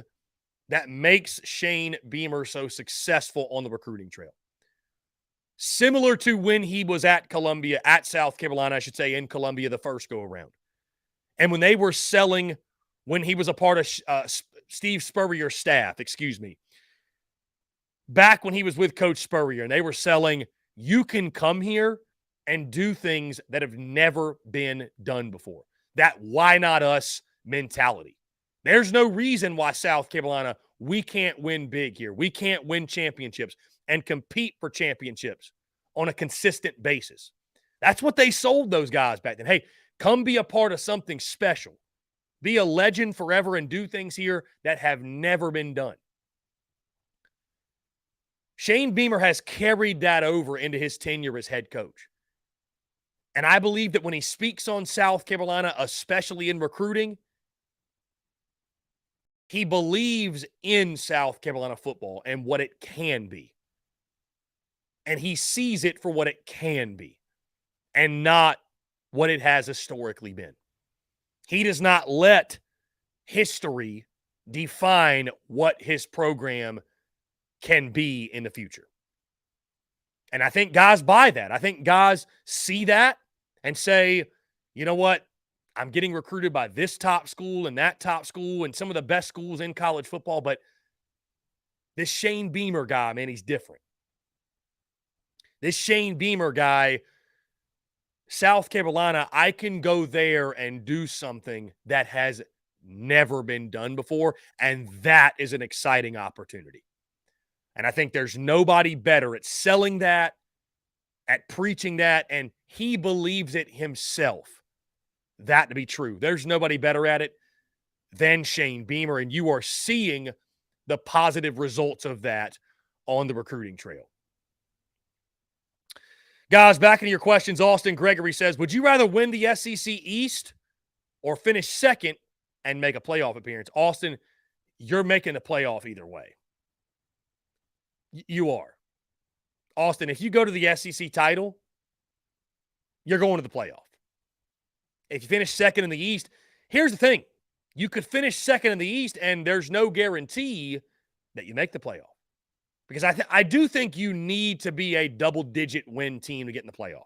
that makes Shane Beamer so successful on the recruiting trail. Similar to when he was at South Carolina, I should say, in Columbia the first go-around. And when they were selling, when he was a part of Steve Spurrier's staff, back when he was with Coach Spurrier, and they were selling, you can come here and do things that have never been done before. That why not us mentality. There's no reason why South Carolina, we can't win big here. We can't win championships and compete for championships on a consistent basis. That's what they sold those guys back then. Hey, come be a part of something special. Be a legend forever and do things here that have never been done. Shane Beamer has carried that over into his tenure as head coach. And I believe that when he speaks on South Carolina, especially in recruiting, he believes in South Carolina football and what it can be. And he sees it for what it can be and not what it has historically been. He does not let history define what his program can be in the future. And I think guys buy that. I think guys see that and say, you know what? I'm getting recruited by this top school and that top school and some of the best schools in college football, but this Shane Beamer guy, man, he's different. This Shane Beamer guy, South Carolina, I can go there and do something that has never been done before, and that is an exciting opportunity. And I think there's nobody better at selling that, at preaching that, and he believes it himself, that to be true. There's nobody better at it than Shane Beamer, and you are seeing the positive results of that on the recruiting trail. Guys, back into your questions. Austin Gregory says, would you rather win the SEC East or finish second and make a playoff appearance? Austin, you're making a playoff either way. You are. Austin, if you go to the SEC title, you're going to the playoff. If you finish second in the East, here's the thing. You could finish second in the East, and there's no guarantee that you make the playoff. Because I do think you need to be a double-digit win team to get in the playoff.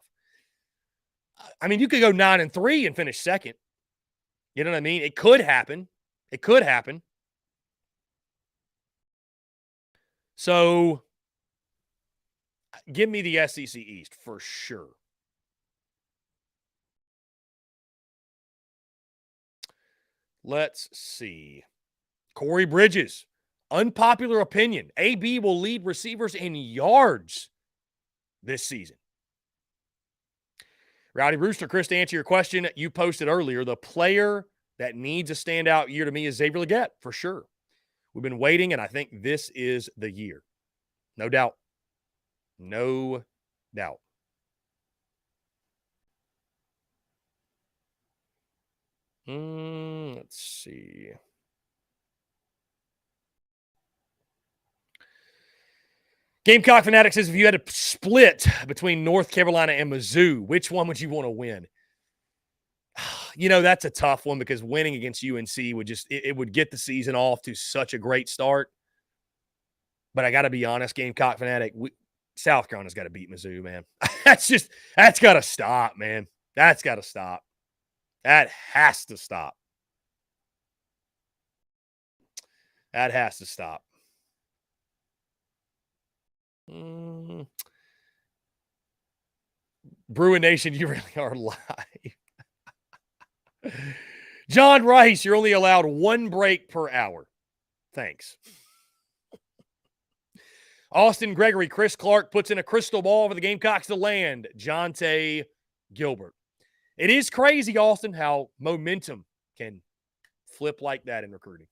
I mean, you could go 9-3 and finish second. You know what I mean? It could happen. It could happen. So, give me the SEC East for sure. Let's see. Corey Bridges, unpopular opinion. AB will lead receivers in yards this season. Rowdy Rooster, Chris, to answer your question, you posted earlier, the player that needs a standout year to me is Xavier Legette, for sure. We've been waiting, and I think this is the year. No doubt. No doubt. Let's see. Gamecock Fanatic says, if you had to split between North Carolina and Mizzou, which one would you want to win? You know, that's a tough one because winning against UNC would just it would get the season off to such a great start. But I got to be honest, Gamecock Fanatic, South Carolina's got to beat Mizzou, man. That's got to stop, man. That's got to stop. That has to stop. That has to stop. Bruin Nation, you really are live. John Rice, you're only allowed one break per hour. Thanks. Austin Gregory, Chris Clark puts in a crystal ball for the Gamecocks to land. Jonte Gilbert. It is crazy, Austin, how momentum can flip like that in recruiting.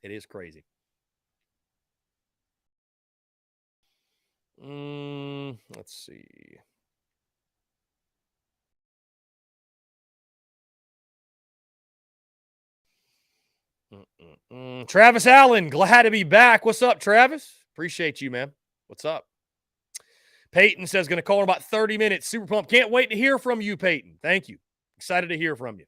It is crazy. Let's see. Travis Allen, glad to be back. What's up, Travis? Appreciate you, man. What's up? Peyton says, going to call in about 30 minutes. Super pumped. Can't wait to hear from you, Peyton. Thank you. Excited to hear from you.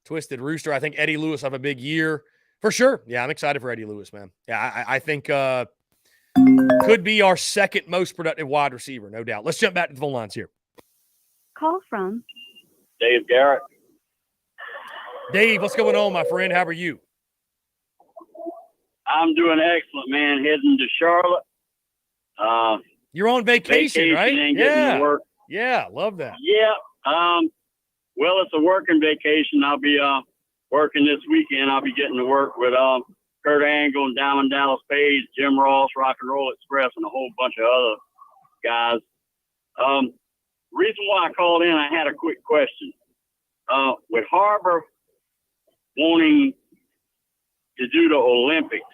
Twisted Rooster, I think Eddie Lewis have a big year. For sure. Yeah, I'm excited for Eddie Lewis, man. Yeah, I think could be our second most productive wide receiver, no doubt. Let's jump back to the phone lines here. Call from Dave Garrett. Dave, what's going on, my friend? How are you? I'm doing excellent, man. Heading to Charlotte. You're on vacation, right? And getting to work. Yeah, love that. Yeah. Well, it's a working vacation. I'll be working this weekend. I'll be getting to work with Kurt Angle and Diamond Dallas Page, Jim Ross, Rock and Roll Express, and a whole bunch of other guys. Reason why I called in, I had a quick question. With Harbor wanting to do the Olympics,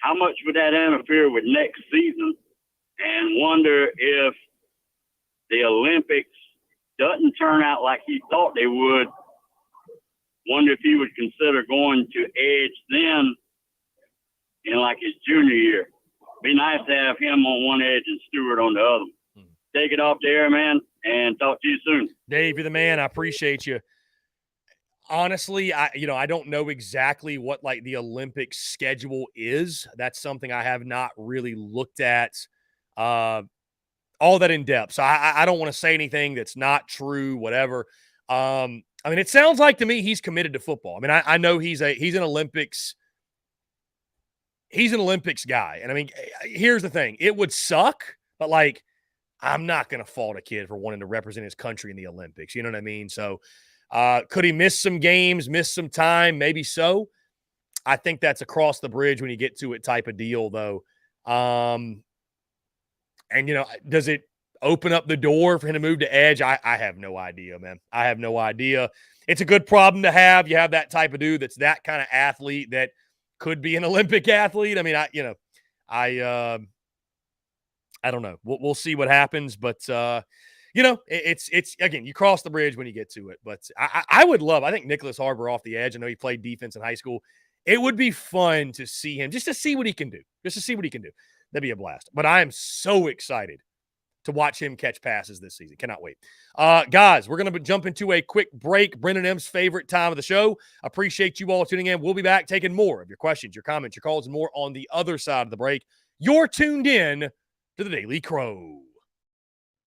how much would that interfere with next season? And wonder if the Olympics doesn't turn out like he thought they would. Wonder if he would consider going to Edge then in like his junior year. Be nice to have him on one edge and Stewart on the other. Take it off the air, man, and talk to you soon. Dave, you're the man. I appreciate you. Honestly, I don't know exactly what like the Olympic schedule is. That's something I have not really looked at all that in depth. So I don't want to say anything that's not true, whatever. I mean, it sounds like to me he's committed to football. I mean, I know he's an Olympics guy. And I mean, here's the thing. It would suck, but like I'm not going to fault a kid for wanting to represent his country in the Olympics. You know what I mean? So could he miss some games, miss some time? Maybe so. I think that's across the bridge when you get to it type of deal, though. And, does it open up the door for him to move to Edge? I have no idea, man. I have no idea. It's a good problem to have. You have that type of dude that's that kind of athlete that could be an Olympic athlete. I mean, I don't know. We'll see what happens, but it's again, you cross the bridge when you get to it. But I would love. I think Nicholas Harbor off the edge. I know he played defense in high school. It would be fun to see him, just to see what he can do. That'd be a blast. But I am so excited to watch him catch passes this season. Cannot wait. Guys, we're going to jump into a quick break. Brendan M's favorite time of the show. Appreciate you all tuning in. We'll be back taking more of your questions, your comments, your calls, and more on the other side of the break. You're tuned in to the Daily Crow.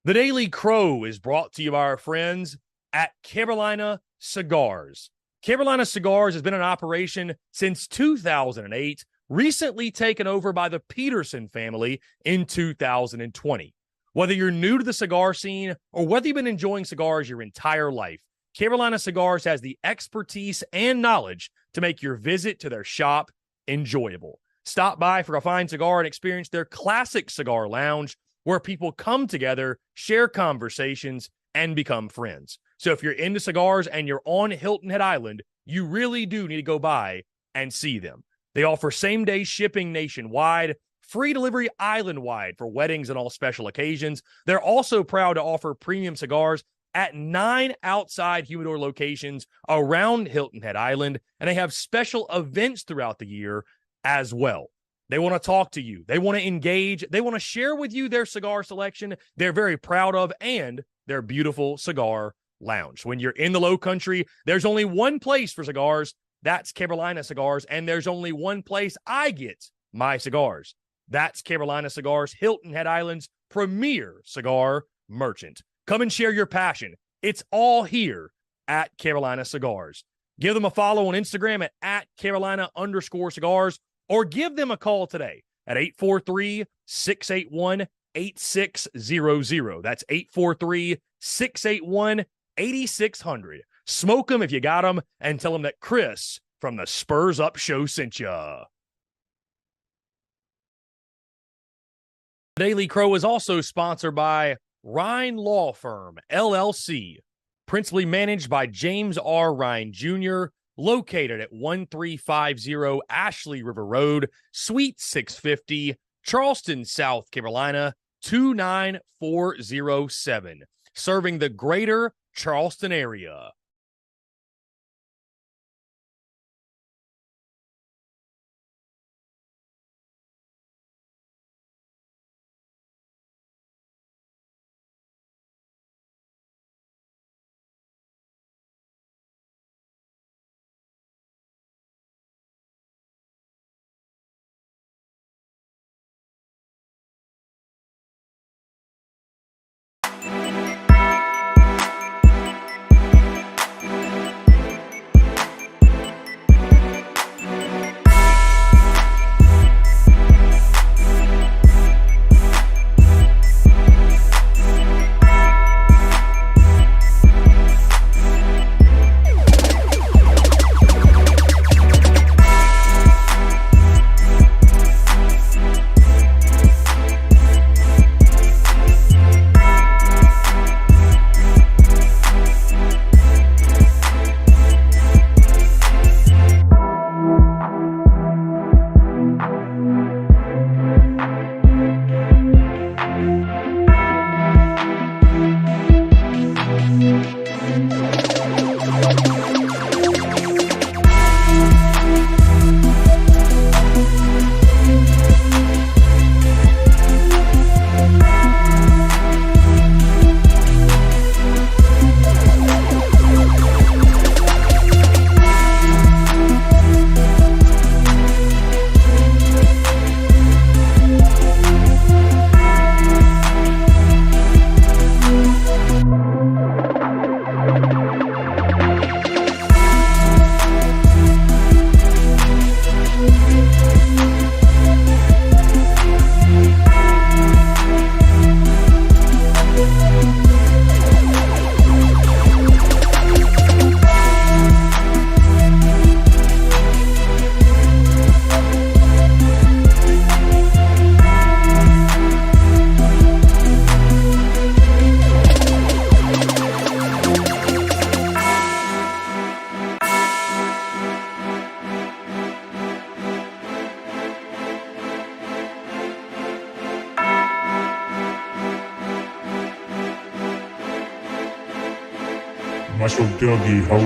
The Daily Crow is brought to you by our friends at Carolina Cigars. Carolina Cigars has been in operation since 2008, recently taken over by the Peterson family in 2020. Whether you're new to the cigar scene or whether you've been enjoying cigars your entire life, Carolina Cigars has the expertise and knowledge to make your visit to their shop enjoyable. Stop by for a fine cigar and experience their classic cigar lounge where people come together, share conversations, and become friends. So if you're into cigars and you're on Hilton Head Island, you really do need to go by and see them. They offer same-day shipping nationwide, free delivery island-wide for weddings and all special occasions. They're also proud to offer premium cigars at 9 outside humidor locations around Hilton Head Island, and they have special events throughout the year as well. They want to talk to you. They want to engage. They want to share with you their cigar selection they're very proud of and their beautiful cigar lounge. When you're in the Low Country, there's only one place for cigars. That's Carolina Cigars, and there's only one place I get my cigars. That's Carolina Cigars, Hilton Head Island's premier cigar merchant. Come and share your passion. It's all here at Carolina Cigars. Give them a follow on Instagram at Carolina_cigars, or give them a call today at 843-681-8600. That's 843-681-8600. Smoke them if you got them, and tell them that Chris from the Spurs Up Show sent ya. Daily Crow is also sponsored by Rhine Law Firm, LLC, principally managed by James R. Rhine Jr., located at 1350 Ashley River Road, Suite 650, Charleston, South Carolina, 29407, serving the greater Charleston area. Marshall Dougie, ho.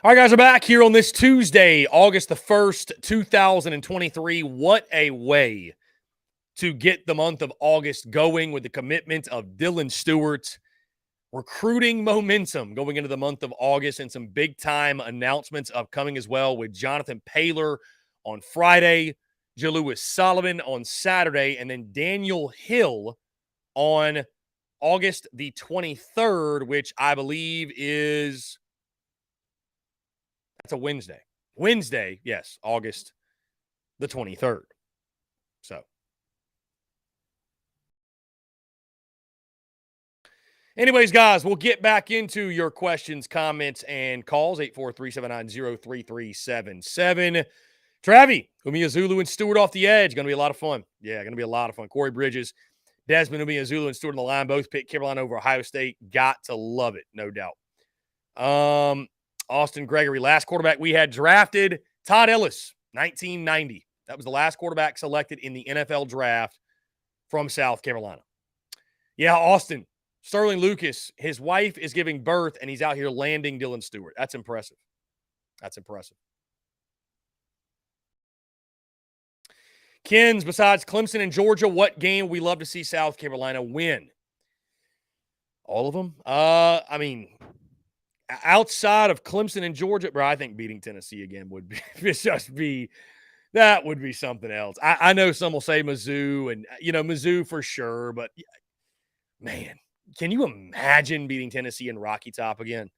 All right, guys, we're back here on this Tuesday, August the 1st, 2023. What a way to get the month of August going with the commitment of Dylan Stewart. Recruiting momentum going into the month of August, and some big-time announcements upcoming as well with Jonathan Paylor on Friday, Jalewis Solomon on Saturday, and then Daniel Hill on August the 23rd, which I believe is – that's a Wednesday. Wednesday, yes, August the 23rd. So. Anyways, guys, we'll get back into your questions, comments, and calls. 843-790-3377. Travi, Umeozulu, and Stewart off the edge. Going to be a lot of fun. Yeah, going to be a lot of fun. Corey Bridges, Desmond Umeozulu, and Stewart on the line. Both picked Carolina over Ohio State. Got to love it, no doubt. Austin Gregory, last quarterback we had drafted, Todd Ellis, 1990. That was the last quarterback selected in the NFL draft from South Carolina. Yeah, Austin. Sterling Lucas, his wife is giving birth, and he's out here landing Dylan Stewart. That's impressive. That's impressive. Kens, besides Clemson and Georgia, what game we love to see South Carolina win? All of them? I mean, outside of Clemson and Georgia, bro, I think beating Tennessee again would be that would be something else. I know some will say Mizzou, and, Mizzou for sure, but, man. Can you imagine beating Tennessee in Rocky Top again?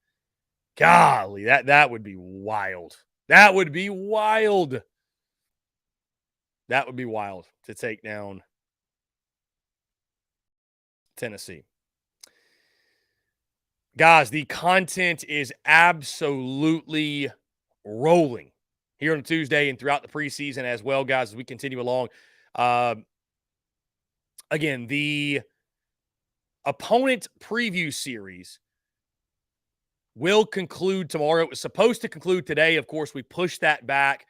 Golly, that would be wild. That would be wild. That would be wild to take down Tennessee. Guys, the content is absolutely rolling here on Tuesday and throughout the preseason as well, guys, as we continue along. Again, the opponent preview series will conclude tomorrow. It was supposed to conclude today. Of course, we pushed that back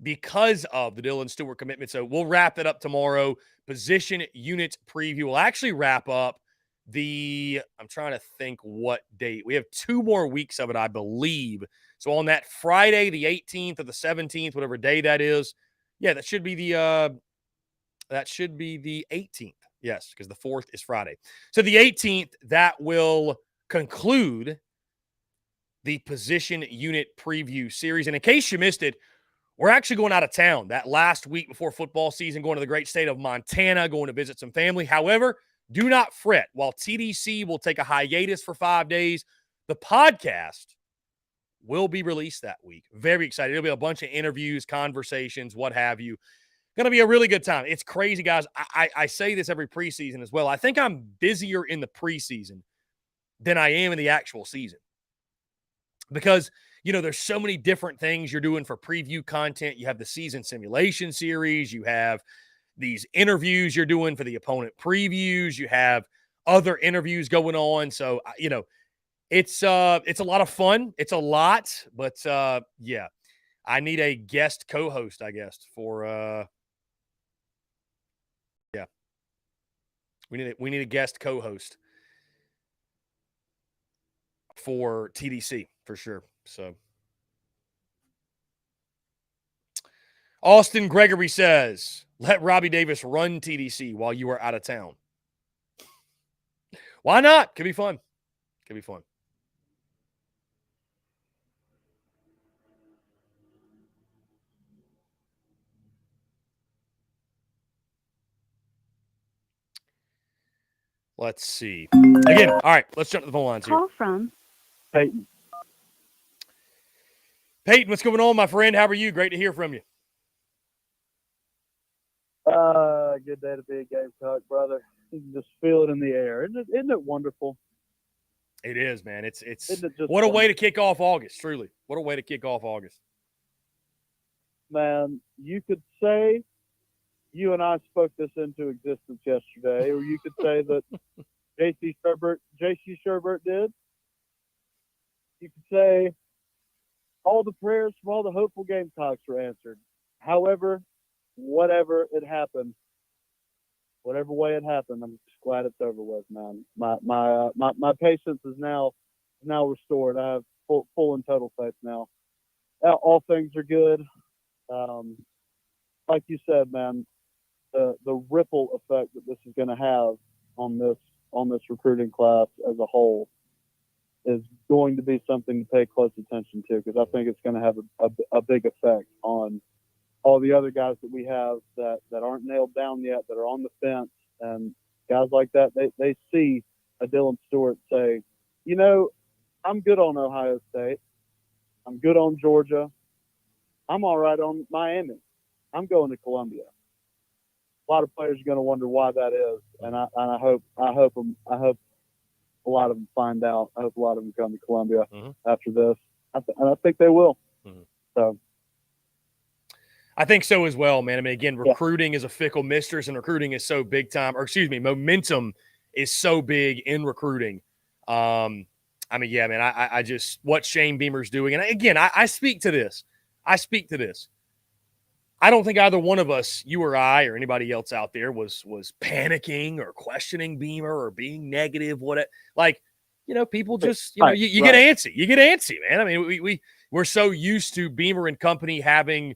because of the Dylan Stewart commitment. So we'll wrap that up tomorrow. Position unit preview will actually wrap up I'm trying to think what date. We have 2 more weeks of it, I believe. So on that Friday, the 18th or the 17th, whatever day that is. Yeah, that should be the 18th. Yes, because the 4th is Friday. So the 18th, that will conclude the position unit preview series. And in case you missed it, we're actually going out of town that last week before football season, going to the great state of Montana, going to visit some family. However, do not fret. While TDC will take a hiatus for 5 days, the podcast will be released that week. Very excited. It'll be a bunch of interviews, conversations, what have you. Going to be a really good time. It's crazy, guys. I say this every preseason as well. I think I'm busier in the preseason than I am in the actual season because, there's so many different things you're doing for preview content. You have the season simulation series. You have these interviews you're doing for the opponent previews. You have other interviews going on. So, it's a lot of fun. It's a lot, but yeah, I need a guest co-host, I guess, for We need a guest co-host for TDC for sure. So Austin Gregory says, let Robbie Davis run TDC while you are out of town. Why not? Could be fun. Could be fun. Let's see. Again, all right, let's jump to the phone lines here. Call from Peyton. Peyton, what's going on, my friend? How are you? Great to hear from you. Good day to be a Gamecock, brother. You can just feel it in the air. Isn't it wonderful? It is, man. It's Isn't it just what a way wonderful? to kick off August, truly. What a way to kick off August. Man, you could say you and I spoke this into existence yesterday, or you could say that J.C. Sherbert did. You could say all the prayers from all the hopeful Gamecocks were answered. However, whatever it happened, whatever way it happened, I'm just glad it's over with, man. My patience is now restored. I have full and total faith now. All things are good. Like you said, man, the ripple effect that this is going to have on this recruiting class as a whole is going to be something to pay close attention to, because I think it's going to have a big effect on all the other guys that we have that aren't nailed down yet, that are on the fence. And guys like that, they see a Dylan Stewart say, you know, I'm good on Ohio State. I'm good on Georgia. I'm all right on Miami. I'm going to Columbia. A lot of players are going to wonder why that is, and I hope a lot of them find out. I hope a lot of them come to Columbia after this, and I think they will. So. I think so as well, man. I mean, again, recruiting is a fickle mistress, and recruiting is so big time. Or excuse me, momentum is so big in recruiting. I mean, yeah, man. I just what Shane Beamer's doing, and again, I speak to this. I don't think either one of us, you or I, or anybody else out there, was panicking or questioning Beamer or being negative. People just, you get antsy. You get antsy, man. I mean, we're so used to Beamer and company having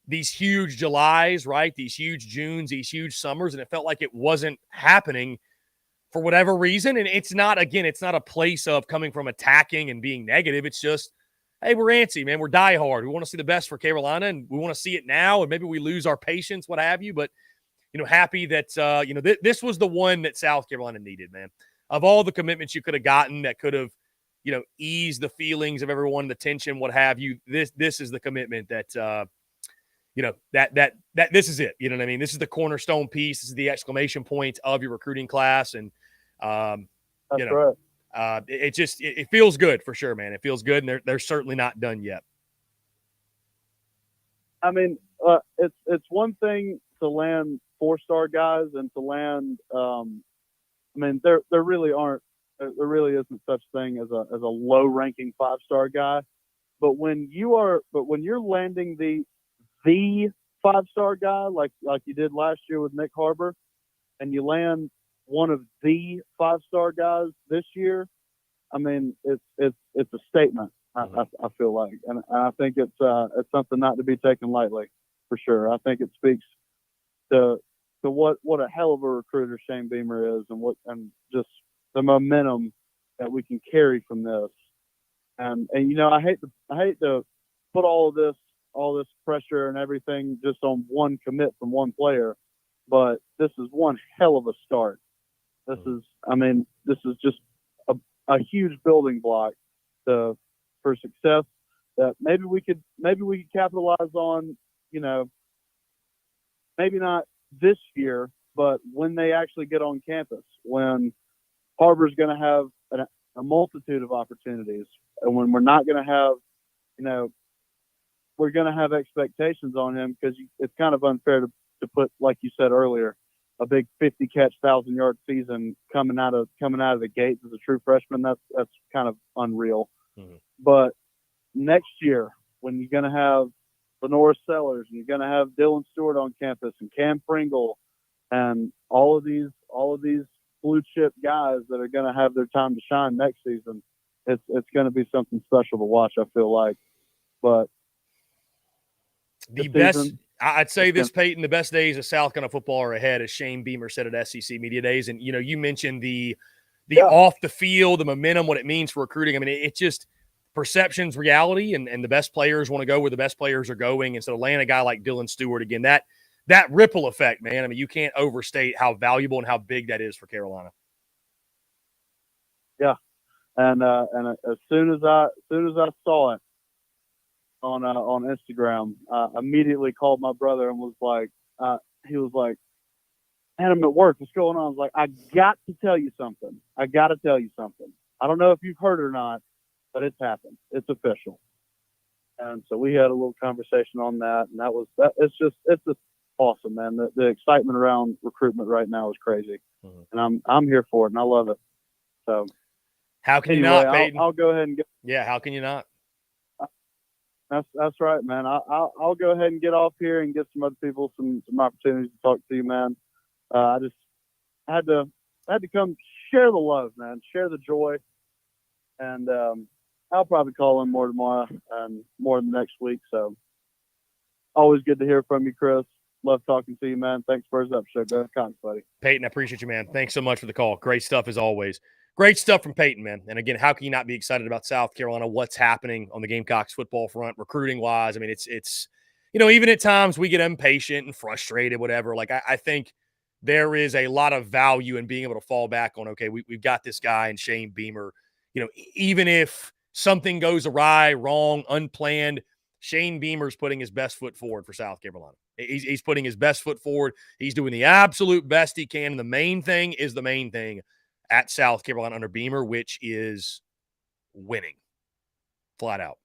these huge Julys, right? These huge Junes, these huge summers, and it felt like it wasn't happening for whatever reason. And it's not a place of coming from attacking and being negative. It's just, hey, we're antsy, man. We're diehard. We want to see the best for Carolina, and we want to see it now, and maybe we lose our patience, what have you. But, happy that, this was the one that South Carolina needed, man. Of all the commitments you could have gotten that could have, eased the feelings of everyone, the tension, what have you, this is the commitment that, that this is it. You know what I mean? This is the cornerstone piece. This is the exclamation point of your recruiting class. And, That's right. It feels good for sure, man. It feels good, and they're certainly not done yet. I mean, it's one thing to land 4-star guys and to land. There really isn't such thing as a low ranking 5-star guy, but when you're landing the 5-star guy like you did last year with Nick Harbor, and you land one of the 5-star guys this year, I mean, it's a statement. I feel like, and I think it's something not to be taken lightly, for sure. I think it speaks to what a hell of a recruiter Shane Beamer is, and just the momentum that we can carry from this. And I hate to put all this pressure and everything just on one commit from one player, but this is one hell of a start. This is just a huge building block for success that maybe we could capitalize on, maybe not this year, but when they actually get on campus, when Harbor's going to have a multitude of opportunities, and when we're not going to have, we're going to have expectations on him, because it's kind of unfair to put, like you said earlier, a big 50-catch, 1,000-yard season coming out of the gates as a true freshman. That's kind of unreal. But next year, when you're going to have Lenora Sellers, and you're going to have Dylan Stewart on campus, and Cam Pringle, and all of these blue chip guys that are going to have their time to shine next season, it's going to be something special to watch, I feel like. But I'd say this, Peyton, the best days of South Carolina football are ahead, as Shane Beamer said at SEC Media Days. And, you mentioned the off the field, the momentum, what it means for recruiting. I mean, it's just perception's reality, and the best players want to go where the best players are going. And so to land a guy like Dylan Stewart, again, that ripple effect, man, I mean, you can't overstate how valuable and how big that is for Carolina. Yeah. And as soon as I saw it on Instagram, I immediately called my brother and was like, he was like, man, I'm at work. What's going on? I was like, I got to tell you something. I don't know if you've heard or not, but it's happened. It's official. And so we had a little conversation on that, and it's just awesome, man. The excitement around recruitment right now is crazy, and I'm here for it, and I love it. So how can you not, Peyton? I'll go ahead and get. Yeah, how can you not? That's right, man. I'll go ahead and get off here and get some other people some opportunities to talk to you, man. I just had to come share the love, man, share the joy, and I'll probably call in more tomorrow and more in the next week. So always good to hear from you, Chris. Love talking to you, man. Thanks for his episode. Go Cons, buddy. Peyton, I appreciate you, man. Thanks so much for the call. Great stuff as always. Great stuff from Peyton, man. And again, how can you not be excited about South Carolina, what's happening on the Gamecocks football front, recruiting-wise? I mean, it's even at times we get impatient and frustrated, whatever. Like, I think there is a lot of value in being able to fall back on, okay, we've got this guy and Shane Beamer. Even if something goes awry, wrong, unplanned, Shane Beamer's putting his best foot forward for South Carolina. He's putting his best foot forward. He's doing the absolute best he can. And the main thing is the main thing at South Carolina under Beamer, which is winning. Flat out.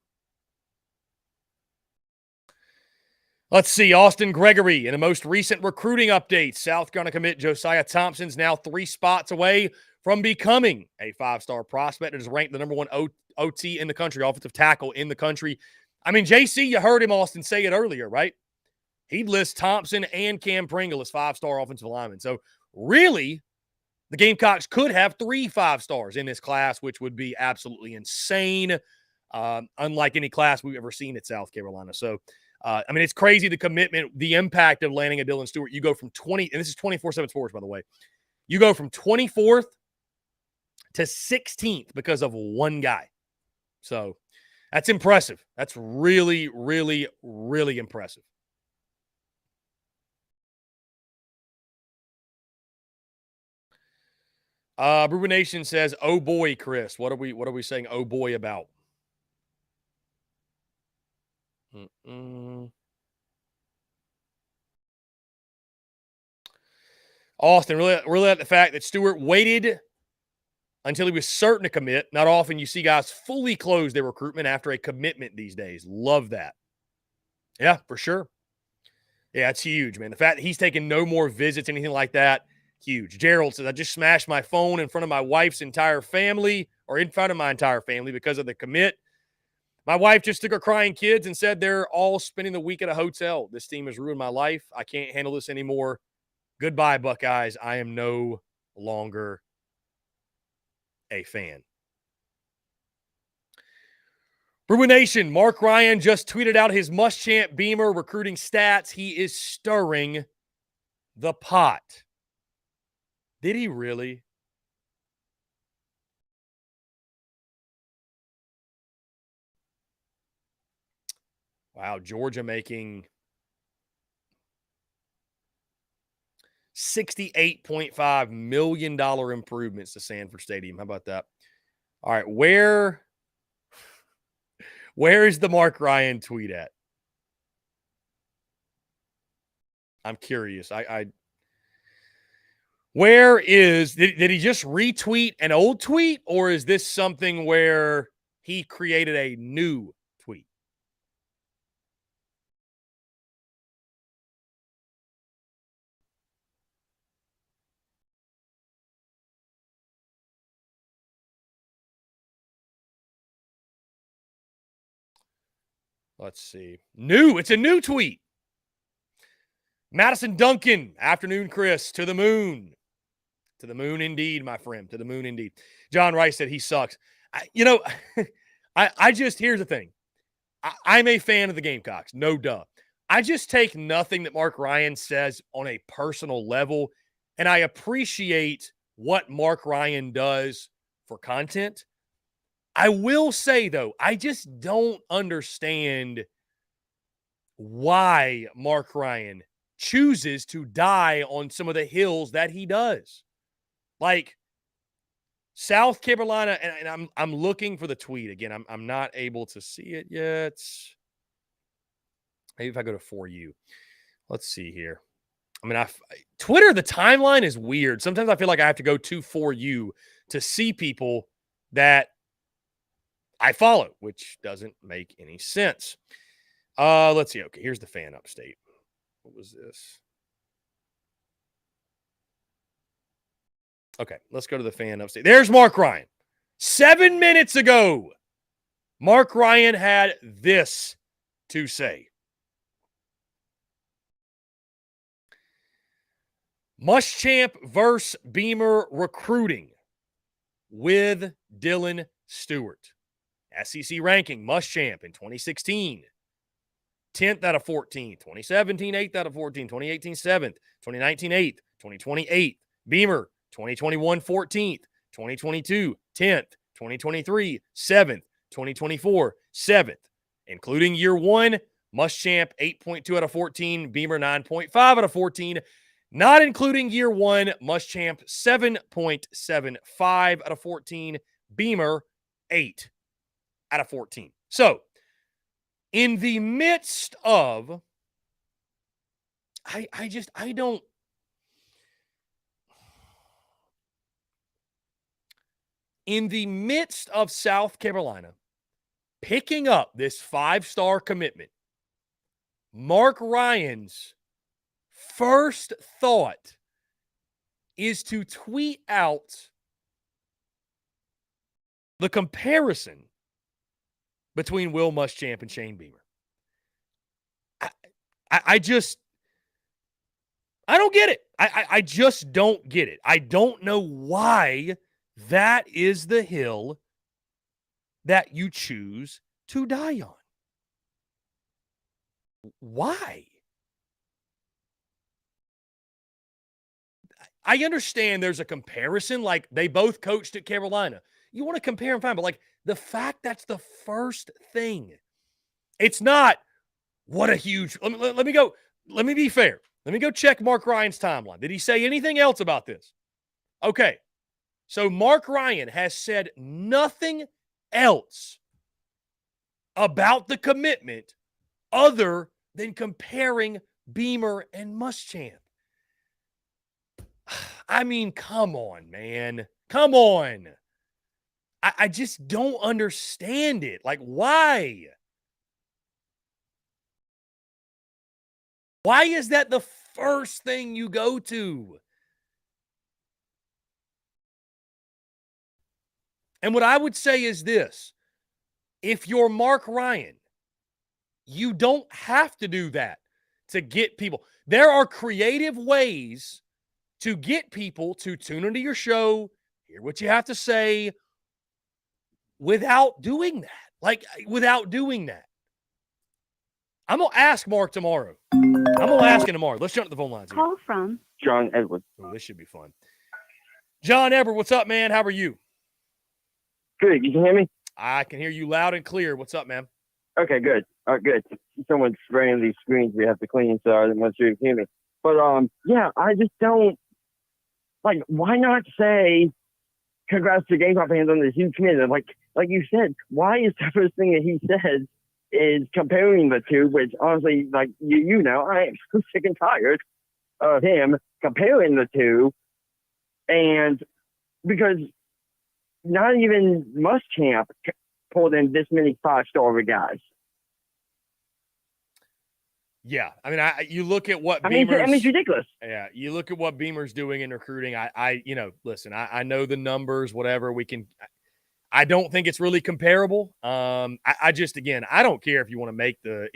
Let's see. Austin Gregory in the most recent recruiting updates. South Carolina commit Josiah Thompson's now 3 spots away from becoming a 5-star prospect. It is ranked the number 1 OT in the country, offensive tackle in the country. I mean, JC, you heard him, Austin, say it earlier, right? He'd list Thompson and Cam Pringle as 5-star offensive linemen. So really, the Gamecocks could have 3 5-stars in this class, which would be absolutely insane, unlike any class we've ever seen at South Carolina. So, I mean, it's crazy the commitment, the impact of landing a Dylan Stewart. You go from 20, and this is 24/7 Sports, by the way. You go from 24th to 16th because of one guy. So that's impressive. That's really, really, really impressive. Brewer Nation says, "Oh boy, Chris, what are we saying? Oh boy about?" Austin, really at the fact that Stewart waited until he was certain to commit. Not often you see guys fully close their recruitment after a commitment these days. Love that. Yeah, for sure. Yeah, it's huge, man. The fact that he's taking no more visits, anything like that, huge. Gerald says, I just smashed my phone in front of my wife's entire family, or in front of my entire family, because of the commit. My wife just took her crying kids and said they're all spending the week at a hotel. This team has ruined my life. I can't handle this anymore. Goodbye, Buckeyes. I am no longer a fan. Brewer Nation, Mark Ryan just tweeted out his Muschamp Beamer recruiting stats. He is stirring the pot. Did he really? Wow, Georgia making $68.5 million improvements to Sanford Stadium. How about that? All right, where is the Mark Ryan tweet at? I'm curious. Where is, did he just retweet an old tweet, or is this something where he created a new tweet? Let's see. It's a new tweet. Madison Duncan, afternoon, Chris, to the moon. To the moon indeed, my friend. To the moon indeed. John Rice said he sucks. I just, here's the thing. I'm a fan of the Gamecocks, no duh. I just take nothing that Mark Ryan says on a personal level, and I appreciate what Mark Ryan does for content. I will say, though, I just don't understand why Mark Ryan chooses to die on some of the hills that he does. Like South Carolina, and I'm looking for the tweet again. I'm not able to see it yet. Maybe if I go to For You. Let's see here. I mean, Twitter, the timeline is weird. Sometimes I feel like I have to go to For You to see people that I follow, which doesn't make any sense. Let's see. Okay, here's the fan upstate. What was this? Okay, let's go to the fan upstate. There's Mark Ryan. 7 minutes ago, Mark Ryan had this to say. Muschamp versus Beamer recruiting with Dylan Stewart. SEC ranking, Muschamp in 2016. 10th out of 14. 2017, 8th out of 14. 2018, 7th. 2019, 8th. 2020, 8th. Beamer, 2021, 14th. 2022, 10th. 2023, 7th. 2024, 7th. Including year one, Muschamp 8.2 out of 14. Beamer 9.5 out of 14. Not including year one, Muschamp 7.75 out of 14. Beamer 8 out of 14. So, in the midst of, I don't. In the midst of South Carolina picking up this 5-star commitment, Mark Ryan's first thought is to tweet out the comparison between Will Muschamp and Shane Beamer. I don't get it. I just don't get it. I don't know why that is the hill that you choose to die on. Why? I understand there's a comparison, like they both coached at Carolina. You want to compare them, fine, but like the fact that's the first thing. It's not what a huge. Let me go. Let me be fair. Let me go check Mark Ryan's timeline. Did he say anything else about this? Okay. So Mark Ryan has said nothing else about the commitment other than comparing Beamer and Muschamp. I mean, come on, man. Come on. I just don't understand it. Like, why? Why is that the first thing you go to? And what I would say is this. If you're Mark Ryan, you don't have to do that to get people. There are creative ways to get people to tune into your show, hear what you have to say, without doing that. Like, without doing that. I'm going to ask Mark tomorrow. I'm going to ask him tomorrow. Let's jump to the phone lines here. Call from John Edwards. Oh, this should be fun. John Edward, what's up, man? How are you? Good. You can hear me? I can hear you loud and clear. What's up, man? Okay, good. Good. Someone's spraying these screens we have to clean, so I didn't want you to hear me. But, yeah, I just don't, like, why not say congrats to Gamecock fans on this huge commitment? Like you said, why is the first thing that he says is comparing the two, which honestly, like, you know, I am so sick and tired of him comparing the two. And because not even Muschamp pulled in this many 5-star guys. Yeah, I mean, you look at what I mean, Beamer's. it's ridiculous. Yeah, you look at what Beamer's doing in recruiting. Listen, I know the numbers, whatever we can. I don't think it's really comparable. I just, again, I don't care if you want to make the,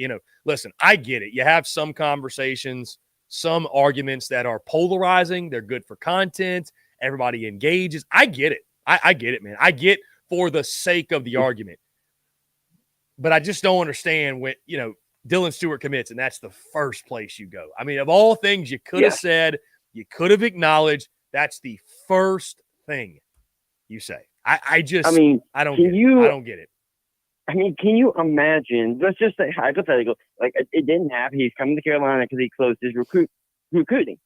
listen, I get it. You have some conversations, some arguments that are polarizing. They're good for content. Everybody engages. I get it. I get it, man. I get for the sake of the argument. But I just don't understand when, Dylan Stewart commits, and that's the first place you go. I mean, of all things you could have said, you could have acknowledged, that's the first thing you say. I don't get it. I don't get it. I mean, can you imagine, let's just say hypothetical, like it didn't happen. He's coming to Carolina because he closed his recruiting.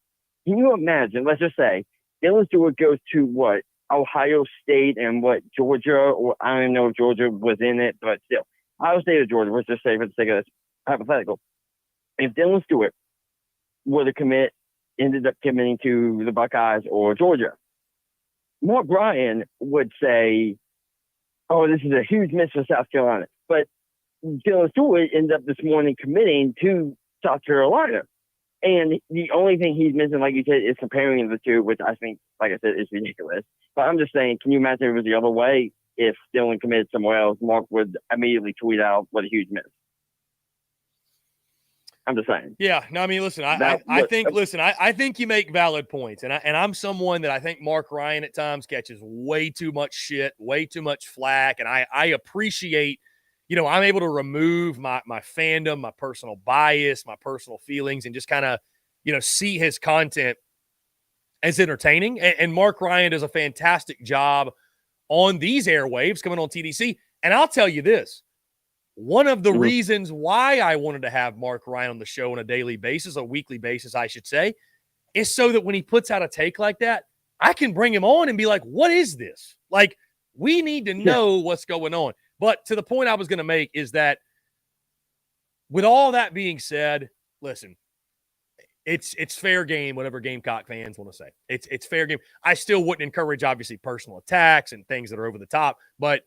Can you imagine, let's just say, Dylan Stewart goes to what? Ohio State and what, Georgia, or I don't even know if Georgia was in it, but still, Ohio State or Georgia, let's just say for the sake of this hypothetical. If Dylan Stewart were to ended up committing to the Buckeyes or Georgia, Mark Ryan would say, oh, this is a huge miss for South Carolina. But Dylan Stewart ended up this morning committing to South Carolina. And the only thing he's missing, like you said, is comparing the two, which I think, like I said, is ridiculous. But I'm just saying, can you imagine if it was the other way? If Dylan committed somewhere else, Mark would immediately tweet out what a huge miss. I'm just saying. Yeah, no, I mean, listen, I think you make valid points, and I'm someone that I think Mark Ryan at times catches way too much shit, way too much flack, and I appreciate, I'm able to remove my fandom, my personal bias, my personal feelings, and just kind of, see his content as entertaining. And Mark Ryan does a fantastic job on these airwaves coming on TDC. And I'll tell you this, one of the reasons why I wanted to have Mark Ryan on the show on a daily basis, a weekly basis, I should say, is so that when he puts out a take like that, I can bring him on and be like, what is this? Like, we need to know what's going on. But to the point I was going to make is that with all that being said, listen, it's fair game, whatever Gamecock fans want to say. It's fair game. I still wouldn't encourage, obviously, personal attacks and things that are over the top, but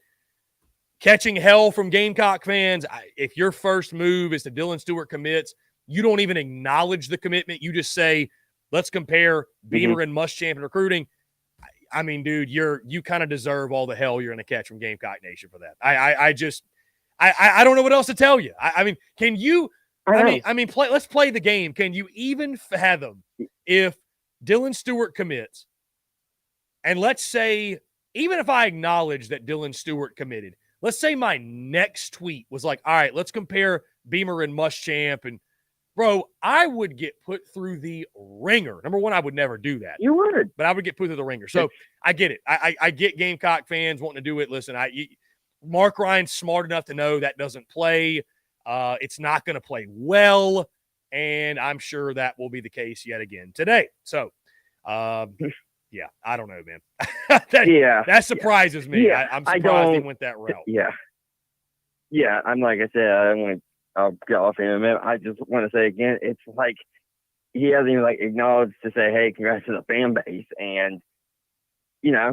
catching hell from Gamecock fans, if your first move is to Dylan Stewart commits, you don't even acknowledge the commitment. You just say, let's compare Beamer and Muschamp in recruiting. I mean, dude, you kind of deserve all the hell you're going to catch from Gamecock Nation for that. I don't know what else to tell you. I mean, can you – let's play the game. Can you even fathom if Dylan Stewart commits, and let's say, even if I acknowledge that Dylan Stewart committed, let's say my next tweet was like, all right, let's compare Beamer and Muschamp, and bro, I would get put through the ringer. Number one, I would never do that. You would. But I would get put through the ringer. So I get it. I get Gamecock fans wanting to do it. Listen, Mark Ryan's smart enough to know that doesn't play. It's not going to play well, and I'm sure that will be the case yet again today. So, yeah, I don't know, man. that surprises me. Yeah, I'm surprised he went that route. Yeah. I'm like I said, I'll get off in a minute. I just want to say again, it's like he hasn't even acknowledged to say, hey, congrats to the fan base, and I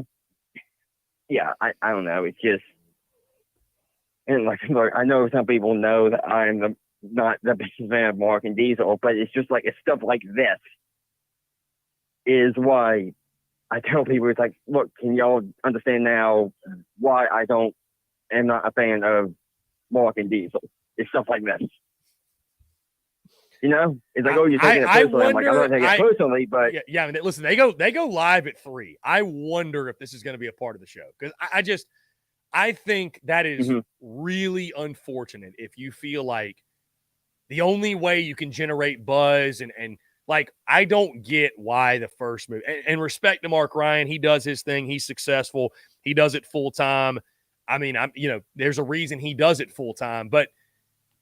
don't know. It's just. And I know some people know that I'm not the biggest fan of Mark and Diesel, but it's just it's stuff like this is why I tell people, it's like, look, can y'all understand now why I am not a fan of Mark and Diesel? It's stuff like this. It's like, you're taking it personally. I'm not taking it personally, but yeah. I mean, listen, they go live at 3. I wonder if this is going to be a part of the show, because I think that is really unfortunate if you feel like the only way you can generate buzz and I don't get why the first move, and respect to Mark Ryan, he does his thing. He's successful. He does it full time. I mean, there's a reason he does it full time, but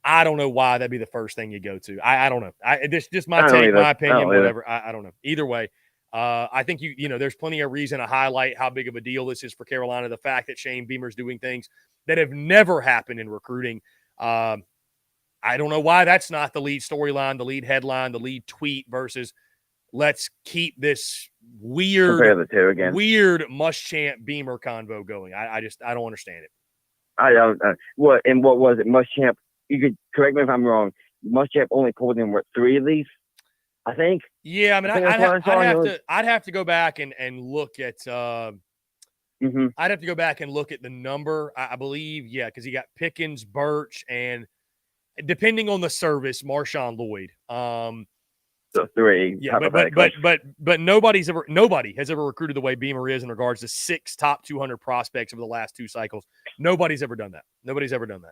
I don't know why that'd be the first thing you go to. I don't know. This just my take, my opinion, whatever. I don't know. Either way. I think there's plenty of reason to highlight how big of a deal this is for Carolina. The fact that Shane Beamer's doing things that have never happened in recruiting. I don't know why that's not the lead storyline, the lead headline, the lead tweet versus let's keep this weird Muschamp Beamer convo going. I don't understand it. I don't. What was it? Muschamp. You could correct me if I'm wrong. Muschamp only pulled in 3 of these. I think. Yeah, I mean, I'd have to go back and look at. I'd have to go back and look at the number. I believe, because he got Pickens, Birch, and depending on the service, Marshawn Lloyd. So 3. Yeah, but nobody has ever recruited the way Beamer is in regards to 6 top 200 prospects over the last 2 cycles. Nobody's ever done that.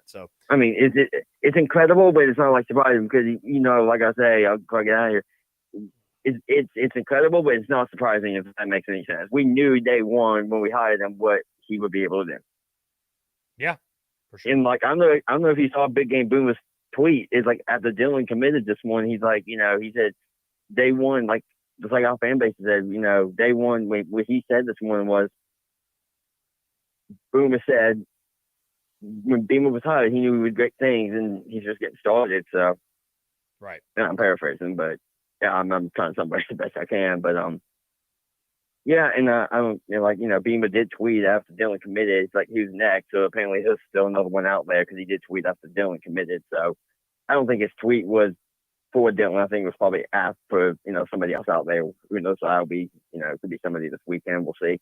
So I mean, it's incredible, but it's not surprising because like I say, I'll get out of here. It's incredible, but it's not surprising if that makes any sense. We knew day one when we hired him what he would be able to do. Yeah, for sure. And I don't know if you saw Big Game Boomer's tweet. It's after Dylan committed this morning, he's he said day one, just like our fan base said, day one, what he said this morning was Boomer said when Beamer was hired, he knew he would great things, and he's just getting started. So, right. And I'm paraphrasing, but yeah, I'm trying to summarize the best I can. But yeah, and I don't Beamer did tweet after Dylan committed. It's he was next, so apparently there's still another one out there because he did tweet after Dylan committed. So I don't think his tweet was for Dylan. I think it was probably asked for somebody else out there. Who knows? I'll be it could be somebody this weekend. We'll see.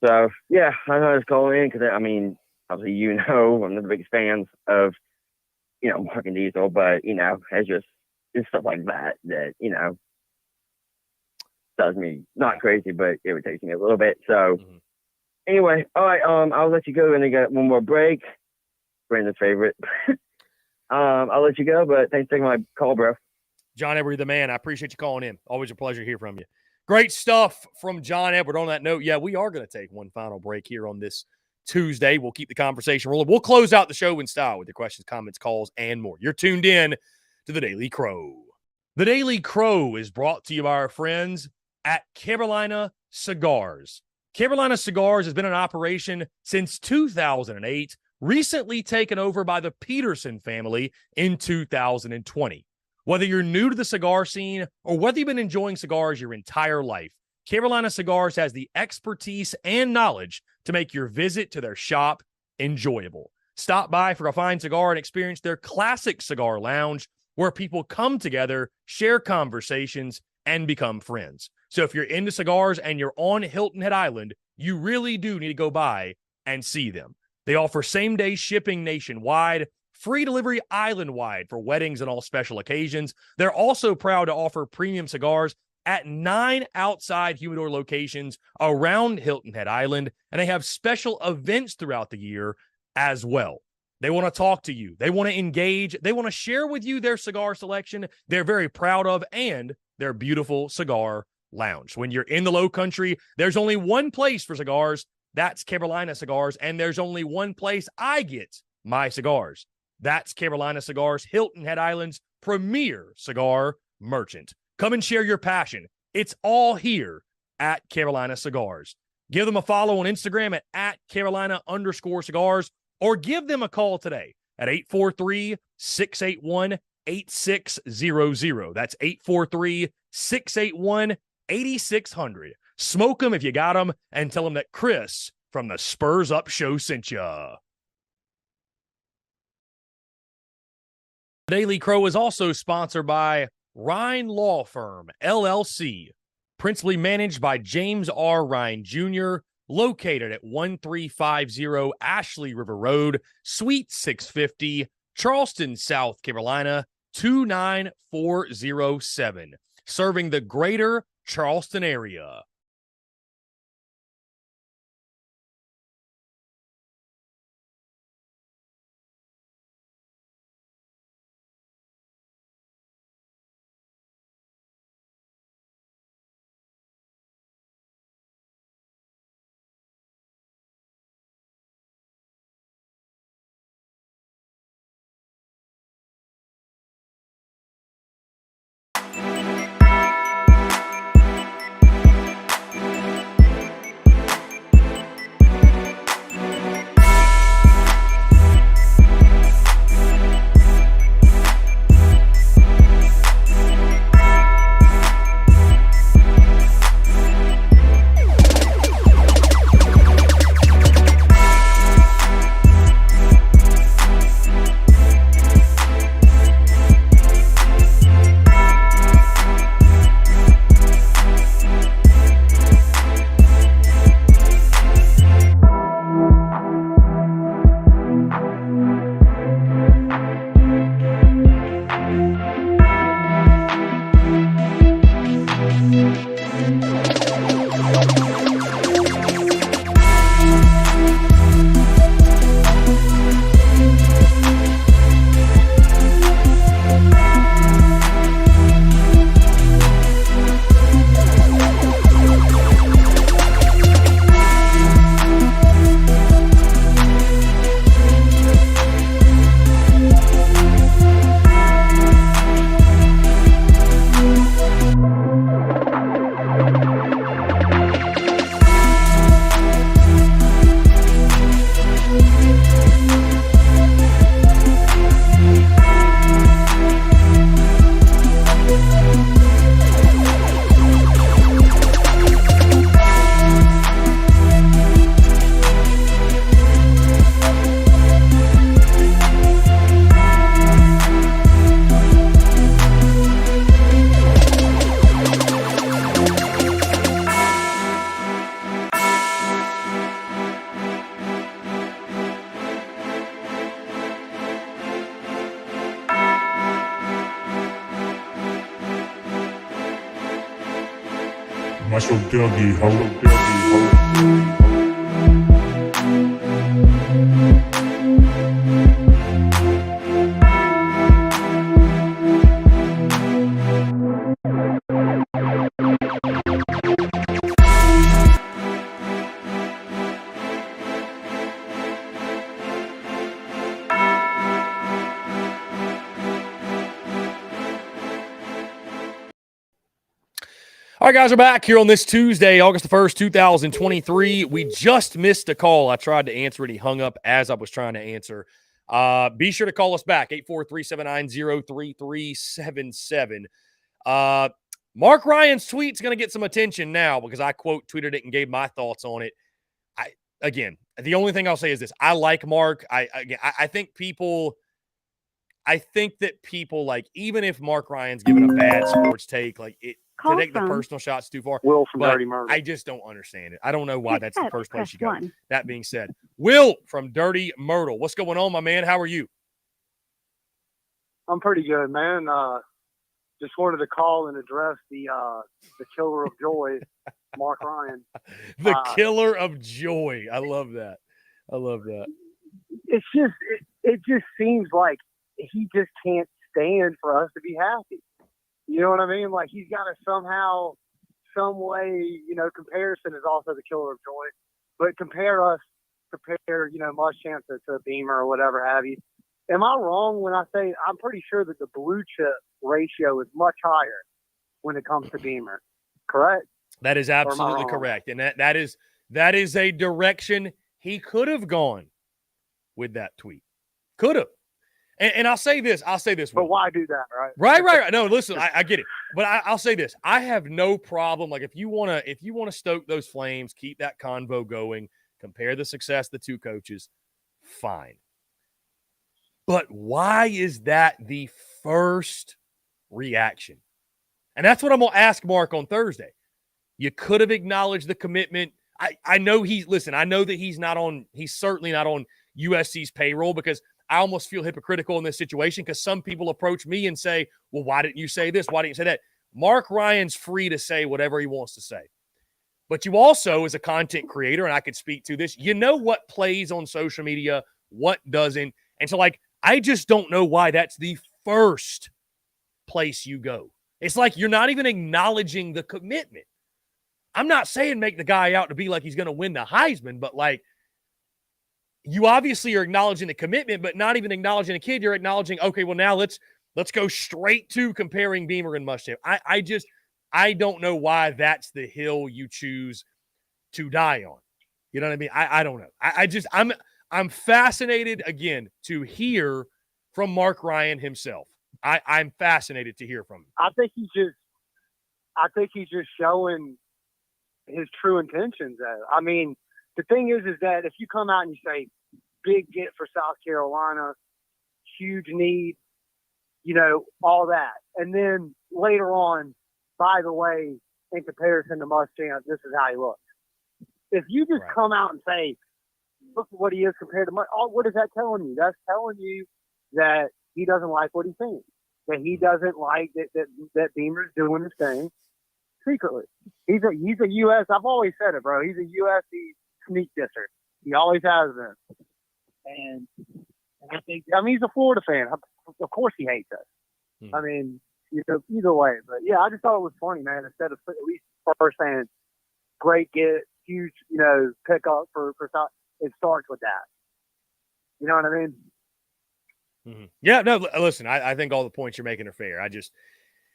So yeah, I know I was calling in because obviously I'm not the biggest fans of Mark and Diesel, but it's stuff like that does me not crazy, but irritates me a little bit. So anyway, all right, I'll let you go, and I got one more break. Brandon's favorite. I'll let you go, but thanks for taking my call, bro. John Edward, the man. I appreciate you calling in. Always a pleasure to hear from you. Great stuff from John Edward. On that note, yeah, we are going to take one final break here on this Tuesday. We'll keep the conversation rolling. We'll close out the show in style with your questions, comments, calls, and more. You're tuned in to The Daily Crow. The Daily Crow is brought to you by our friends at Carolina Cigars. Carolina Cigars has been in operation since 2008, recently taken over by the Peterson family in 2020. Whether you're new to the cigar scene or whether you've been enjoying cigars your entire life, Carolina Cigars has the expertise and knowledge to make your visit to their shop enjoyable. Stop by for a fine cigar and experience their classic cigar lounge where people come together, share conversations, and become friends. So if you're into cigars and you're on Hilton Head Island, you really do need to go by and see them. They offer same-day shipping nationwide, free delivery island-wide for weddings and all special occasions. They're also proud to offer premium cigars at 9 outside humidor locations around Hilton Head Island, and they have special events throughout the year as well. They want to talk to you. They want to engage. They want to share with you their cigar selection they're very proud of and their beautiful cigar lounge. When you're in the Low Country, there's only one place for cigars. That's Carolina Cigars, and there's only one place I get my cigars. That's Carolina Cigars, Hilton Head Island's premier cigar merchant. Come and share your passion. It's all here at Carolina Cigars. Give them a follow on Instagram at Carolina_cigars, or give them a call today at 843-681-8600. That's 843-681-8600. Smoke them if you got them, and tell them that Chris from the Spurs Up Show sent ya. Daily Crow is also sponsored by Rhine Law Firm, LLC, principally managed by James R. Rhine Jr., located at 1350 Ashley River Road, Suite 650, Charleston, South Carolina, 29407, serving the greater Charleston area. Muscle Dougie, ho. Dougie, ho. All right, guys, we're back here on this Tuesday, August the 1st, 2023. We just missed a call. I tried to answer it. He hung up as I was trying to answer. Be sure to call us back, 843-790-3377. Mark Ryan's tweet's going to get some attention now because I quote tweeted it and gave my thoughts on it. Again, the only thing I'll say is this. I like Mark. I think that people, like, even if Mark Ryan's given a bad sports take, like, it to take the personal shots too far. Will from but Dirty Murder. I just don't understand it. I don't know why that's the first place you go. One. That being said, Will from Dirty Myrtle. What's going on, my man? How are you? I'm pretty good, man. Just wanted to call and address the killer of joy, Mark Ryan. The killer of joy. I love that. It's just it just seems like he just can't stand for us to be happy. You know what I mean? Like, he's got to somehow, some way, comparison is also the killer of joy. But compare Muschamp to a Beamer or whatever have you. Am I wrong when I say I'm pretty sure that the blue chip ratio is much higher when it comes to Beamer? Correct? That is absolutely correct. And that is a direction he could have gone with that tweet. Could have. And I'll say this. But why do that, right? Right. No, listen, I get it. But I'll say this. I have no problem. Like, if you want to stoke those flames, keep that convo going, compare the success of the two coaches, fine. But why is that the first reaction? And that's what I'm going to ask Mark on Thursday. You could have acknowledged the commitment. I know that he's certainly not on USC's payroll, because I almost feel hypocritical in this situation, because some people approach me and say, well, why didn't you say this? Why didn't you say that? Mark Ryan's free to say whatever he wants to say. But you also, as a content creator, and I could speak to this, you know what plays on social media, what doesn't. And so, like, I just don't know why that's the first place you go. It's like you're not even acknowledging the commitment. I'm not saying make the guy out to be like he's going to win the Heisman, but, like, you obviously are acknowledging the commitment, but not even acknowledging a kid. You're acknowledging, okay, well, now let's go straight to comparing Beamer and Muschamp. I don't know why that's the hill you choose to die on. You know what I mean? I don't know. I'm fascinated, again, to hear from Mark Ryan himself. I'm fascinated to hear from him. I think he's just showing his true intentions. I mean, the thing is that if you come out and you say, big get for South Carolina, huge need, all that. And then later on, by the way, in comparison to Muschamp, this is how he looks. If you just come out and say, look at what he is compared to Muschamp, what is that telling you? That's telling you that he doesn't like what he's saying, that he doesn't like that Beamer's doing his thing secretly. He's a U.S. I've always said it, bro. He's a USC sneak disser. He always has been. And I think, he's a Florida fan. Of course he hates us. I mean, either way. But, yeah, I just thought it was funny, man. Instead of at least first saying, great get, huge, pickup for South, it starts with that. You know what I mean? Mm-hmm. Yeah, no, listen, I think all the points you're making are fair. I just,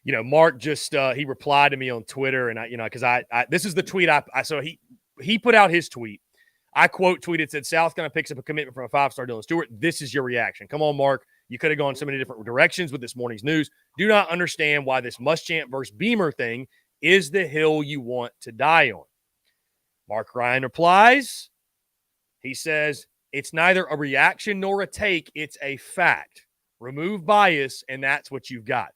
Mark just, he replied to me on Twitter, and because this is the tweet so he put out his tweet. I quote tweeted, said, South Carolina picks up a commitment from a 5-star Dylan Stewart. This is your reaction. Come on, Mark. You could have gone so many different directions with this morning's news. Do not understand why this Muschamp versus Beamer thing is the hill you want to die on. Mark Ryan replies. He says, it's neither a reaction nor a take. It's a fact. Remove bias, and that's what you've got.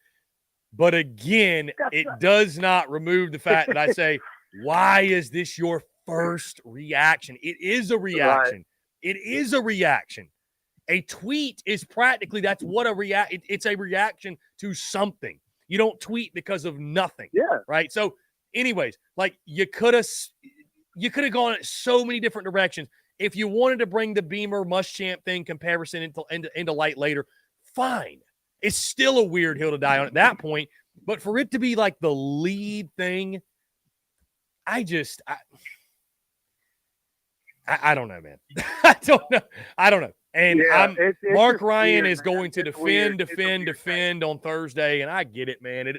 But again, it does not remove the fact that I say, why is this your first reaction? It is a reaction. Right. It is a reaction. A tweet is practically, that's what it's a reaction to something. You don't tweet because of nothing. Yeah. Right. So anyways, like, you could have gone so many different directions. If you wanted to bring the Beamer Muschamp thing comparison into light later, fine. It's still a weird hill to die on at that point. But for it to be like the lead thing, I don't know, man. I don't know. And yeah, Mark Ryan is going to defend on Thursday, and I get it, man.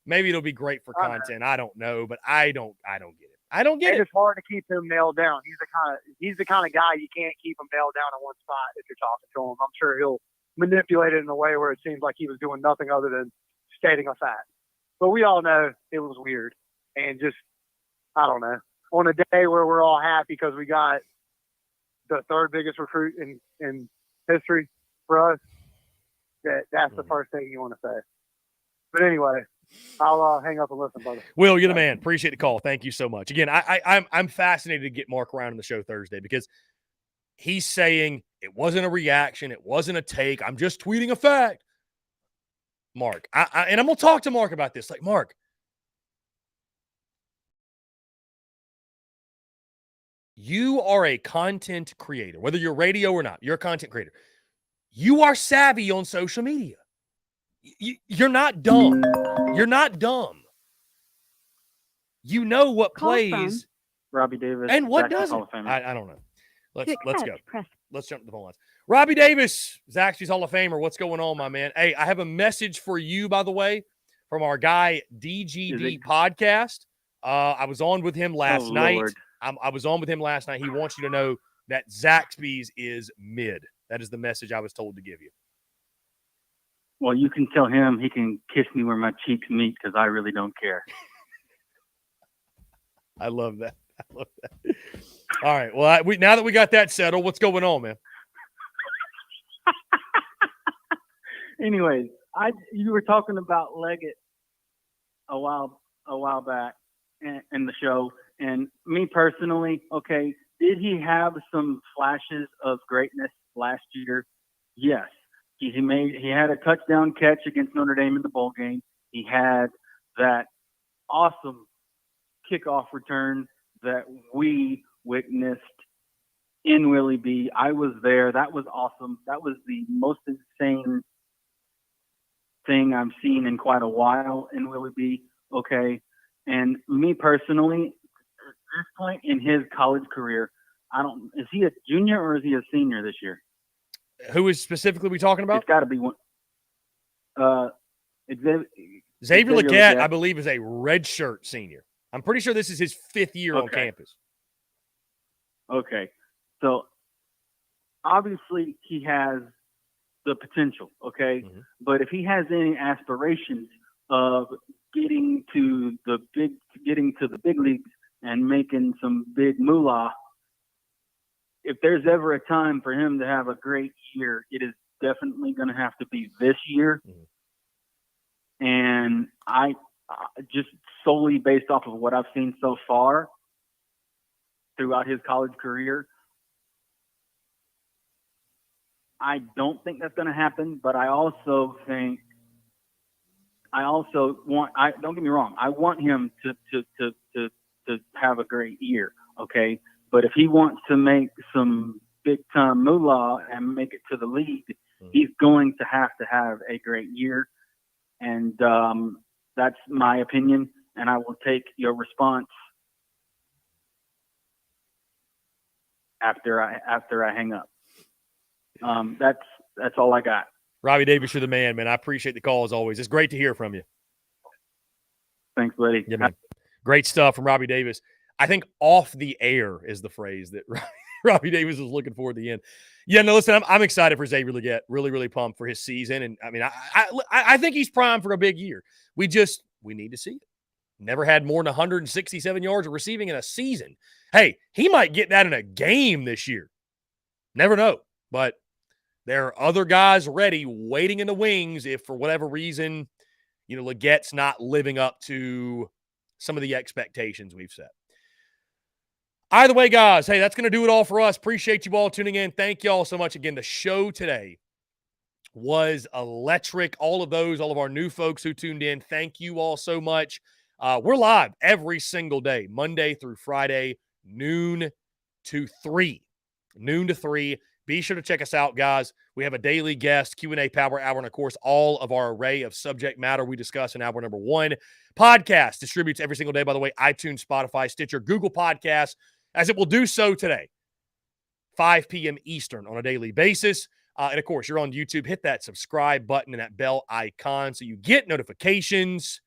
Maybe it'll be great for content. I don't know, but I don't get it. I don't get it. It's hard to keep him nailed down. He's the kind of guy you can't keep him nailed down in one spot if you're talking to him. I'm sure he'll manipulate it in a way where it seems like he was doing nothing other than stating a fact. But we all know it was weird. And just, I don't know, on a day where we're all happy because we got the third biggest recruit in history for us, that's the first thing you want to say. But anyway, I'll hang up and listen, brother. Will, you're the man. Appreciate the call. Thank you so much. Again, I'm fascinated to get Mark around on the show Thursday because he's saying it wasn't a reaction, it wasn't a take. I'm just tweeting a fact. Mark, and I'm gonna talk to Mark about this. Like, Mark, you are a content creator, whether you're radio or not. You're a content creator. You are savvy on social media. You're not dumb. You're not dumb. You know what plays. Robbie Davis. And what doesn't. I don't know. Let's go. Let's jump to the phone lines. Robbie Davis, Zaxby's Hall of Famer. What's going on, my man? Hey, I have a message for you, by the way, from our guy DGD Podcast. I was on with him last night. I was on with him last night. He wants you to know that Zaxby's is mid. That is the message I was told to give you. Well, you can tell him he can kiss me where my cheeks meet because I really don't care. I love that. I love that. All right. Well, now that we got that settled, what's going on, man? Anyways, you were talking about Leggett a while back in the show, and me personally, okay, did he have some flashes of greatness last year? Yes. He had a touchdown catch against Notre Dame in the bowl game. He had that awesome kickoff return that we witnessed in Willie B. I was there. That was awesome. That was the most insane thing I've seen in quite a while in Willie B. Okay. And me personally, at this point in his college career, is he a junior or is he a senior this year? Who is specifically we talking about? It's got to be one. Xavier Legette, I believe, is a redshirt senior. I'm pretty sure this is his 5th year on campus. Okay. So, obviously, he has the potential, okay? Mm-hmm. But if he has any aspirations of getting to the big leagues and making some big moolah, if there's ever a time for him to have a great year, it is definitely going to have to be this year. Mm-hmm. And I just solely based off of what I've seen so far throughout his college career, I don't think that's going to happen. But I also don't get me wrong, I want him to have a great year. Okay. But if he wants to make some big-time moolah and make it to the league, he's going to have a great year. And that's my opinion, and I will take your response after I hang up. That's all I got. Robbie Davis, you're the man, man. I appreciate the call as always. It's great to hear from you. Thanks, buddy. Yeah, man. Great stuff from Robbie Davis. I think off the air is the phrase that Robbie Davis was looking for at the end. Yeah, no, listen, I'm excited for Xavier Legette. Really, really pumped for his season. And, I mean, I think he's primed for a big year. We need to see it. Never had more than 167 yards of receiving in a season. Hey, he might get that in a game this year. Never know. But there are other guys ready, waiting in the wings if for whatever reason, Legette's not living up to some of the expectations we've set. Either way, guys, hey, that's going to do it all for us. Appreciate you all tuning in. Thank you all so much. Again, the show today was electric. All of our new folks who tuned in, thank you all so much. We're live every single day, Monday through Friday, noon to 3. Be sure to check us out, guys. We have a daily guest, Q&A Power Hour, and, of course, all of our array of subject matter we discuss in hour number 1. Podcast distributes every single day, by the way, iTunes, Spotify, Stitcher, Google Podcasts, as it will do so today, 5 p.m. Eastern on a daily basis. And, of course, you're on YouTube. Hit that subscribe button and that bell icon so you get notifications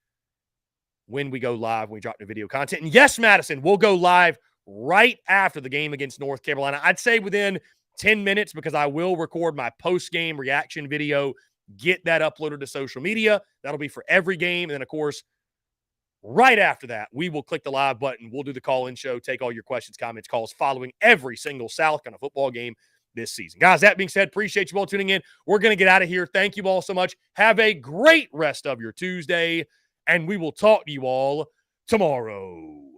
when we go live, when we drop new video content. And yes, Madison, we'll go live right after the game against North Carolina. I'd say within 10 minutes, because I will record my post-game reaction video, get that uploaded to social media. That'll be for every game. And then, of course, right after that, we will click the live button. We'll do the call-in show, take all your questions, comments, calls following every single South Carolina football game this season. Guys, that being said, appreciate you all tuning in. We're going to get out of here. Thank you all so much. Have a great rest of your Tuesday, and we will talk to you all tomorrow.